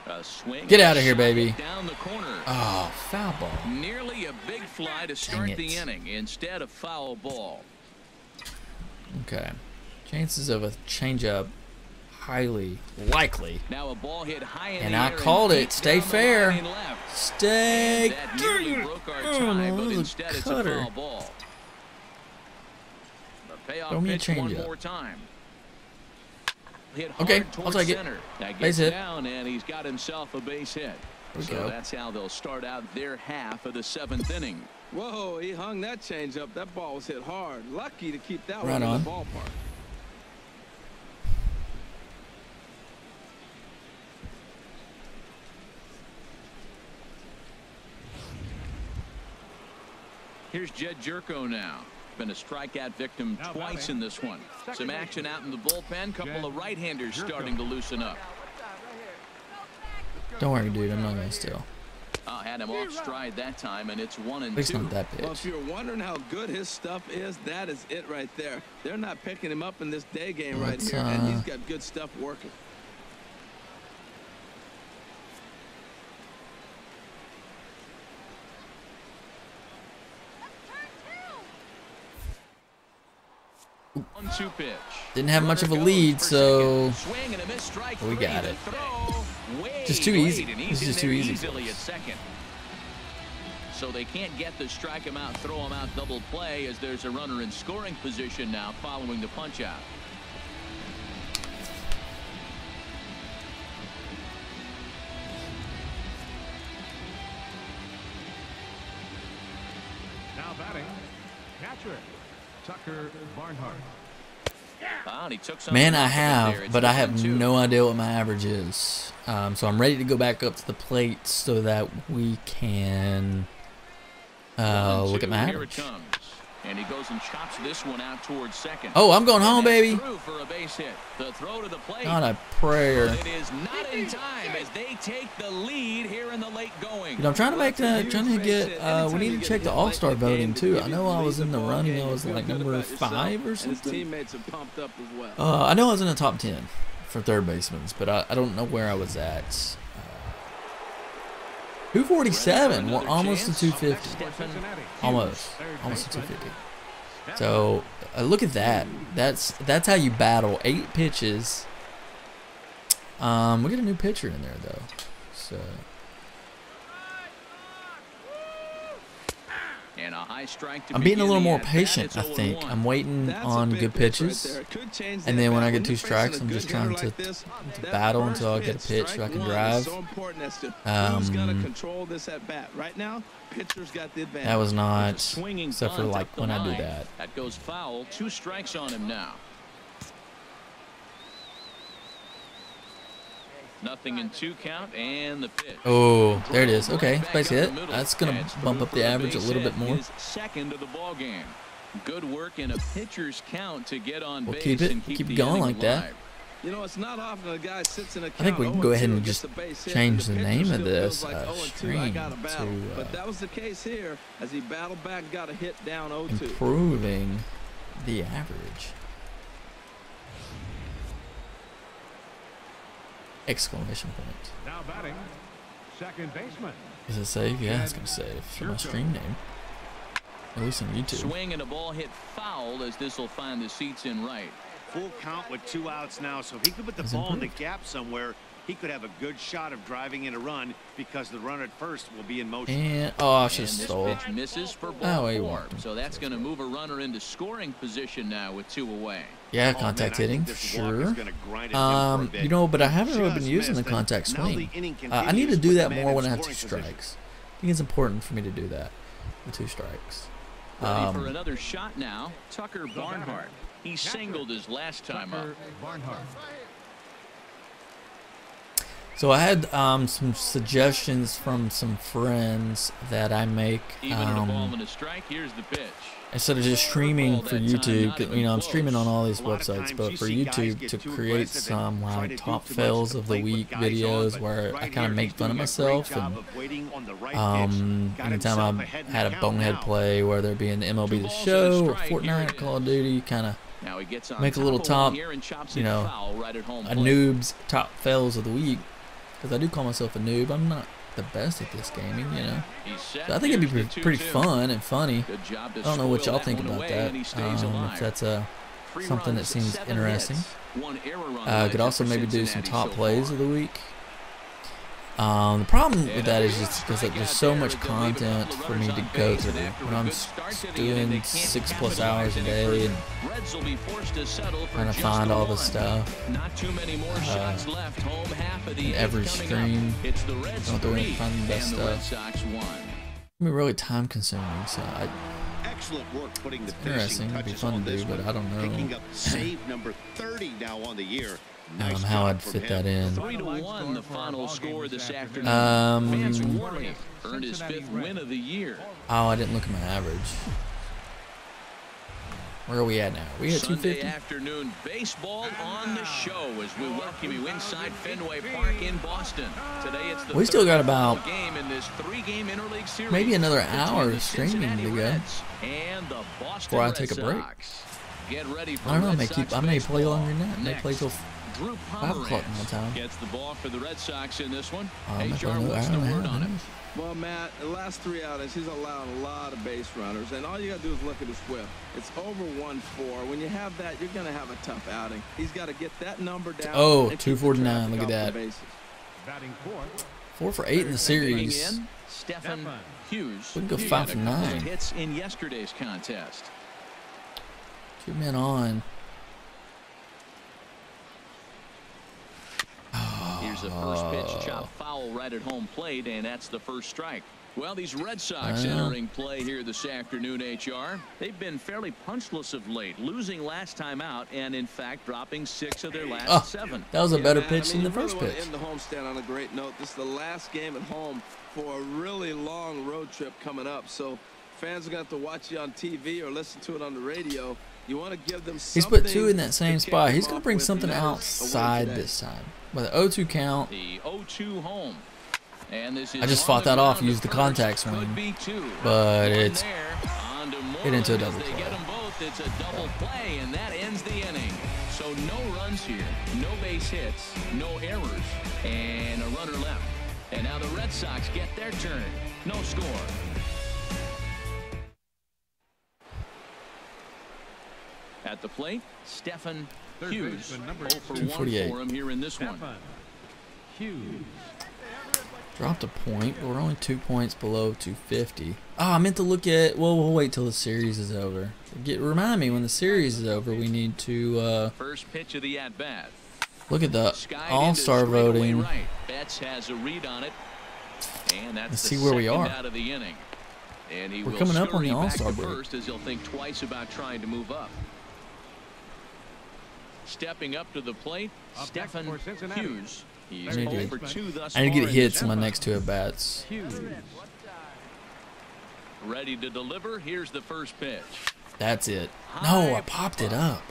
A swing. Get out of here, baby. Down the corner. Oh, foul ball. Nearly a big fly to start Dang the it. inning instead of foul ball. Okay. Chances of a changeup highly likely. Now a ball hit high in And the I air called deep it. Stay down the fair. line left. Stay. And that nearly broke our tie, that but was a instead it's a cutter. foul ball. The payoff Throw me a pitch one changeup. more time. Hit hard Okay, I'll towards take it. center. That Base gets hit. down, and he's got himself a base hit. we So go. that's how they'll start out their half of the 7th inning. Whoa, he hung that change up. That ball was hit hard. Lucky to keep that Right one in on. the ballpark. Here's Jed Jerko now. Been a strikeout victim twice in this one. Some action out in the bullpen. Couple of right-handers starting to loosen up. Don't worry, dude. I'm not gonna steal. Had him off stride that time, and it's 1-2. At least not that Well, if pitch. you're wondering how good his stuff is, that is it right there. They're not picking him up in this day game right Let's, here, and he's got good stuff working. 1-2 pitch. Didn't have much of a lead, so we got it. Just too easy. This is just too easy. At second. So they can't get the strike him out, throw him out, double play, as there's a runner in scoring position now following the punch out. Now batting, catcher, Tucker Barnhart. Man, I have, but I have no idea what my average is. So I'm ready to go back up to the plate so that we can look at my average. And he goes and chops this one out towards second. Oh, I'm going home, baby. For a base hit. The throw to the plate. Not a prayer. It is not in time as they take the lead here in the late going. You know, I'm trying to get. We need to check the All-Star voting too. I know I was in the running. I was like number 5 or something. Teammates are pumped up as well. I know I was in the top 10 for third basemen, but I don't know where I was at. 247. We're almost to 250. Almost to 250. So look at that. That's how you battle 8 pitches. We get a new pitcher in there though. So. And a high strike to I'm being a little more patient, I think. I'm waiting on good pitches. And then when I get 2 strikes, I'm just trying to battle until I get a pitch so I can drive. That was not, except for like when I do that. That goes foul. 2 strikes on him now. Nothing in 2 count, and the pitch. Oh, there it is. Okay, base hit. That's gonna bump up the average a little bit more. Second of the ball game. Good work in a pitcher's count to get on base. Keep it. And Keep it going like that. You know, it's not often a guy sits in a count. I think we can go ahead and just change the name of this stream but that was the case here as he battled back, got a hit down 0-2. Improving the average. Exclamation point. Now batting, second baseman. Is it save? Yeah, it's gonna save for my stream name. At least on YouTube. Swing and a ball hit foul as this will find the seats in right. Full count with 2 outs now, so if he could put the ball in the gap somewhere, he could have a good shot of driving in a run because the runner at first will be in motion. And I should have stole. Pitch misses for ball 4. So that's going to move a runner into scoring position now with 2 away. Yeah, contact hitting for sure. You know, but I haven't really been using the contact swing. I need to do that more when I have 2 strikes. I think it's important for me to do that with 2 strikes. Ready for another shot now. Tucker Barnhart. He singled his last time up. So I had some suggestions from some friends that I make instead of just streaming for YouTube. You know, I'm streaming on all these websites, but for YouTube to create some like top fails of the week videos where I kind of make fun of myself. And anytime I had a bonehead play, whether it be in MLB The Show or Fortnite or Call of Duty, kind of make a little top, you know, a noob's top fails of the week. Because I do call myself a noob. I'm not the best at this gaming, you know. So I think it'd be pretty fun and funny. I don't know what y'all think about that. If that's something that seems interesting. Could also maybe do some top plays of the week. The problem with that is just because like, there's so much content for me to go through. When I'm doing 6+ hours a day and trying to find all this stuff. In every stream, I don't have to find the best stuff. It's really time consuming, so Excellent work putting the interesting. It'd be fun to do, but I don't know. Picking up save number 30 now on the year. How I'd fit that in. 3-1 the final score this afternoon. Vance Worley earned his 5th win of the year. Oh, I didn't look at my average. Where are we at now? We at 250. Sunday afternoon baseball on the show as we welcome you inside Fenway Park in Boston. Today it's the we still got about game in this 3-game interleague series. Maybe another hour of streaming to go and the Boston before I take a break. Get ready for I don't know. I may play longer than that. I may play till 5 o'clock in the time. Gets the ball for the Red Sox in this one. I don't know. Well, Matt, the last 3 outings, he's allowed a lot of base runners, and all you got to do is look at his whip. It's over 1-4. When you have that, you're going to have a tough outing. He's got to get that number down. Oh, 249. Look at that. Batting 4 for 8 in the series. Stephen Hughes. We can go 5 for 9. Hits in yesterday's contest. 2 men on. Here's the first pitch, chop foul right at home plate, and that's the first strike. Well, these Red Sox entering play here this afternoon, HR. They've been fairly punchless of late, losing last time out, and in fact dropping 6 of their last 7. That was a better pitch than the first pitch. End the homestand on a great note. This is the last game at home for a really long road trip coming up, so fans are going to have to watch you on TV or listen to it on the radio. You want to give them something. He's put 2 in that same spot. He's going to bring something outside this time. With an 0-2 count. The 0-2 home. And this is I just fought that off, used the contact swing. But it's hit into a double play. They get them both. It's a double play, and that ends the inning. So no runs here, no base hits, no errors, and a runner left. And now the Red Sox get their turn. No score. At the plate, Stephen Hughes. 0 for 1 for him here in this one. Hughes. Dropped a point, but we're only 2 points below 250. Oh, I meant to look at. Well, we'll wait till the series is over. Remind me when the series is over. We need to. First pitch of the at bat. Look at the All-Star voting. Right. Betts has a read on it, and that's Let's see where we are. Out of the inning. And he we're coming up on the All-Star break. First, as he'll think twice about trying to move up. Stepping up to the plate, Stephen Hughes. He's 0 for 2 thus far. I need to get hits in my next 2 at-bats. Ready to deliver. Here's the first pitch. That's it. No, I popped it up.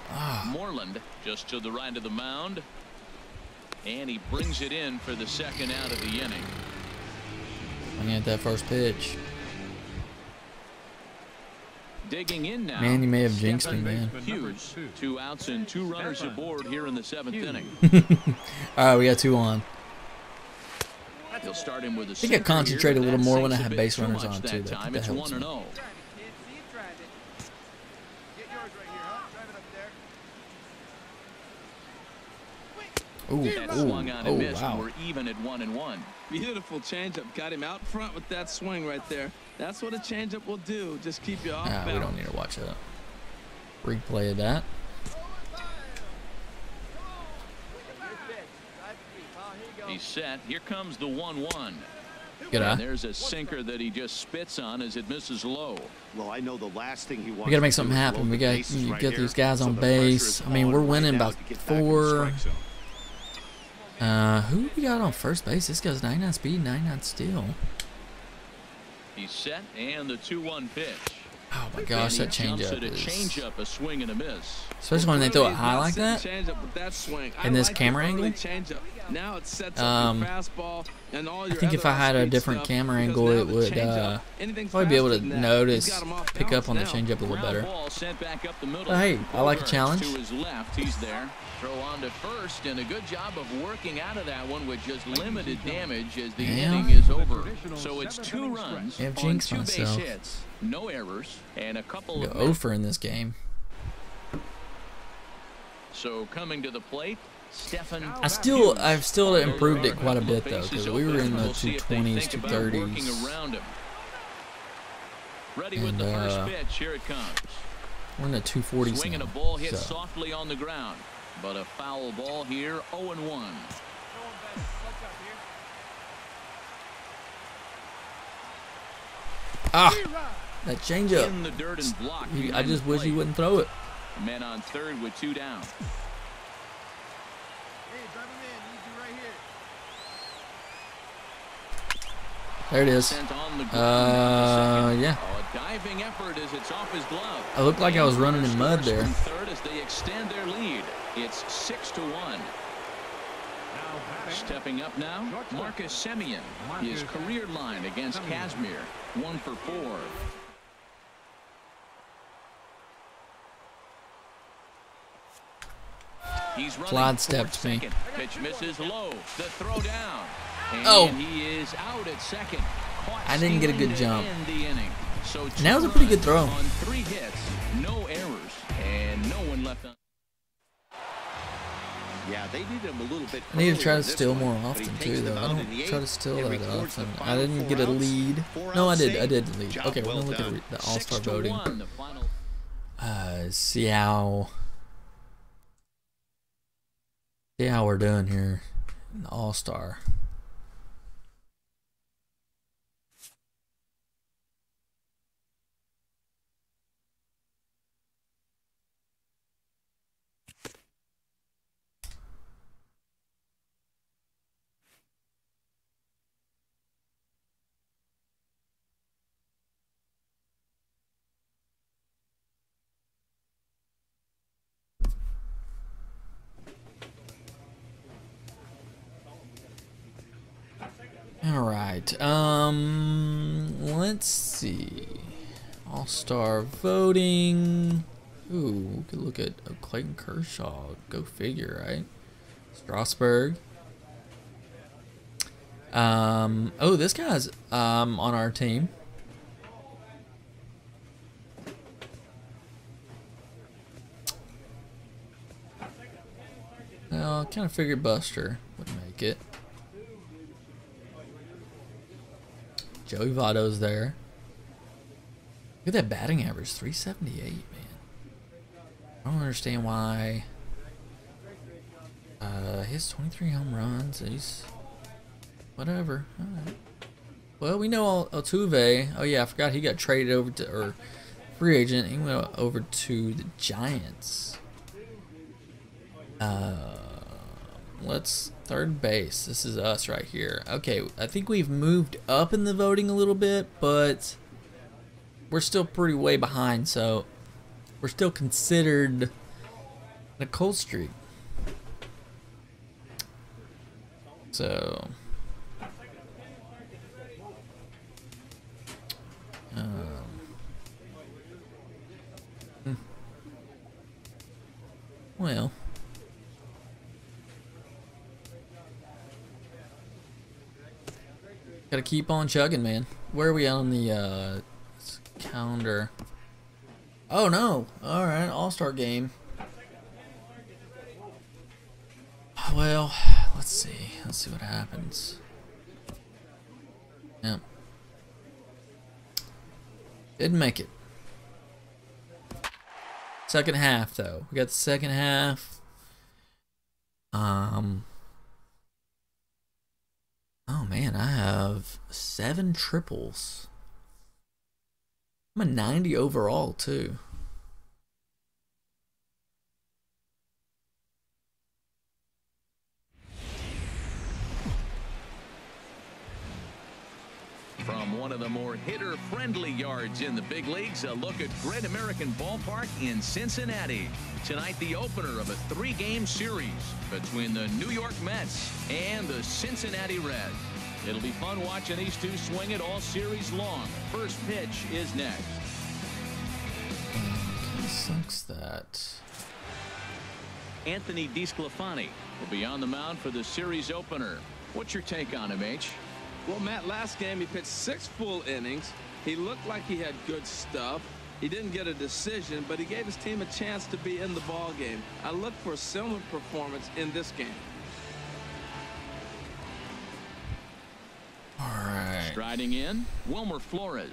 Moreland just to the right of the mound. And he brings it in for the second out of the inning. I got that first pitch. Digging in now. Man, you may have jinxed me, man. Hughes, 2 outs and 2 runners aboard here in the 7th inning. All right, we got 2 on. He'll start him with a I think I concentrate a little more when I have base runners on too. That helps me. Wow. We're even at 1-1. Beautiful changeup. Got him out front with that swing right there. That's what a changeup will do. Just keep you off balance. We don't need to watch that. Replay of that. He's set. Here comes the 1-1. Good eye. And there's a sinker that he just spits on as it misses low. Well, I know the last thing he wants. We got to make something happen. We got to get these guys on base. I mean, we're winning by 4. Who we got on first base? This guy's 99 speed, 99 steal. He's set, and the 2-1 pitch. Oh my gosh, that changeup is. A swing and a miss. Especially when they throw it high like that. In this camera angle. Now it sets up your fastball and all your I think if I had a different camera angle, it would probably be able to notice, pick up on the changeup a little better. But hey, I like a challenge. To his left, he's there. Throw on to first, and a good job of working out of that one with just limited damage as the inning is over. So it's 2 runs on 2 base hits, no errors, and a couple of 0 in this game. So coming to the plate, Stephen. I've still improved it quite a bit though, because we were in the 220s, 230s. Ready with the first pitch. Here it comes. We're in the 240s Swinging now, a ball hit softly on the ground, but a foul ball here. 0-1. That changeup. In the dirt and blocked. I just wish he wouldn't throw it. Men on third with 2 down. There it is. Yeah. Diving effort as it's off his glove. I looked like I was running in mud there. Third as they extend their lead. It's 6-1. Stepping up now, Marcus Semien. His career line against Kazmir, 1 for 4. He's Clyde stepped me. Pitch misses low. The throw down. And he is out at second. I didn't get a good jump. And that was a pretty good throw. On 3 hits, no errors, and no one left on. Yeah, they needed him a little bit. I need to try to steal more often too, though. I don't try to steal that often. I didn't get a lead. No, I did. I did lead. Okay, we're gonna look at the All-Star voting. See how we're doing here in the All-Star. All right. Let's see. All-Star voting. Ooh, we could look at Clayton Kershaw. Go figure, right? Strasburg. Oh, this guy's on our team. Well, I kind of figured Buster would make it. Joey Votto's there. Look at that batting average, 378, man. I don't understand why. He has 23 home runs. He's whatever. All right. Well, we know Altuve. Oh yeah, I forgot he got traded over to, or free agent. He went over to the Giants. Let's third base. This is us right here. Okay, I think we've moved up in the voting a little bit, but we're still pretty way behind, so we're still considered in a cold streak. So well, gotta keep on chugging, man. Where are we on the calendar? Oh no! All right, All-Star game. Well, let's see. Let's see what happens. Yep. Didn't make it. Second half, though. We got the second half. Oh man, I have 7 triples. I'm a 90 overall too. From one of the more hitter-friendly yards in the big leagues, a look at Great American Ballpark in Cincinnati. Tonight, the opener of a 3-game series between the New York Mets and the Cincinnati Reds. It'll be fun watching these two swing it all series long. First pitch is next. Kind of sucks that Anthony DeSclafani will be on the mound for the series opener. What's your take on him, H? Well, Matt, last game he pitched 6 full innings. He looked like he had good stuff. He didn't get a decision, but he gave his team a chance to be in the ball game. I look for a similar performance in this game. All right. Striding in, Wilmer Flores.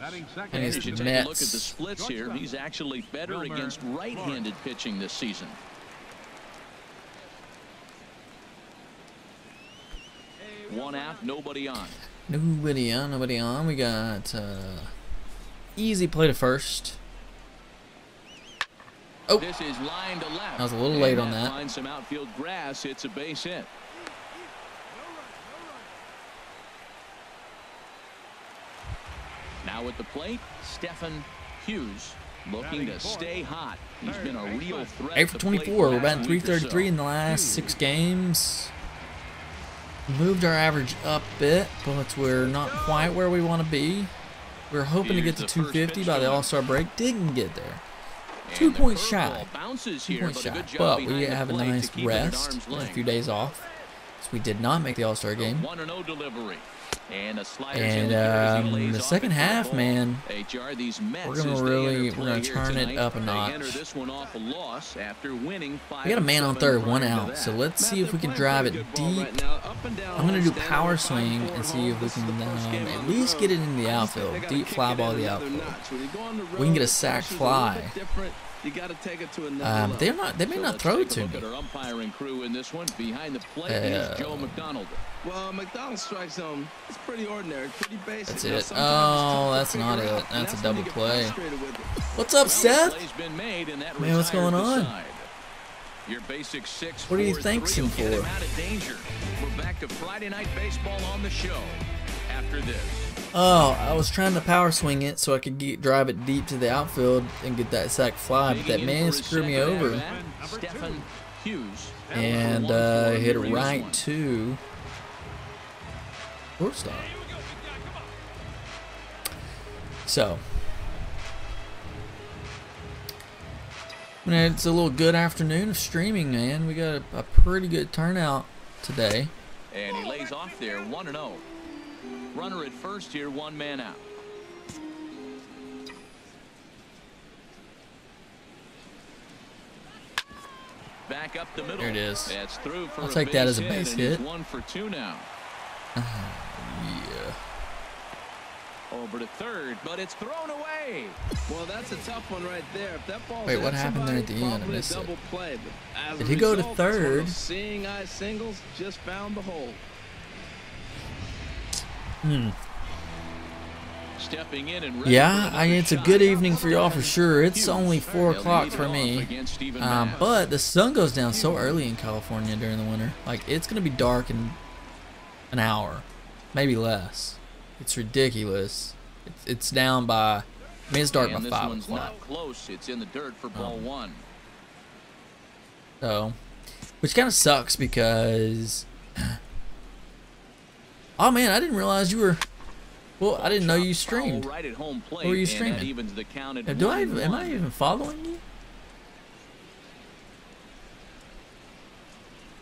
And as you take a look at the splits here, he's actually better against right-handed pitching this season. One out, nobody on. Nobody on. We got easy play to first. Oh, This is line to left. I was a little late on that. Finds some outfield grass. It's a base hit. Now at the plate, Stephen Hughes looking to stay hot. He's been a real threat. 8 for 24. We're batting 333 in the last 6 games. Moved our average up a bit, but we're not quite where we want to be. We're hoping to get to 250 by the All-Star break. Didn't get there. 2 points shy. 2 points shy. But we have a nice rest and a few days off. So we did not make the All-Star game. 1-0 delivery. And the second half, man, we're gonna turn it up a notch. We got a man on third, 1 out. So let's see if we can drive it deep. I'm gonna do power swing and see if we can at least get it in the outfield. Deep fly ball to the outfield. We can get a sac fly. You got to take it to another level. They may not throw it to me. Umpiring crew in this one. Behind the plate is Joe McDonald. Well, McDonald's strike zone is pretty ordinary, pretty basic. That's it. Oh, that's not it. That's a double play. What's up, Seth? Man, what's going on? Your basic 6, what are you 4, thanking for? We're back to Friday Night Baseball on the show after this. Oh, I was trying to power swing it so I could drive it deep to the outfield and get that sac fly, but that man screwed me over. And hit it right to shortstop. So, man, it's a little good afternoon of streaming, man. We got a pretty good turnout today. And he lays off there, 1-0. Runner at first here, 1 man out. Back up the middle. There it is. That's through for I'll take that as a base hit. 1 for 2 now. Yeah. Over to third, but it's thrown away. Well, that's a tough one right there. If that ball Wait, what happened there at the end? I missed it. Play, Did he go to third? Seeing eye singles just found the hole. Stepping in and yeah, it's a good evening for y'all for sure. It's only 4 o'clock for me, but the sun goes down so early in California during the winter. Like, it's gonna be dark in an hour, maybe less. It's ridiculous. It's down by, I mean, it's dark by 5 o'clock. Close. It's in the dirt for ball 1. So, which kind of sucks because, oh man, I didn't realize you were. Well, I didn't know you streamed. Right at home plate, what were you streaming? Am I even following you?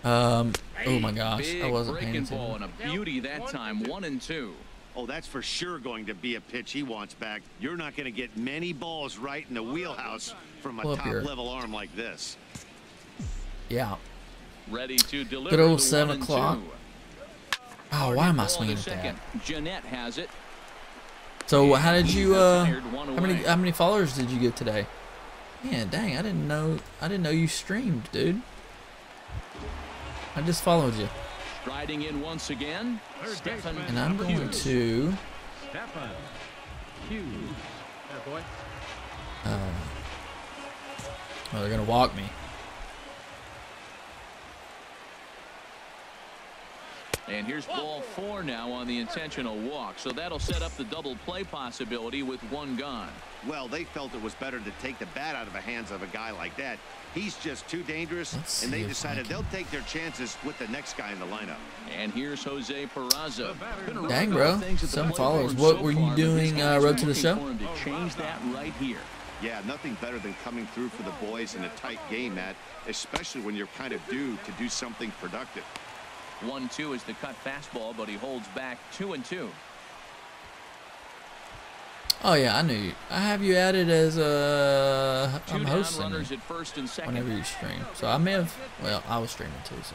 Oh my gosh, I wasn't paying attention. And a beauty that time, 1-2. Oh, that's for sure going to be a pitch he wants back. You're not going to get many balls right in the wheelhouse from a top-level arm like this. Yeah. Ready to deliver. Good old 7 o'clock. Oh, why am I swinging at that? Jeanette has it. So how did you how many followers did you get today? Man, dang, I didn't know you streamed, dude. I just followed you. Striding in once again, and I'm going to well, they're gonna walk me. And here's ball 4 now on the intentional walk. So that'll set up the double play possibility with 1 gone. Well, they felt it was better to take the bat out of the hands of a guy like that. He's just too dangerous, and they decided they'll take their chances with the next guy in the lineup. And here's Jose Peraza. Dang, bro. 7 followers. What were you doing Road to the Show? To change that right here. Yeah, nothing better than coming through for the boys in a tight game, Matt, especially when you're kind of due to do something productive. 1-2 is the cut fastball, but he holds back 2-2. Oh yeah, I knew you. I have you added as I'm hosting runners at first and second. whenever you stream. So I may have. Well, I was streaming too. So.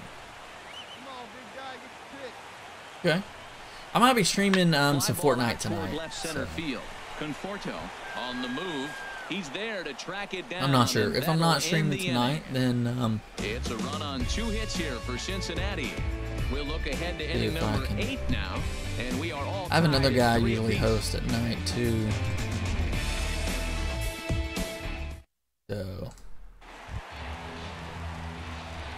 Okay. I might be streaming some Fortnite tonight. Left center field. Conforto on the move. He's there to track it down. I'm not sure. If I'm not streaming tonight, then it's a run on 2 hits here for Cincinnati. We'll look ahead to inning number 8 now, and we are all. I have another guy I usually host at night too. So.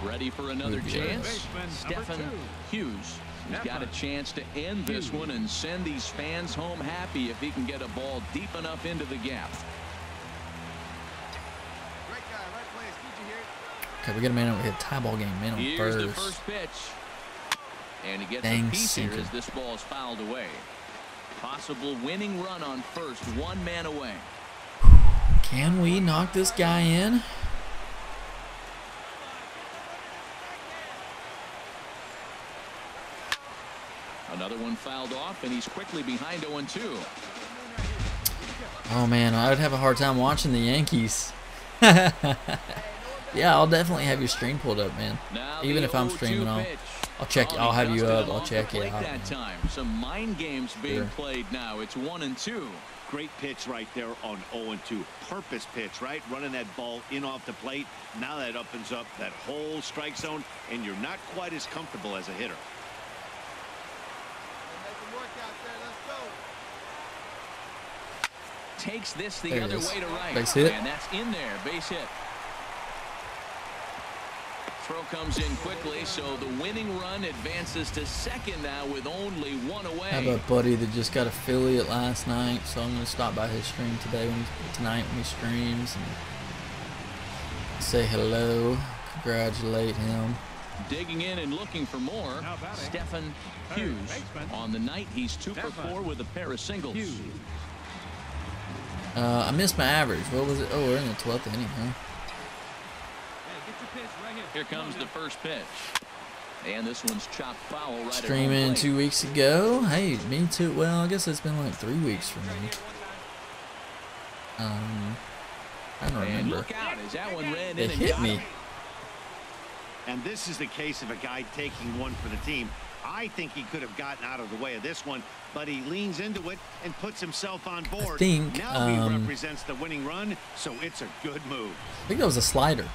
Ready for another chance? Stephen Hughes. He's got a chance to end this one and send these fans home happy if he can get a ball deep enough into the gap. Okay, we got a man over here. Tie ball game. Man on Here's first. The first pitch. And he gets Dang, a piece here sinker. as this ball is fouled away. Possible winning run on first. 1 man away. Can we knock this guy in? Another Another one fouled off, and he's quickly behind 0-2. Oh man, I would have a hard time watching the Yankees. Yeah, I'll definitely have your stream pulled up, man. Even if I'm streaming, I'll check. I'll have you up. I'll check it out. That time, some mind games being played now. It's 1-2. Great pitch right there on 0-2. Purpose pitch, right? Running that ball in off the plate. Now that opens up that whole strike zone, and you're not quite as comfortable as a hitter. Takes this the other way to right. Base hit. And that's in there. Base hit. Throw comes in quickly, so the winning run advances to second now with only one away. I have a buddy that just got affiliate last night, so I'm going to stop by his stream tonight when he streams and say hello, congratulate him. Digging in and looking for more, Stephen Hughes. On the night, he's 2 for 4 with a pair of singles. I missed my average. What was it? Oh, we're in the 12th inning, huh? Here comes the first pitch. And this one's chopped foul right Streaming 2 weeks ago. Hey, me too. Well, I guess it's been like 3 weeks for me. I don't remember. Look out, as that one ran They in and hit got me. him. And this is the case of a guy taking one for the team. I think he could have gotten out of the way of this one, but he leans into it and puts himself on board. I think, now he represents the winning run, so it's a good move. I think that was a slider.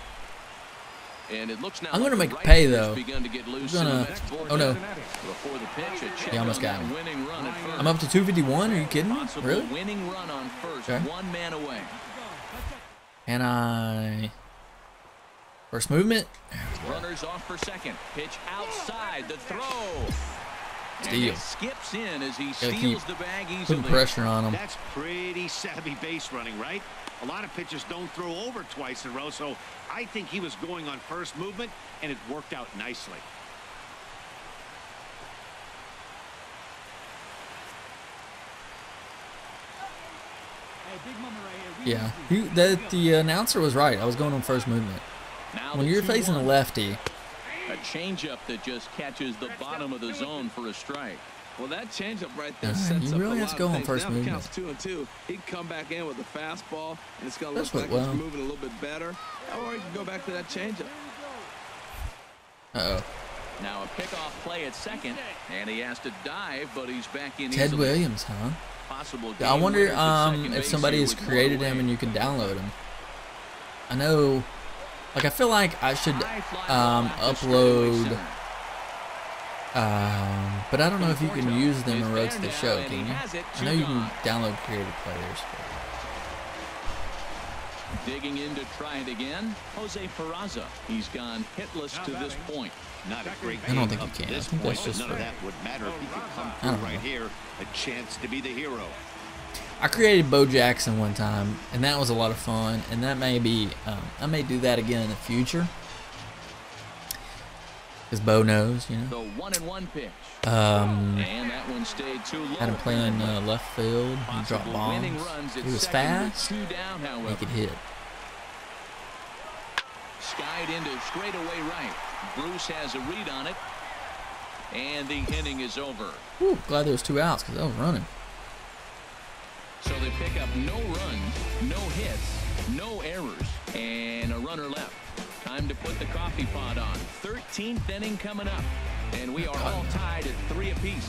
And it looks now I'm gonna like make the it pay, right though. begun to get loose I'm gonna- in the next board. oh, no. Before the pitch, a check He almost on got that me. winning run at first. I'm up to 251. Are you kidding me? Possible Really? winning run on first. Okay. 1 man away. And I... First movement. Runners off for second. Pitch outside. The throw. And Steal. it skips in as he Gotta keep steals the bag easily. putting pressure on him. That's pretty savvy base running, right? A lot of pitchers don't throw over twice in a row, so I think he was going on first movement, and it worked out nicely. Yeah, the announcer was right. I was going on first movement. Now When the you're facing a 2-1. lefty, A changeup that just catches the bottom of the zone for a strike. Well, that changeup right there you sets up really a have lot to go of on things. first Now the movement. count's 2-2. He can come back in with a fastball, and it's going to That's look like what- it's well. moving a little bit better. Or he can go back to that changeup. uh-oh. Now a pickoff play at second, and he has to dive, but he's back in Ted easily. Williams, huh? Possible I game wonder winners at second if base somebody here has with one created away. him and you can download him. I know, like I feel like I should High fly ball out to straightaway upload, center. but I don't know if you can use them It's in road to there the now, show, and can he you? has it. I know you can Gone. download creative players. Digging in to try it again, Jose Peraza. He's gone hitless to this point. Not a great I don't game think up you to can. I this think point, that's but just none for- of that would matter if he could come I through don't right know. here. A chance to be the hero. I created Bo Jackson one time, and that was a lot of fun. And that may be, I may do that again in the future, because Bo knows, you know. The 1-1 pitch. Um, And that one stayed too low. had him playing left field. He dropped Possible winning bombs. runs at He was second with fast. 2 down, He however. could hit. Skied into straightaway right. Bruce has a read on it. And the inning is over. Whew, glad there was 2 outs because I was running. So they pick up no runs, no hits, no errors, and a runner left. Time to put the coffee pot on. 13th inning coming up. And we are all tied at 3 apiece.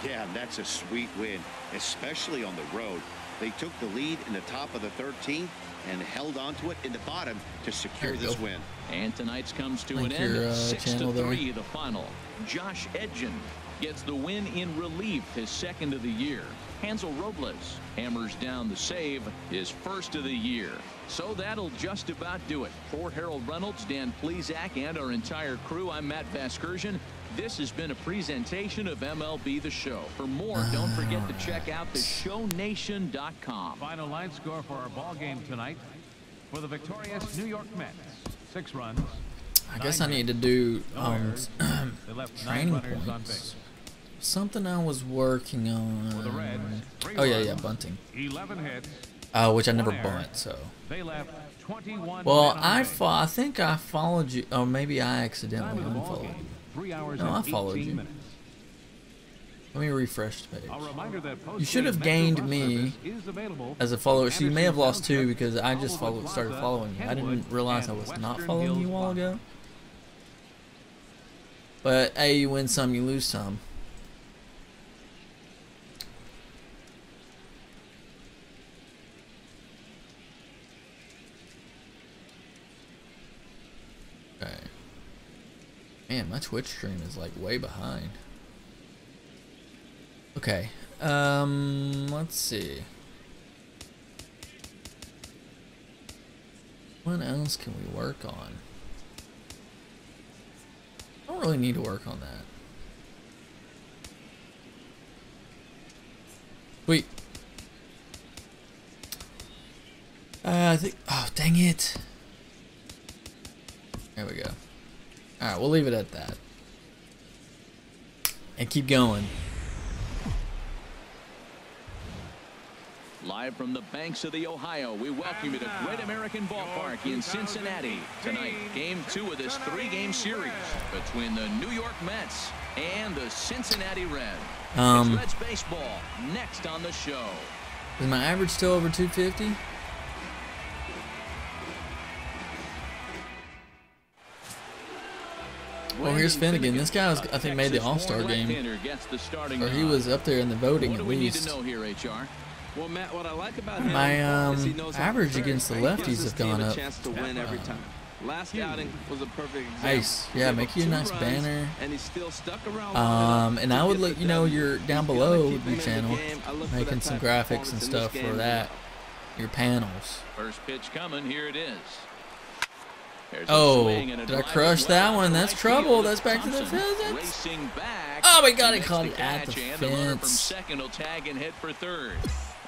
Yeah, that's a sweet win, especially on the road. They took the lead in the top of the 13th and held on to it in the bottom to secure There you this go. win. And tonight's comes to Link an end. your, 6-3 the final. Josh Edgen gets the win in relief, his second of the year. Hansel Robles hammers down the save, his first of the year. So that'll just about do it. For Harold Reynolds, Dan Plesac, and our entire crew, I'm Matt Vasgersian. This has been a presentation of MLB The Show. For more, don't forget to check out theshownation.com. Final line score for our ball game tonight. For the victorious New York Mets, 6 runs. I guess I need to do They left 9 training runners on points. base. Something I was working For the Reds, on. 3 Oh yeah, runs, yeah, bunting. 11 hits. Which I never 1 error. bunt, so They left 21 Well, men on base. I think I followed you. Or maybe I accidentally Time of the ball unfollowed you. game, 3 hours No, I and followed 18 you. minutes. Let me refresh the page. A reminder that You should have post-game gained Metro me bus service is available as a follower. So you may have lost Anderson two because I just Township, started Plaza, following you. I didn't Kenwood, realize I and was not Western following you a Hills while Plaza. ago. But hey, you win some, you lose some. Okay. Man, my Twitch stream is like way behind. Okay. Let's see. What else can we work on? I don't really need to work on that. Wait. I think. Oh, dang it. There we go. Alright, we'll leave it at that. And keep going. Live from the banks of the Ohio, we welcome you to Great American Ballpark in Cincinnati. Tonight, Game 2 of this 3-game series between the New York Mets and the Cincinnati Reds. It's Reds baseball next on the show. Is my average still over 250? Oh, here's Finnegan. This guy was, I think, made the All-Star game. Or he was up there in the voting at least. Well, Matt, what I like about him My is he knows how average to against the prepare. He lefties gives his have gone team a up. chance to win every time. Last outing was a perfect example. Nice. Yeah, make you a nice banner. And he's still stuck around And I would let you know you're down below your channel, making some graphics and stuff for that. Your panels. First pitch coming. Here it is. Oh, did I crush that one? That's trouble. That's back to the fence. Oh my God, he caught it at the fence. Second will tag and hit for third.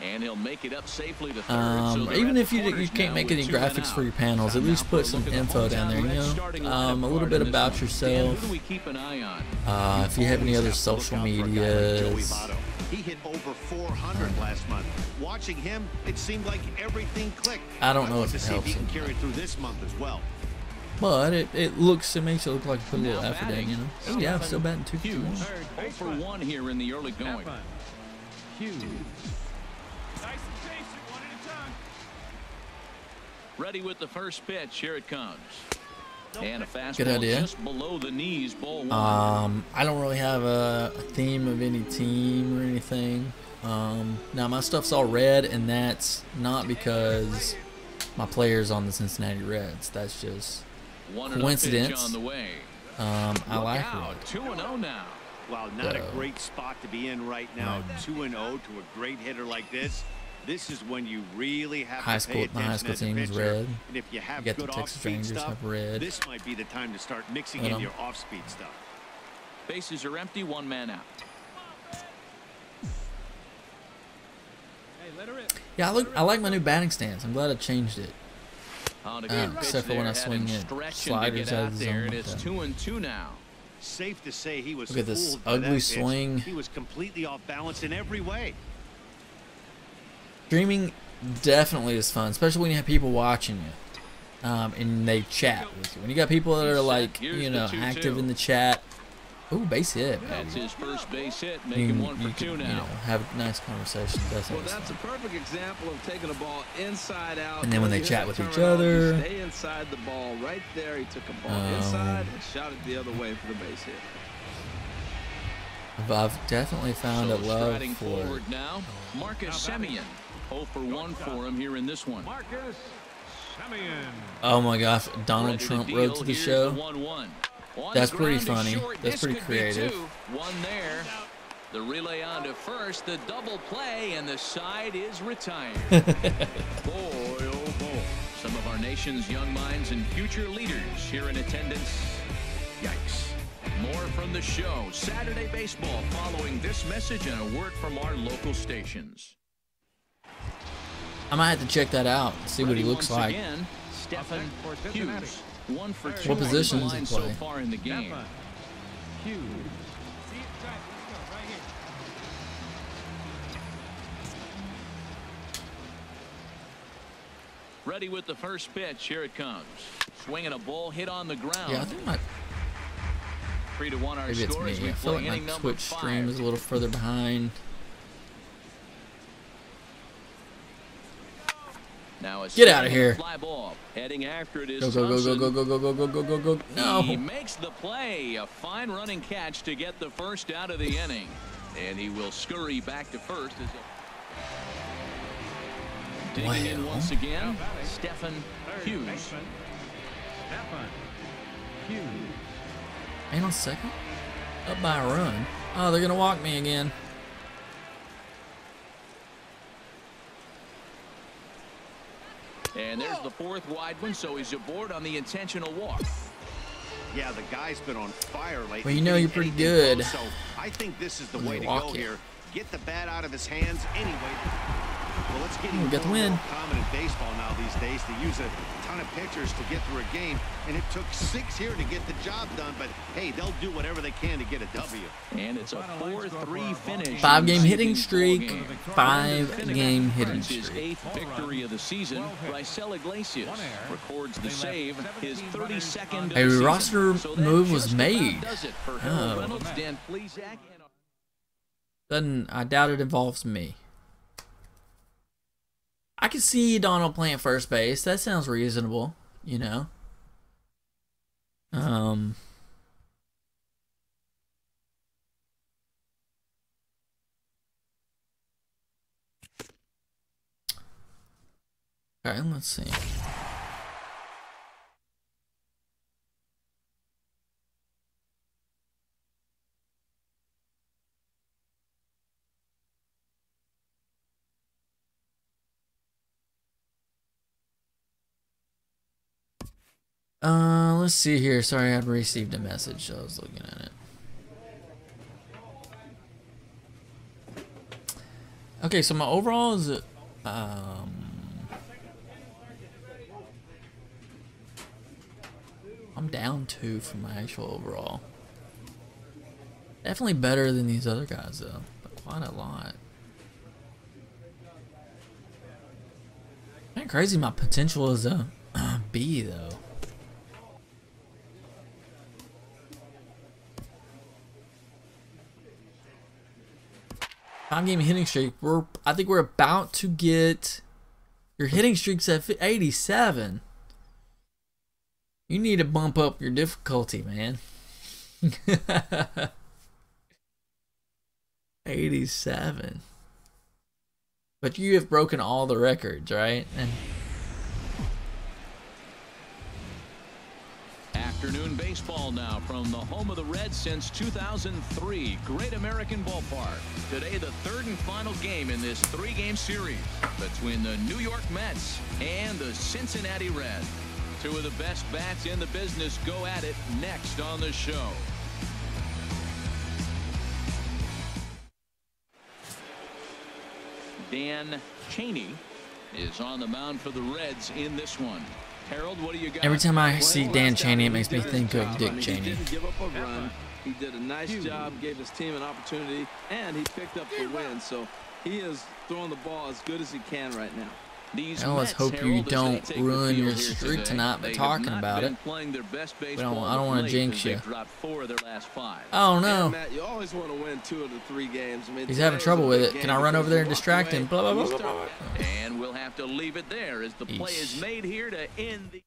And he'll make it up safely to third. Even if you can't make any graphics for your panels, at least put some info down there, you know, a little bit about yourself. If you have any other social medias. He hit over 400 last month. Watching him, it seemed like everything clicked. I don't know if it See if helps he can him. carry through this month as well. But it makes it look like you put a little effort in, you know. Oh yeah, I'm still batting 251. 0 for 1 here in the early going. Ready with the first pitch. Here it comes. And a fastball Good idea. just below the knees, ball 1. I don't really have a theme of any team or anything. Now my stuff's all red, and that's not because my player's on the Cincinnati Reds. That's just coincidence. On the way. I like red. 2-0 now. Wow, not a great spot to be in right now. 2-0 to a great hitter like this. This is when you really have to pay attention. My high school as a team is pitcher. red. And if you have You got the good Texas off-speed Rangers stuff, have red. this might be the time to start mixing in your off-speed stuff. Bases are empty. 1 man out. Yeah, I like my new batting stance. I'm glad I changed it. Except for when I swing it sliders out of the zone. It's 2-2 now. Safe to say he was Look at this fooled by ugly that pitch. swing. He was completely off balance in every way. Streaming definitely is fun, especially when you have people watching you, and they chat with you. When you got people that are like, you know, active in the chat. Ooh, base hit. That's his first base hit, making 1 for 2 now. You know, have nice conversations. That's Well, that's a perfect example of taking a ball inside out. And then when they chat with each other. Stay inside the ball right there. He took a ball inside and shot it the other way for the base hit. I've definitely found a love for forward now. Marcus Semien. 0 for 1 for him here in this one. Marcus Semien. Oh my gosh, Donald Trump wrote to the show. 1-1. That's pretty funny. That's pretty creative. 1 there. The relay on to first, the double play, and the side is retired. Boy, oh boy. Some of our nation's young minds and future leaders here in attendance. Yikes. More from the show. Saturday Baseball following this message and a word from our local stations. I might have to check that out, see what he looks like. Again, Stephen Hughes. 1 for 2 What position does he so play? far in the game. Hughes. Ready with the first pitch. Here it comes. Swinging a ball hit on the ground. Yeah, I think my 3-1 our maybe it's score as me. we I feel play like inning my number Twitch 5. stream is a little further behind. Now a Get out of here. fly ball. Heading after it is Go, go, go, go, go, go, go, go, go, go, go, go. No. He makes the play. A fine running catch to get the first out of the inning. And he will scurry back to first. Digging in once again, Stephen Hughes. And on second? Up by a run. Oh, they're going to walk me again. And there's the fourth wide one, so he's aboard on the intentional walk. Yeah, the guy's been on fire lately. Well, you know you're pretty good. So I think this is the When way they to walk go you. here. Get the bat out of his hands anyway. Well, it's getting We got the win. more common in baseball now these days to use a ton of pitchers to get through a game, and it took 6 here to get the job done. But hey, they'll do whatever they can to get a W. And it's a 4-3 finish. 5-game hitting streak. 5-game hitting It's his streak. 8th victory of the season. Raisel Iglesias records the save, his 32nd of the A season. roster So that move was just about made. does it for Harold Oh. Reynolds, Dan Plesac, and Doesn't, I doubt it involves me. I can see Donald playing first base. That sounds reasonable, you know. Okay, let's see. Let's see here. Sorry, I'd received a message, so I was looking at it. Okay, so my overall is I'm down 2 for my actual overall. Definitely better than these other guys though, but quite a lot. Ain't crazy my potential is a B though. Five-game hitting streak. I think we're about to get your hitting streak's at 87. You need to bump up your difficulty, man. 87. But you have broken all the records, right? And afternoon baseball now from the home of the Reds since 2003. Great American Ballpark. Today, the third and final game in this 3-game series between the New York Mets and the Cincinnati Reds. 2 of the best bats in the business go at it next on the show. Dan Cheney is on the mound for the Reds in this one. Harold, what do you got? every time I see Dan Cheney, it makes me think of Dick He Cheney. didn't give up a run. He did a nice job, gave his team an opportunity, and he picked up the win. So he is throwing the ball as good as he can right now. These Well, let's Mets, hope you Harold, as they don't take the ruin field your here streak today, tonight by they have talking not about been it. playing their best I baseball don't want to of jinx late, you. as they've dropped 4 of their last 5. Oh no. And Matt, you always want to win 2 of the 3 games. I mean, He's having today trouble was a with big it. Can game I run because over there you and walk distract away, him? Blah, blah, blah, you blah, start- blah. And we'll have to leave it there as the play is Eesh. made here to end the...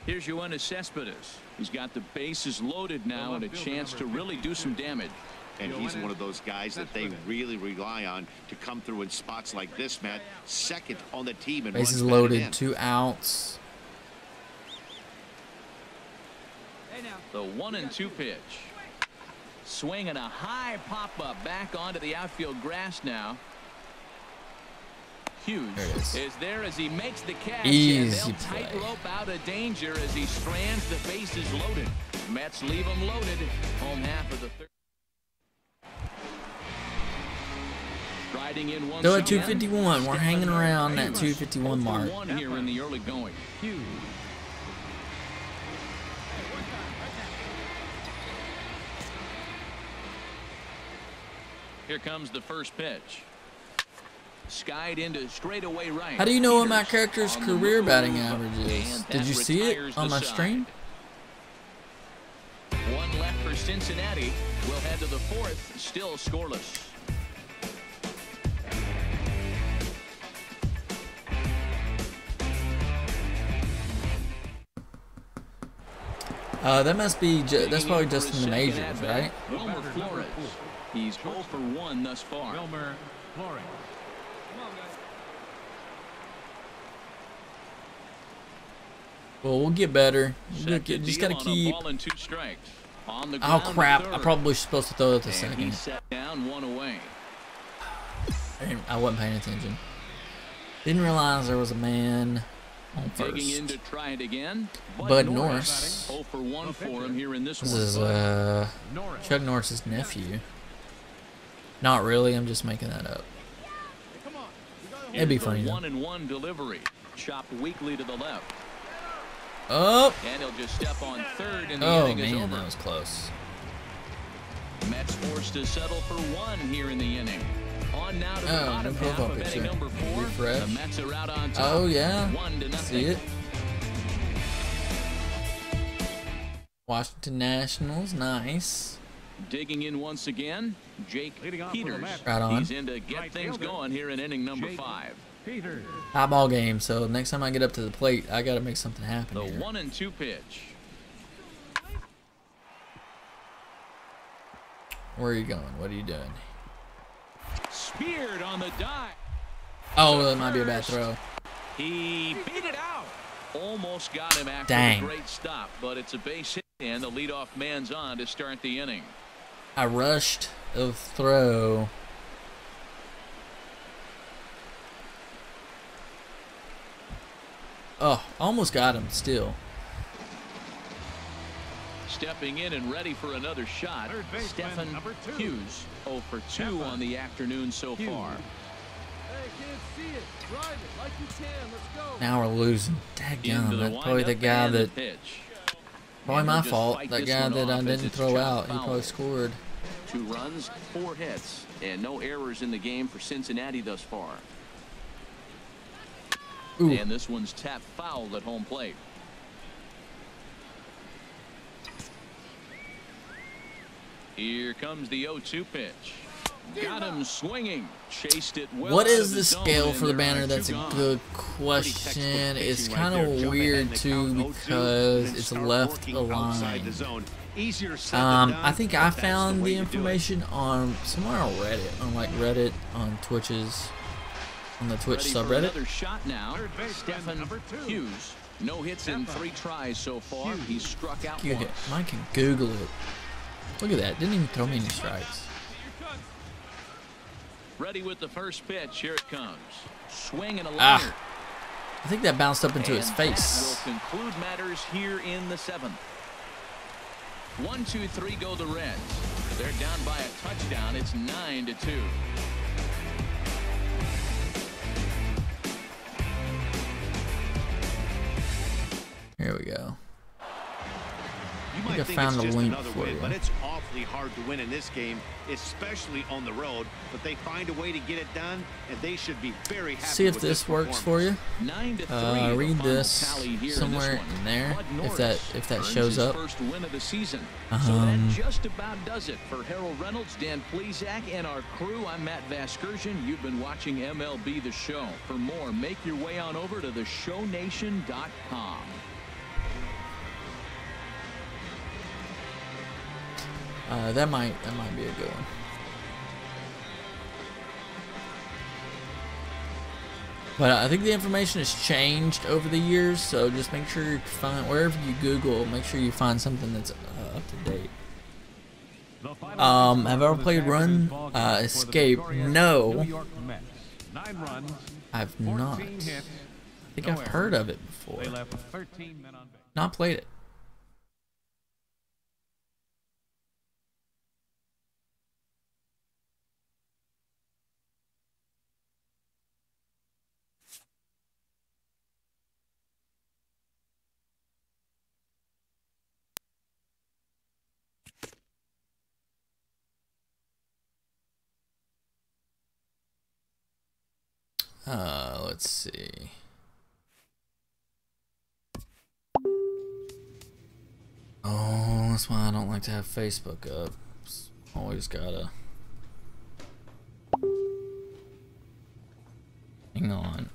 Here's Yoenis Cespedes. He's got the bases loaded now and a chance to really do some damage. And he's one of those guys that they really rely on to come through in spots like this, Matt. Second on the team and Bases runs batted loaded, in. 2 outs. The 1-2 pitch. Swing and a high pop-up back onto the outfield grass now. Hughes There it is. is there as he makes the catch. Easy and they'll play. tightrope out of danger as he strands the bases loaded. Mets leave him loaded. Home half of the third. Riding in once Still at again. 251. We're hanging around that 251 mark. 1 here in the early going. Hughes. Here comes the first pitch. skied into straightaway right. How do you know what my character's career batting average is? Did you see it on my stream? One left for Cincinnati. We'll head to the fourth, still scoreless. That must be, that's probably just from the majors, right? Wilmer Flores. He's 0 for 1 thus far. Wilmer Flores. Well, we'll get better. Just gotta keep. Oh crap! I probably supposed to throw it the second. Down, 1 away. I wasn't paying attention. Didn't realize there was a man on first. In to try it again. Bud Norris. 0 for 1 for him here in this one. This is Chuck Norris's nephew. Not really. I'm just making that up. It'd be funny though. 1-1 delivery. Chopped weakly to the left. Oh. And he'll just step on third and the Oh inning is man, over. that was close. Mets forced to settle for 1 here in the inning. On now to the bottom no half of inning number 4. Refresh. The Mets are out on top. Oh yeah. 1-0. See it. Washington Nationals, nice. Digging in once again, Jake Peters. Right on. He's in to get things going here in inning number 5. Peters. High ball game, so next time I get up to the plate, I gotta make something happen The here. 1-2 pitch. Where are you going? What are you doing? Speared on the dive. Oh, that might be a bad throw. He beat it out. Almost got him after Dang. the great stop, but it's a base hit, and the leadoff man's on to start the inning. I rushed the throw. Oh, almost got him still. Stepping in and ready for another shot, Stephen number 2. Hughes. 0 for 2 on the afternoon so far. Hey, can't see it. Drive it like you can. Let's go. Now we're losing. Into Dadgum, the that's probably the windup guy and the that, pitch. probably And my we'll just fault. fight That this guy one that I off as didn't it's throw chopped out, he foul. probably scored. 2 runs, 4 hits, and no errors in the game for Cincinnati thus far. Ooh. And this one's tapped foul at home plate. Here comes the 0-2 pitch. Got him swinging. Chased it well. What out is of the zone, scale and for the there are banner? 2 That's a gone. good question. It's kind of weird too because it's left aligned. I think I found the information on somewhere on Reddit, on like Reddit, on Twitch's, on the Twitch Ready for subreddit. another shot now. Stephen Hughes. No hits in 3 tries so far. He's struck out You once. get, Mike can Google it. Look at that. Didn't even throw me any strikes. Ready with the first pitch. Here it comes. Swing and a liner. Ah. I think that bounced up into his And face. that will conclude matters here in the 7th. 1, 2, 3 go the Reds. They're down by a touchdown. It's 9-2. Here we go. You I might think I think found it's the just link another for win, you. but it's awfully hard to win in this game, especially on the road. But they find a way to get it done, and they should be very happy. See if with this works for you. 9-3. the Read final this tally here somewhere in, this one. in there, Bud if that Norris shows earns up. his first win of the season. So that just about does it for Harold Reynolds, Dan Plesac, and our crew. I'm Matt Vasgersian. You've been watching MLB The Show. For more, make your way on over to theshownation.com. That might be a good one. But I think the information has changed over the years, so just make sure you find, wherever you Google, make sure you find something that's up to date. Have I ever played Run Escape? No, I've not. I think I've heard of it before. Not played it. Let's see. Oh, that's why I don't like to have Facebook up. Always gotta. Hang on.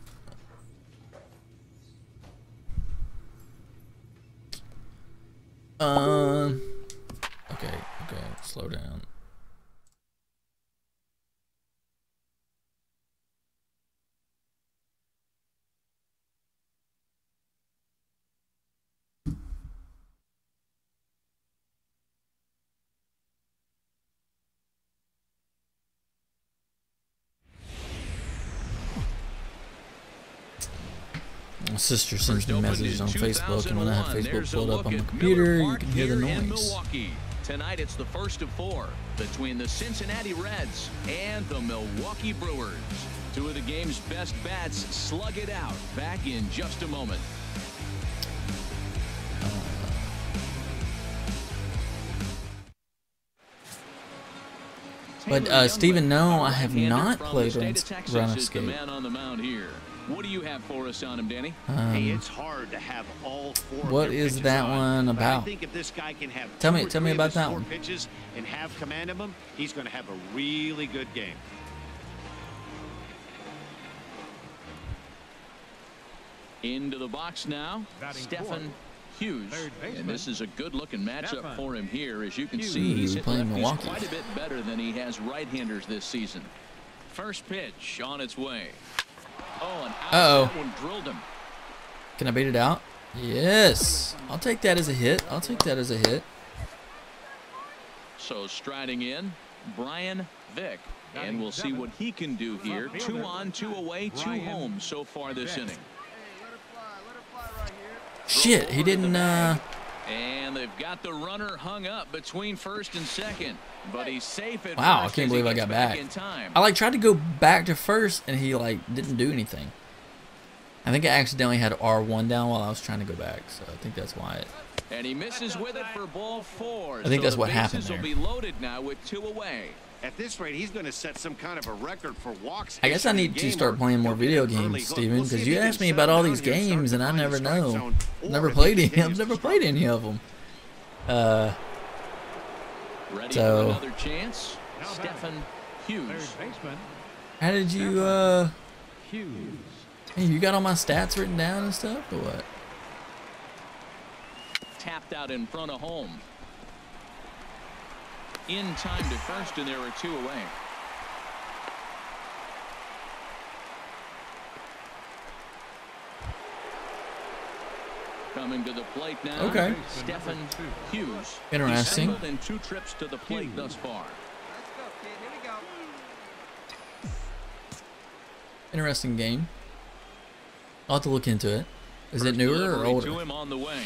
Okay, slow down. My sister sends me messages on Facebook, and when I have Facebook pulled up on my computer, you can hear the noise. Tonight it's the first of 4 between the Cincinnati Reds and the Milwaukee Brewers. 2 of the game's best bats slug it out. Back in just a moment. But Steven, no, I have not played Run Escape. What do you have for us on him, Danny? Hey, it's hard to have all 4. What is that one about? I think if this guy can have tell me about that one. Pitches and have command of them, he's going to have a really good game. Into the box now, Stephen Hughes, and this is a good-looking matchup for him here. As you can see, he's hit lefties quite a bit better than he has right-handers this season. First pitch on its way. Oh, and that one drilled him. Can I beat it out? Yes. I'll take that as a hit. I'll take that as a hit. So striding in, Brian Vick, and we'll see what he can do here. 2 on, 2 away, 2 home so far this inning. Shit, he didn't. And they've got the runner hung up between first and second, but he's safe at wow, I first can't as believe he I gets got back. in time. I like tried to go back to first, and he like didn't do anything. I think I accidentally had R1 down while I was trying to go back, so I think that's why it. And he misses with it for ball 4. I think that's what happened there. Will be loaded now with 2 away. At this rate, he's going to set some kind of a record for walks. I guess I need to start playing more video games, Steven, because you asked me about all these games and I never know. Never played any. I've never played any of them. Ready So. for another chance. Stephen Hughes. How did you? Hey, you got all my stats written down and stuff, or what? Tapped out in front of home. In time to first, and there are 2 away. Coming to the plate now. Okay. Stephen Hughes. Interesting. He's in 2 trips to the plate thus far. Interesting game. I'll have to look into it. Is it newer or older? To him on the way.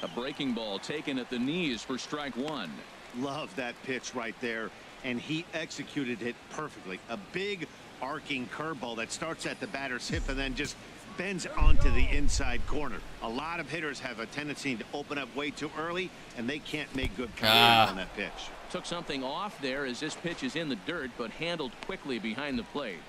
A breaking ball taken at the knees for strike 1. Love that pitch right there, and he executed it perfectly. A big arcing curveball that starts at the batter's hip and then just bends onto the inside corner. A lot of hitters have a tendency to open up way too early, and they can't make good counts on that pitch. Took something off there as this pitch is in the dirt, but handled quickly behind the plate.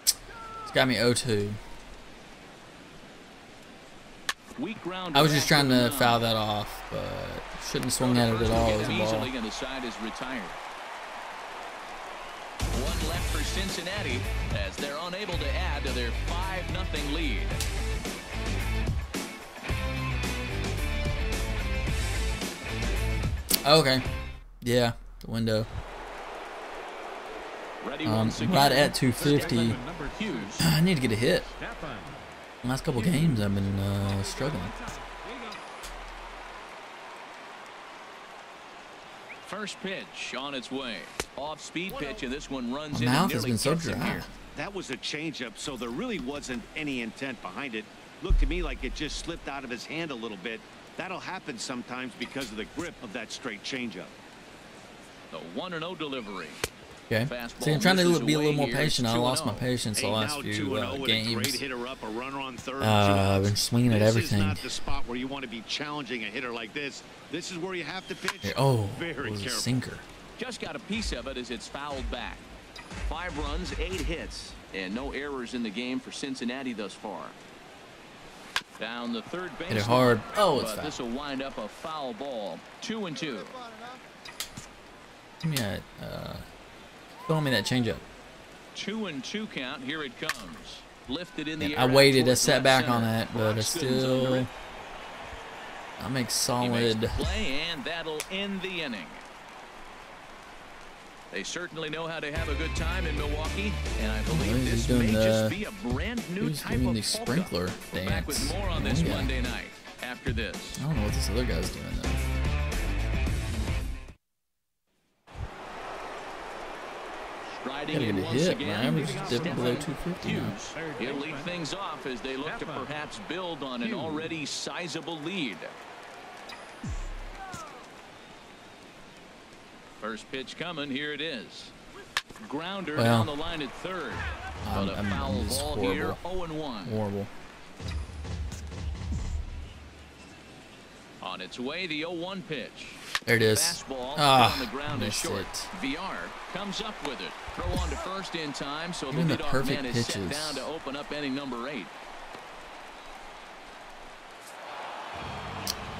It's got me 0-2. Weak I was just trying to foul that off, but shouldn't have swung at it at all as a ball. Easily, and the side is retired. 1 left for Cincinnati as they're unable to add to their 5-0 lead. Okay. Yeah, the window. Right at 250. I need to get a hit. The last couple games I've been struggling. First pitch on its way. Off speed pitch, and this one runs in. My mouth and has been so dry. That was a changeup, so there really wasn't any intent behind it. Looked to me like it just slipped out of his hand a little bit. That'll happen sometimes because of the grip of that straight changeup. The 1-0 delivery. Okay. See, I'm trying to be a little more patient. I lost my patience the last few games. I've been swinging at everything. This is not the spot where you want to be challenging a hitter like this. This is where you have to pitch. Oh, very it was a careful. sinker. Just got a piece of it as it's fouled back. 5 runs, 8 hits, and no errors in the game for Cincinnati thus far. Down the third base. Hit it hard. Oh, it's but foul. this will wind up a foul ball. 2-2. Give me a, throw me that changeup. 2-2 count. Here it comes. Lifted in the air. I waited a towards set left back center. on that, but it's still. I make He makes solid. the play, and that'll end the inning. They certainly know how to have a good time in Milwaukee, and I believe this may just be a brand new type of the polka. sprinkler We're back with dance. more on this Yeah. Monday night after this. I don't know what this other guy's doing though. Striding Gotta in get a once hit. again. My average is dipping Stefan below 250 now. Hughes. He'll lead things off as they look to perhaps build on an already sizable lead. First pitch coming. Here it is. Grounder down the line at third. But a foul this is ball here. 0-1. Horrible. On its way, the 0-1 pitch. There it is. Fastball Ah, on the ground is missed short. it. VR comes up with it. Throw on to first in time, so the Even the leadoff perfect man is set pitches. down to open up inning number 8.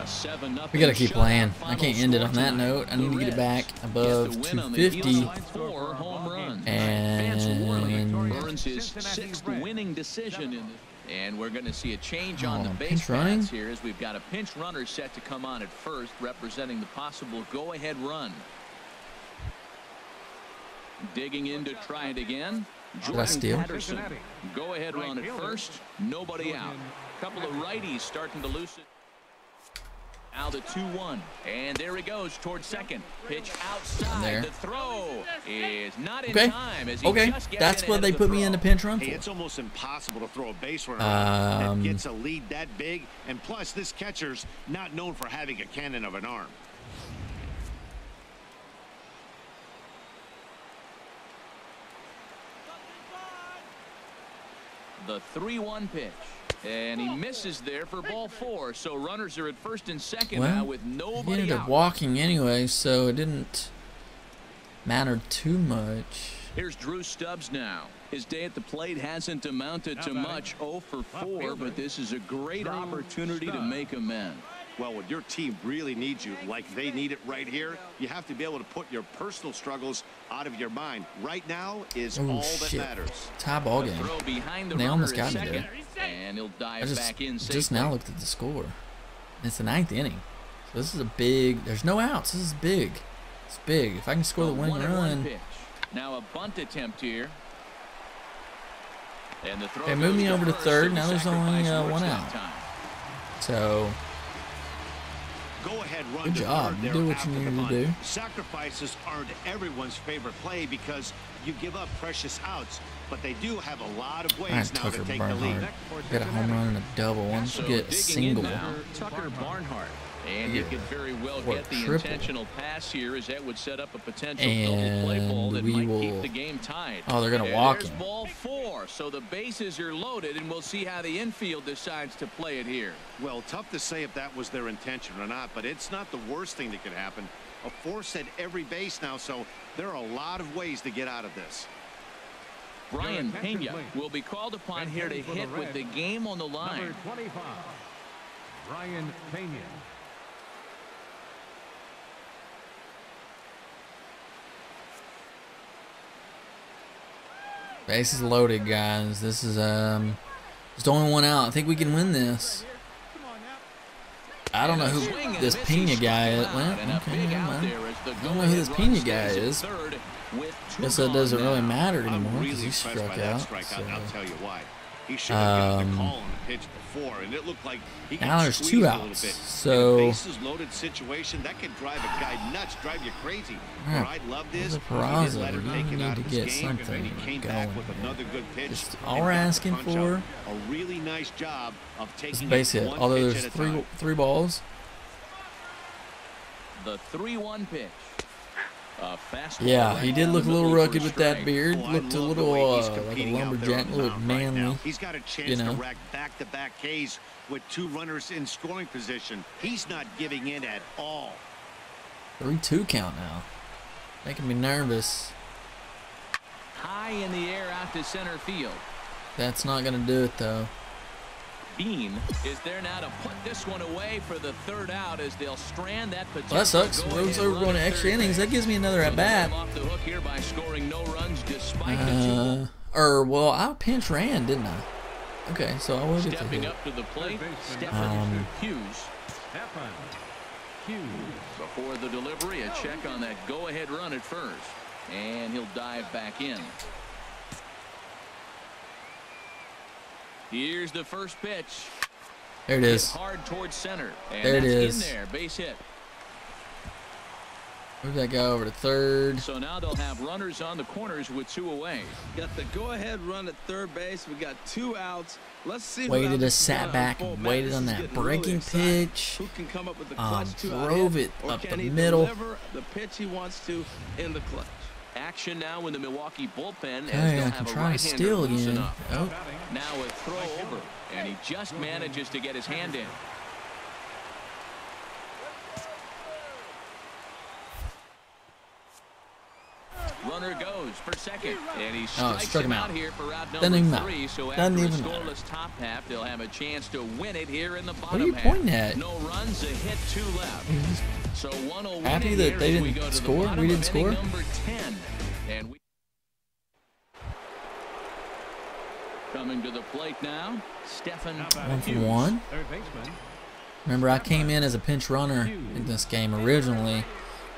A 7-0. We gotta keep shutout playing. I final can't end it score on that tonight. note. I need to get it back Reds above get the win on the heels 250. of 4 home runs. And earns his 6th winning decision in the. And we're going to see a change on the base pinch running? paths here as we've got a pinch runner set to come on at first, representing the possible go-ahead run. Digging in to try it again. Jordan steal? Patterson. Go-ahead run at first. Nobody out. Couple of righties starting to loosen. Now the 2-1, and there he goes towards second. Pitch outside. The throw is not in time as he just gets that's in what ahead they of the put me throw. in the pinch run for. Hey, it's almost impossible to throw a base runner that gets a lead that big, and plus this catcher's not known for having a cannon of an arm. The 3-1 pitch. And he misses there for ball 4. So runners are at first and second now with He nobody ended up out. walking anyway, so it didn't matter too much. Here's Drew Stubbs now. His day at the plate hasn't amounted to much. 0 for 4, but this is a great opportunity to make amends. Well, when your team really needs you, like they need it right here, you have to be able to put your personal struggles out of your mind. Right now is all that matters. Tie ball game. Throw behind the They almost runner got at me there. second, and he'll dive back in I safely. just now looked at the score. It's the 9th inning. So this is a big. There's no outs. This is big. It's big. If I can score the winning 1-1 run. pitch. Now a bunt attempt here. And the throw They moved me goes over to first, third. so the Now there's only sacrifice one works out. that time. So Go ahead, run good to job. third You there did what after you the needed to bunt. do. Sacrifices aren't everyone's favorite play because you give up precious outs, but they do have a lot of ways Alright, now Tucker to take the lead. Barnhart. Got a home run and a double. Why don't So you get a digging single? in now, Tucker Barnhart. And he could very well Or get the triple. intentional pass here, as that would set up a potential And double play ball that we might will- keep the game tied. Oh, they're gonna And walk there's him. ball 4, so the bases are loaded, and we'll see how the infield decides to play it here. Well, tough to say if that was their intention or not, but it's not the worst thing that could happen. A force at every base now, so there are a lot of ways to get out of this. Brian Pena will be called upon here to hit with the game on the line. Number 25, Brian Pena. Bases loaded, guys. This is just only one out. I think we can win this. I don't know who this Pena guy is. Well, okay, never mind. I don't know who this Pena guy is. Guess that doesn't really matter anymore because he struck out. So. I'll tell you why. He should have given the call on the pitch before, and it looked like he Now could there's squeeze 2 a little outs. bit. So In a bases loaded situation, that could drive a guy nuts, drive you crazy. What I loved is he Peraza, didn't let him we take it need out to of get his game, something and he came going back with here. another good pitch. Just and all we're got the asking punch for. out. A really nice job of It's taking base it hit. one Although pitch there's at a time. three balls. The 3-1 pitch. Yeah, he did look a little rugged with that beard. Oh, I Looked a love the little way he's like a competing out there lumberjack. on the Looked mound right manly. now. He's got a chance you know. to rack back-to-back Ks with 2 runners in scoring position. He's not giving in at all. 3-2 count now. Making me nervous. High in the air out to center field. That's not gonna do it though. Bean is there now to put this one away for the third out as they'll strand that potential. Well, that sucks. We're going to extra innings. That gives me another at bat. Off the hook here by scoring no runs despite the well, I pinch ran, didn't I? Okay, so I will get to stepping up to the plate. Stephen Hughes. Before the delivery, a check on that go-ahead run at first, and he'll dive back in. Here's the first pitch. There it is. Hard towards center. And there it is. In there, base hit. Move that guy over to third. So now they'll have runners on the corners with 2 away. Got the go-ahead run at third base. We got 2 outs. Let's see. Waited a sat back and waited on that breaking pitch. Who can come up with the clutch drove it up the middle. The pitch he wants to in the clutch. Action now in the Milwaukee bullpen. Okay, I can try to steal again. Oh. Now a throw over, and he just manages to get his hand in. Runner goes for second, and he strikes him out here for route number 3. So after a scoreless top half, they'll have a chance to win it here in the bottom half. What are you pointing at? No runs, a hit, 2 left. So 1-0 happy that they didn't score? We didn't score? Number 10. And we coming to the plate now, Stephen 1 for 1. Remember, I came in as a pinch runner in this game originally.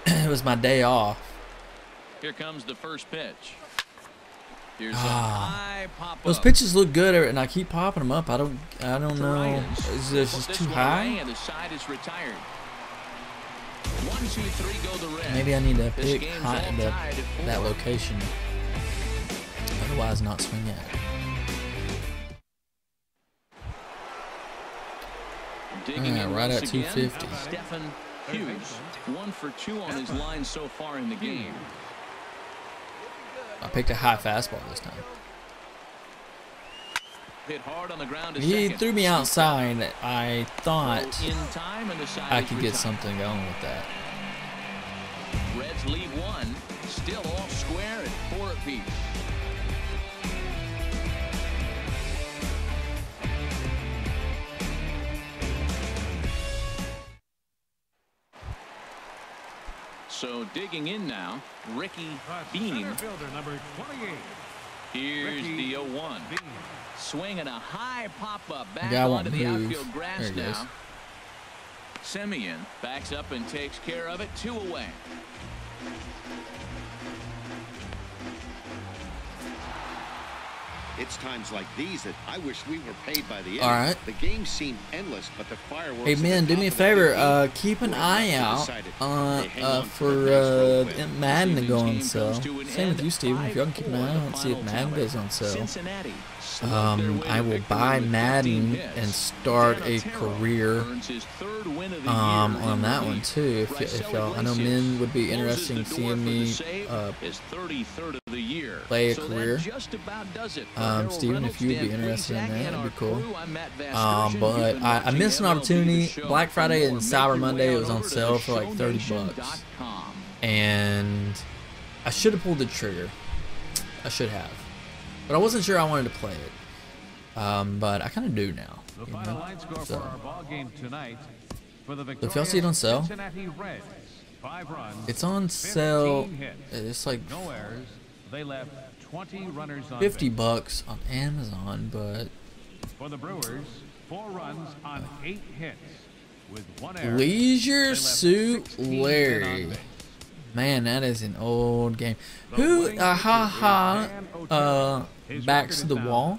It was my day off. Here comes the first pitch. Here's a high pop those up. pitches look good, and I keep popping them up. I don't know. Is this just too high? And the side is retired. 1, 2, 3 go the Reds. Maybe I need to pick that location. Otherwise, not swing at it. Right at 250. Stephen Hughes, 1 for 2 on his line so far in the game. I picked a high fastball this time. Hit hard on the ground to He second. threw me outside. I thought in time and the side I is could get retired. something going with that. Reds lead 1, still all square at 4 apiece. So digging in now, Ricky Bean. Here's the 0-1. Swinging a high pop-up back onto the outfield grass now. Semien backs up and takes care of it. 2 away. It's times like these that I wish we were paid by the end. All right. The game seemed endless, but the fireworks. Hey man, do me a favor. Keep an eye out for Madden to go on sale. Same with you, Steven. If y'all can keep an eye out and see if Madden goes on sale. I will buy Madden and start a career on that one too. If y'all, I know men would be interested in seeing me play a career. Steven, if you would be interested in that, that'd be cool. But I missed an opportunity. Black Friday and Cyber Monday, it was on sale for like $30, and I should have pulled the trigger. I should have. But I wasn't sure I wanted to play it. But I kind of do now. You know? So if y'all see it on sale, it's on sale. It's like $50 on Amazon, but for the Brewers, 4 runs on 8 hits with 1 error. Leisure Suit Larry. Man, that is an old game. Who backs to the wall?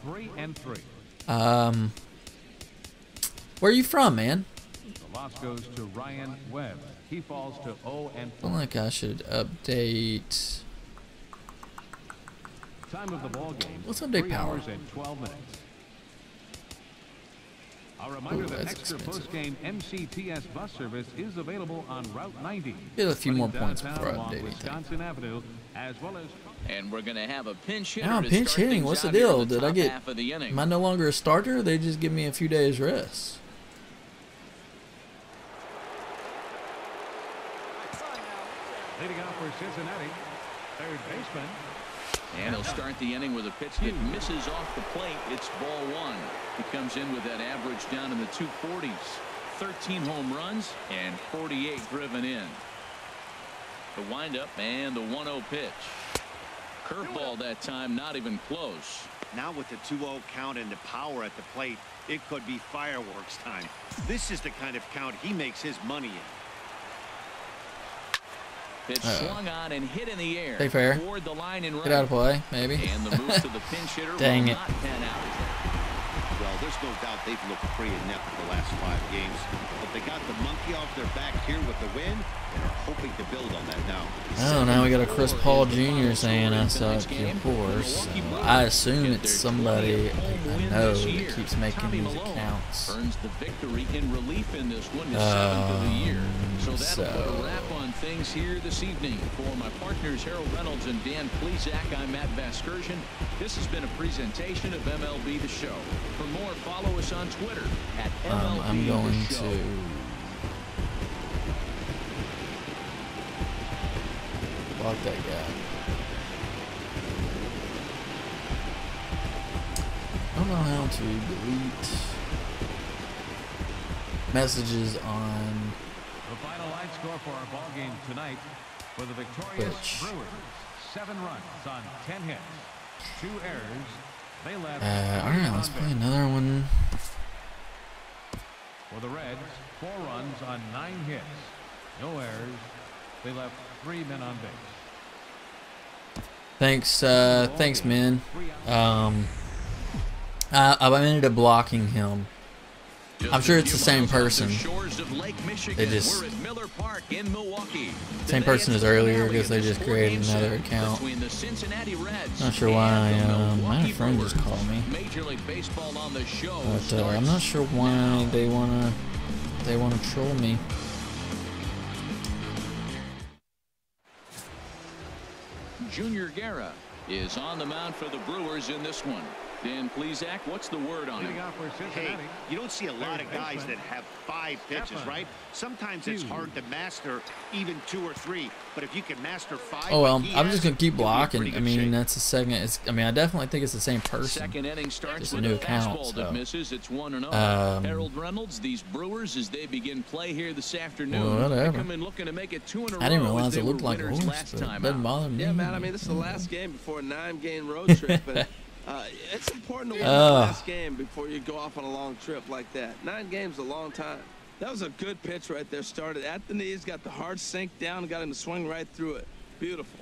Where are you from, man? The loss goes to Ryan Webb. He falls to 0-4. I feel like I should update. Time of the ball game. Let's update power. 3 hours and 12 minutes. A reminder that extra post-game MCTS bus service is available on Route 90. Get a few more points before I update Wisconsin Avenue, as well as. And we're going to have a pinch hitter. Now I'm pinch hitting. What's the deal? Did I get? Am I no longer a starter? Or they just give me a few days rest. Leading off for Cincinnati, third baseman. And he'll start the inning with a pitch that misses off the plate. It's ball one. He comes in with that average down in the 240s. 13 home runs and 48 driven in. The windup and the 1-0 pitch. Curveball that time, not even close. Now with the 2-0 count and the power at the plate, it could be fireworks time. This is the kind of count he makes his money in. Pitch swung on and hit in the air. Stay fair. Toward the line and right. Get out of play, maybe. And the move to the pinch hitter Dang will it. not pan out. Well, there's no doubt they've looked pretty inept the last 5 games. But they got the monkey off their back here with the win and are hoping to build on that now. Oh, now we got a Chris Paul Jr. saying I suck, of course. I assume it's somebody I know that keeps making these accounts. Earns the victory in relief in this one, his 7th of the year. So that'll put a wrap on things here this evening. For my partners Harold Reynolds and Dan Plesac, I'm Matt Vasgersian. This has been a presentation of MLB The Show. For more, follow us on Twitter at MLB I'm going The Show. to block that guy. I don't know how to delete messages on The final line score for our ball game tonight for the victorious Brewers. 7 runs on 10 hits, 2 errors. They left. All right, let's play another one. For the Reds, 4 runs on 9 hits, no errors. They left 3 men on base. Thanks, thanks, man. I ended up blocking him. I'm sure it's the same person. They just same person as earlier because they just created another account. Not sure why. My friend just called me, but I'm not sure why they wanna troll me. Junior Guerra is on the mound for the Brewers in this one. Dan Plesac, what's the word on him? Hey, you don't see a lot of guys that have 5 pitches, right? Sometimes it's hard to master even 2 or 3, but if you can master 5, oh well, I'm just gonna keep blocking. I mean, that's the second. I mean, I definitely think it's the same person. Second inning starts just a with new a account. fastball So. that misses. It's 1-0. Harold Reynolds, these Brewers, as they begin play here this afternoon, whatever. they come in looking to make it 2 in a row. I didn't realize as it they looked were like a winners horse, last but it time doesn't out. bother me. Yeah, man. I mean, this is the last game before a 9-game road trip, and it's important to win the last game before you go off on a long trip like that. 9 games is a long time. That was a good pitch right there. Started at the knees, got the hard sink down, and got him to swing right through it. Beautiful.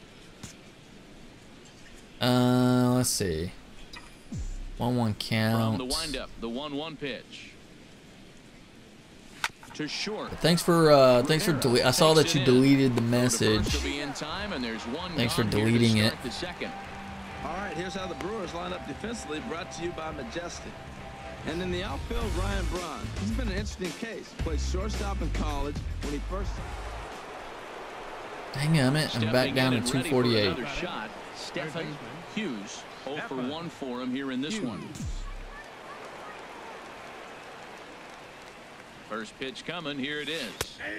Let's see. 1-1 count. From the windup, the 1-1 pitch. To short. Thanks for I saw that you deleted the message. Thanks for deleting it. All right, here's how the Brewers line up defensively, brought to you by Majestic. And in the outfield, Ryan Braun. He's been an interesting case. Played shortstop in college when he first. Dang it, I'm back down to 248. Shot. Stephen Hughes, 0 for 1 for him here in this one. First pitch coming, here it is.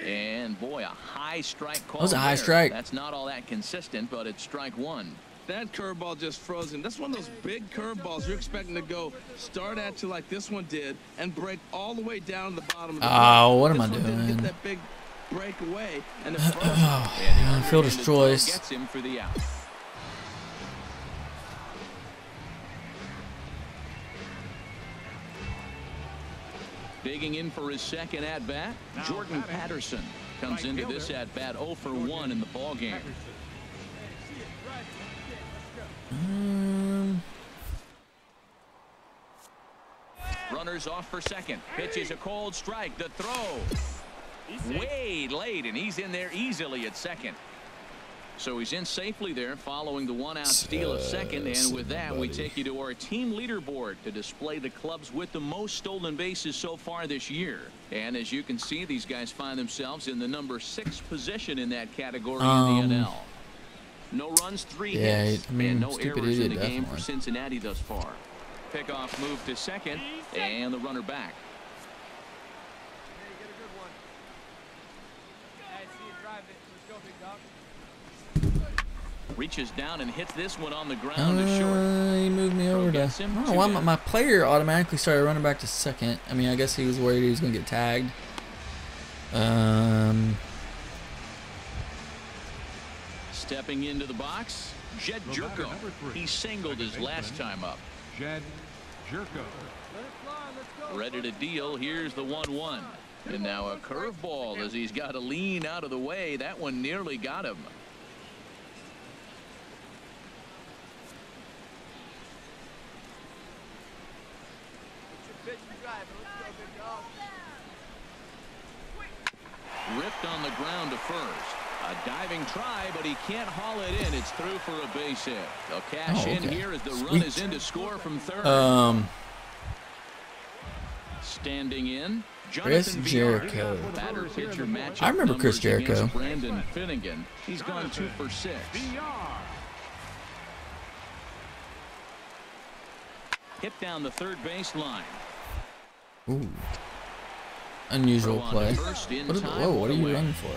And boy, a high strike call. That was a high strike. That's not all that consistent, but it's strike 1. That curveball just froze him. That's one of those big curveballs you're expecting to go start at you like this one did and break all the way down to the bottom of the Oh, what am I This one didn't doing? get that big break away, and it froze him. Fielder's choice. Gets him for the out. Digging in for his second at-bat, Jordan Patterson comes into this at-bat 0 for 1 in the ballgame. Runners off for second. Pitch is a cold strike. The throw. Way late, and he's in there easily at second. So he's in safely there following the 1-out steal at second. And with that, we take you to our team leaderboard to display the clubs with the most stolen bases so far this year. And as you can see, these guys find themselves in the number 6 position in that category in the NL. No runs, 3 hits, I mean, and no stupid errors idiot, in the game for definitely. Cincinnati thus far. Pickoff move to second, and the runner back. Reaches down and hits this one on the ground to short. He moved me over to. I don't know why my player automatically started running back to second. I mean, I guess he was worried he was going to get tagged. Stepping into the box, Jed Jerko. He singled his last time up. Jed Jerko. Ready to deal. Here's the 1-1. And now a curveball as he's got to lean out of the way. That one nearly got him. Ripped on the ground to first. A diving try, but he can't haul it in. It's through for a base hit. They'll cash in here as the run is in to score from third. Standing in, Chris Jericho. I remember Chris Jericho. Brandon Finnegan. He's gone 2 for 6. Hit down the third baseline. Ooh. Unusual play. What are you running for?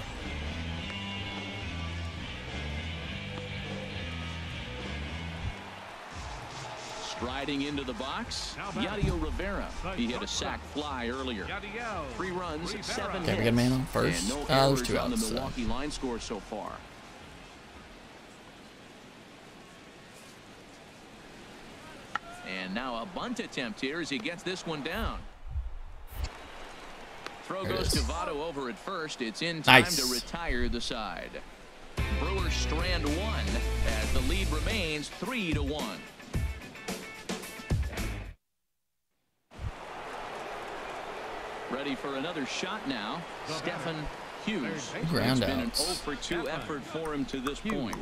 Striding into the box, Yadiel Rivera. He hit a sac fly earlier. 3 runs, 7 hits. We got a man on first. And no There's errors 2 on outs. the Milwaukee line score so far. And now a bunt attempt here as he gets this one down. Throw goes to Votto over at first. It's in time to retire the side. Brewers strand 1 as the lead remains 3-1. Ready for another shot now. Stephen Hughes. Ground It's been an outs. 0 for 2 effort for him to this point.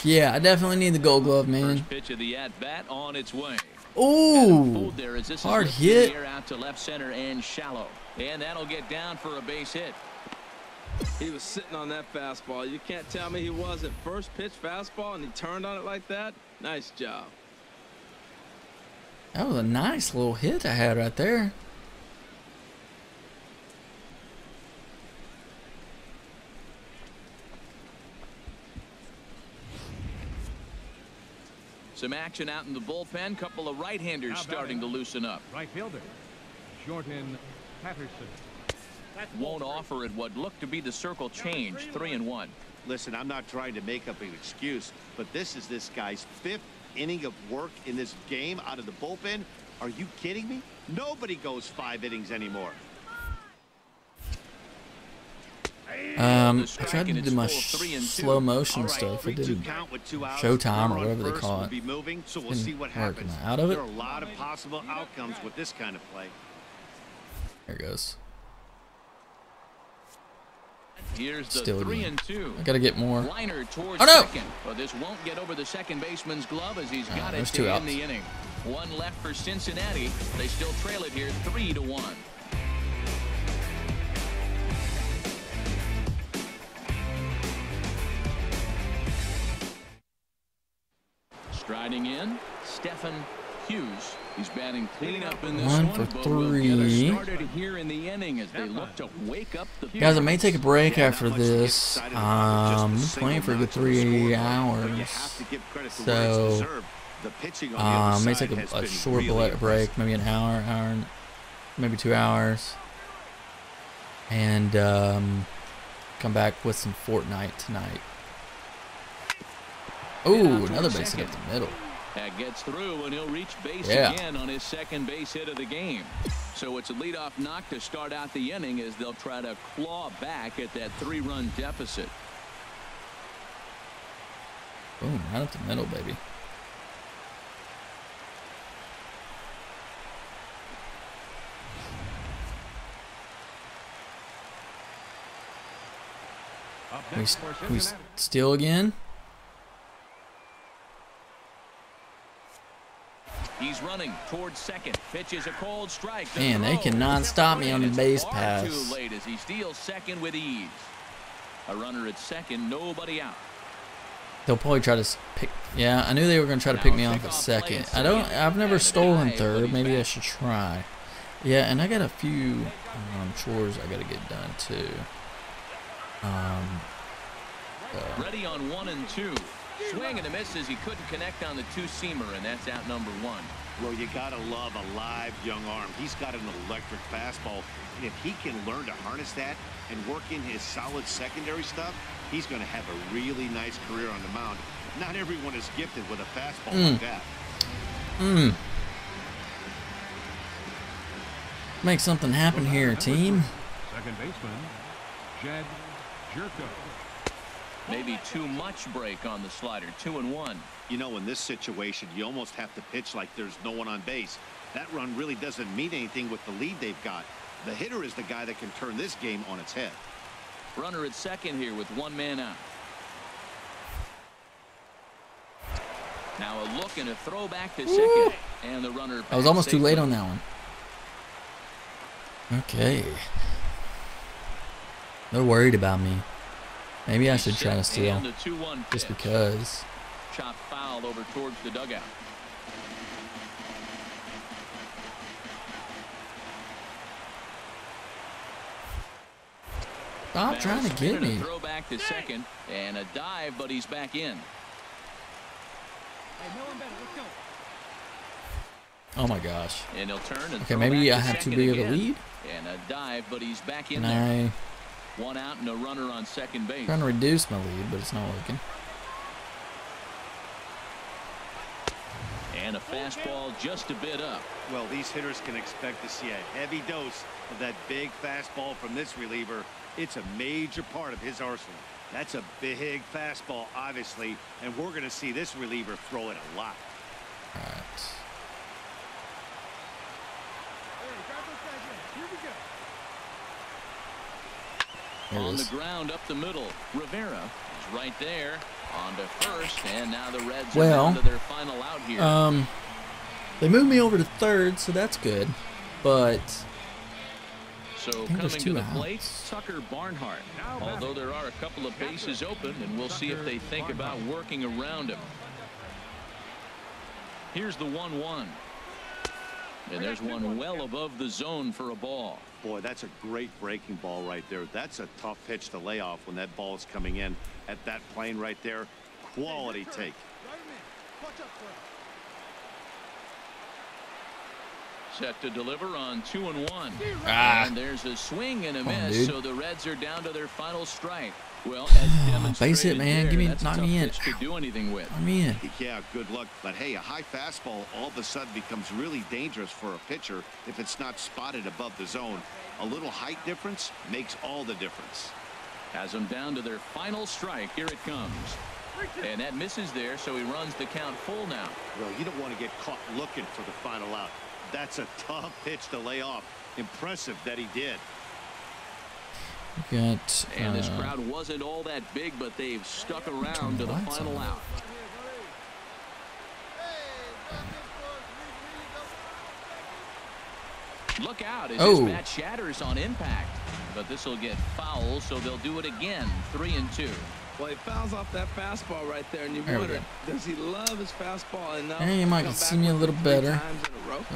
Yeah, I definitely need the Gold Glove, man. First pitch of the at-bat on its way. Ooh, hard hit. Out to left center and shallow. And that'll get down for a base hit. He was sitting on that fastball. You can't tell me he wasn't. First pitch fastball and he turned on it like that. Nice job. That was a nice little hit I had right there. Some action out in the bullpen. Couple of right-handers starting to loosen up. Right fielder, Jordan Patterson. Won't offer at what looked to be the circle change. 3-1. Listen, I'm not trying to make up an excuse, but this is this guy's 5th inning of work in this game out of the bullpen. Are you kidding me? Nobody goes 5 innings anymore. I tried to do my slow motion stuff. It didn't. Showtime or whatever they call it. So we'll see what happens. Out of it. There are a lot of possible outcomes with this kind of play. There it goes. Here's the Still 3-2. I gotta get more. Liner towards Oh no! second. But this won't get over the second baseman's glove as he's got it there's to 2 end outs. the inning. 1 left for Cincinnati. They still trail it here 3-1. Striding in, Stephen Hughes. He's batting clean up in this 1 one, for but we'll get 3. us started here in the inning as they look to wake up the Guys, I may take a break after this. I'm playing for a good 3 hours. So, I may take a short break, maybe an hour, maybe 2 hours. And come back with some Fortnite tonight. Ooh, another base hit up the middle. That gets through, and he'll reach base again on his second base hit of the game. So it's a leadoff knock to start out the inning as they'll try to claw back at that 3-run deficit. Boom, right up the middle, baby. We steal again. He's running towards second. Pitches a cold strike. Man, they cannot stop me on the base pass. Too late as he steals second with ease. A runner at second, nobody out. They'll probably try to pick. Yeah, I knew they were going to try to pick me off at second. I've never stolen third. Maybe I should try. Yeah, and I got a few chores I got to get done too. Ready on 1 and 2. Swing and a miss as he couldn't connect on the two-seamer, and that's out number 1. Well, you got to love a live young arm. He's got an electric fastball. And if he can learn to harness that and work in his solid secondary stuff, he's going to have a really nice career on the mound. Not everyone is gifted with a fastball like that. Make something happen here, team. Second baseman, Jed Jerko. Maybe too much break on the slider. 2-1. You know, in this situation, you almost have to pitch like there's no one on base. That run really doesn't mean anything with the lead they've got. The hitter is the guy that can turn this game on its head. Runner at second here with 1 man out. Now a look and a throw back to second. And the runner. I was almost too late on that one. Okay. They're worried about me. Maybe I should try to steal. Just because. Chop foul over towards the dugout. Stop trying to get me. Throw back to second and a dive, but he's back in. Oh my gosh. And he'll turn and okay, maybe I have too big of a lead. And a dive, but he's back in there. 1 out and a runner on second base. Trying to reduce my lead, but it's not working. And a fastball just a bit up. Well, these hitters can expect to see a heavy dose of that big fastball from this reliever. It's a major part of his arsenal. That's a big fastball, obviously, and we're going to see this reliever throw it a lot. All right. On the ground up the middle. Rivera is right there on to first, and now the Reds are down to their final out here. They moved me over to third, so that's good. But so coming to the plate, Tucker Barnhart. Although there are a couple of bases open, and we'll see if they think about working around him. Here's the 1-1. And there's one well above the zone for a ball. Boy, that's a great breaking ball right there. That's a tough pitch to lay off when that ball is coming in at that plane right there. Quality take. Set to deliver on 2-1. And there's a swing and a miss, so the Reds are down to their final strike. Well, as demonstrated, base it, man. there, Give me, that's knock a me in. pitch to do anything with. Knock me in. Yeah, good luck. But hey, a high fastball all of a sudden becomes really dangerous for a pitcher if it's not spotted above the zone. A little height difference makes all the difference. Has them down to their final strike. Here it comes. And that misses there, so he runs the count full now. Well, you don't want to get caught looking for the final out. That's a tough pitch to lay off. Impressive that he did. Got, and this crowd wasn't all that big, but they've stuck around to the final out. Look out as his bat shatters on impact. But this will get foul, so they'll do it again. 3-2. Well, he fouls off that fastball right there, and you wonder, does he love his fastball enough? Hey, you might see me a little better.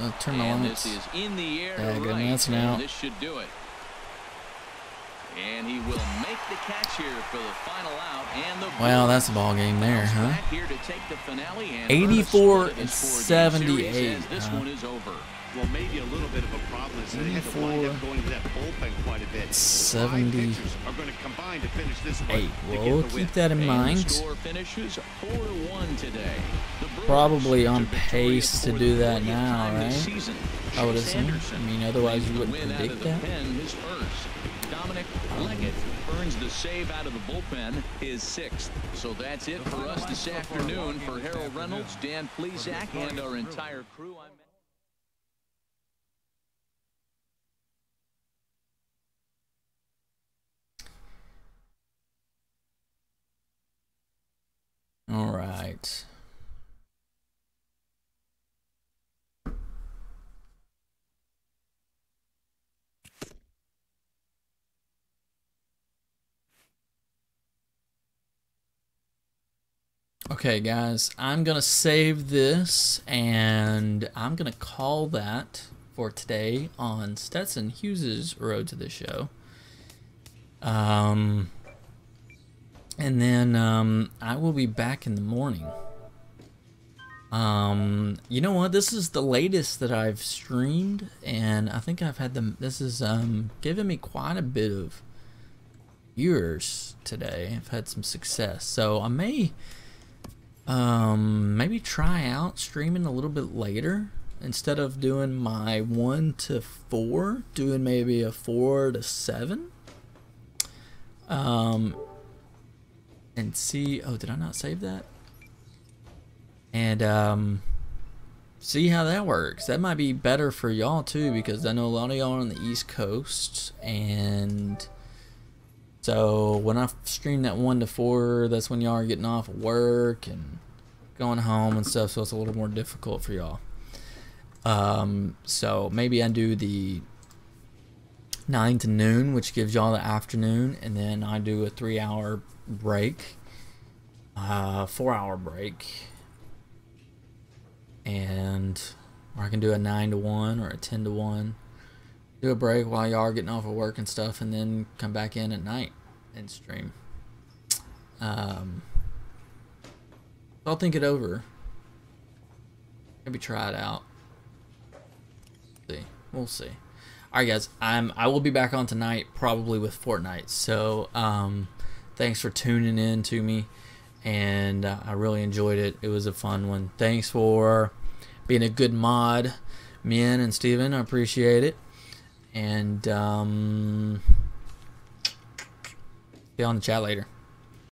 I'll turn the lights. This is in the air to right. That's now. This should do it. And he will make the catch here for the final out. And the that's a ball game there, huh? Here to take the finale and 84-78. This one is over. Well, maybe a little bit of a problem is they had to wind up going to that bullpen quite a bit. 70. Are going to combine to finish this one. 8. Well, we'll keep that in mind. Score finishes 4-1 today. Probably on pace to do that now, right? I would assume. I mean, otherwise you wouldn't predict that. His first. Dominic Leggett earns the save out of the bullpen, his 6th. So that's it for us this afternoon. For Harold Reynolds, Dan Plesac, and our entire crew. All right. Okay, guys, I'm going to save this, and I'm going to call that for today on Stetson Hughes' Road to the Show. And then I will be back in the morning. You know what? This is the latest that I've streamed, and I think I've had them. This is giving me quite a bit of viewers today. I've had some success, so I may maybe try out streaming a little bit later instead of doing my 1 to 4, doing maybe a 4 to 7. And see. Oh, did I not save that? And see how that works. That might be better for y'all too, because I know a lot of y'all are on the East Coast, and so when I stream that 1 to 4, that's when y'all are getting off of work and going home and stuff, so it's a little more difficult for y'all. So maybe I do the 9 to noon, which gives y'all the afternoon, and then I do a 3-hour break, 4-hour break. And or I can do a 9 to 1 or a 10 to 1. Do a break while y'all are getting off of work and stuff, and then come back in at night and stream. I'll think it over. Maybe try it out. See, we'll see. All right, guys. I will be back on tonight, probably with Fortnite. So thanks for tuning in to me. And I really enjoyed it. It was a fun one. Thanks for being a good mod, Min and Steven. I appreciate it. And see you on the chat later.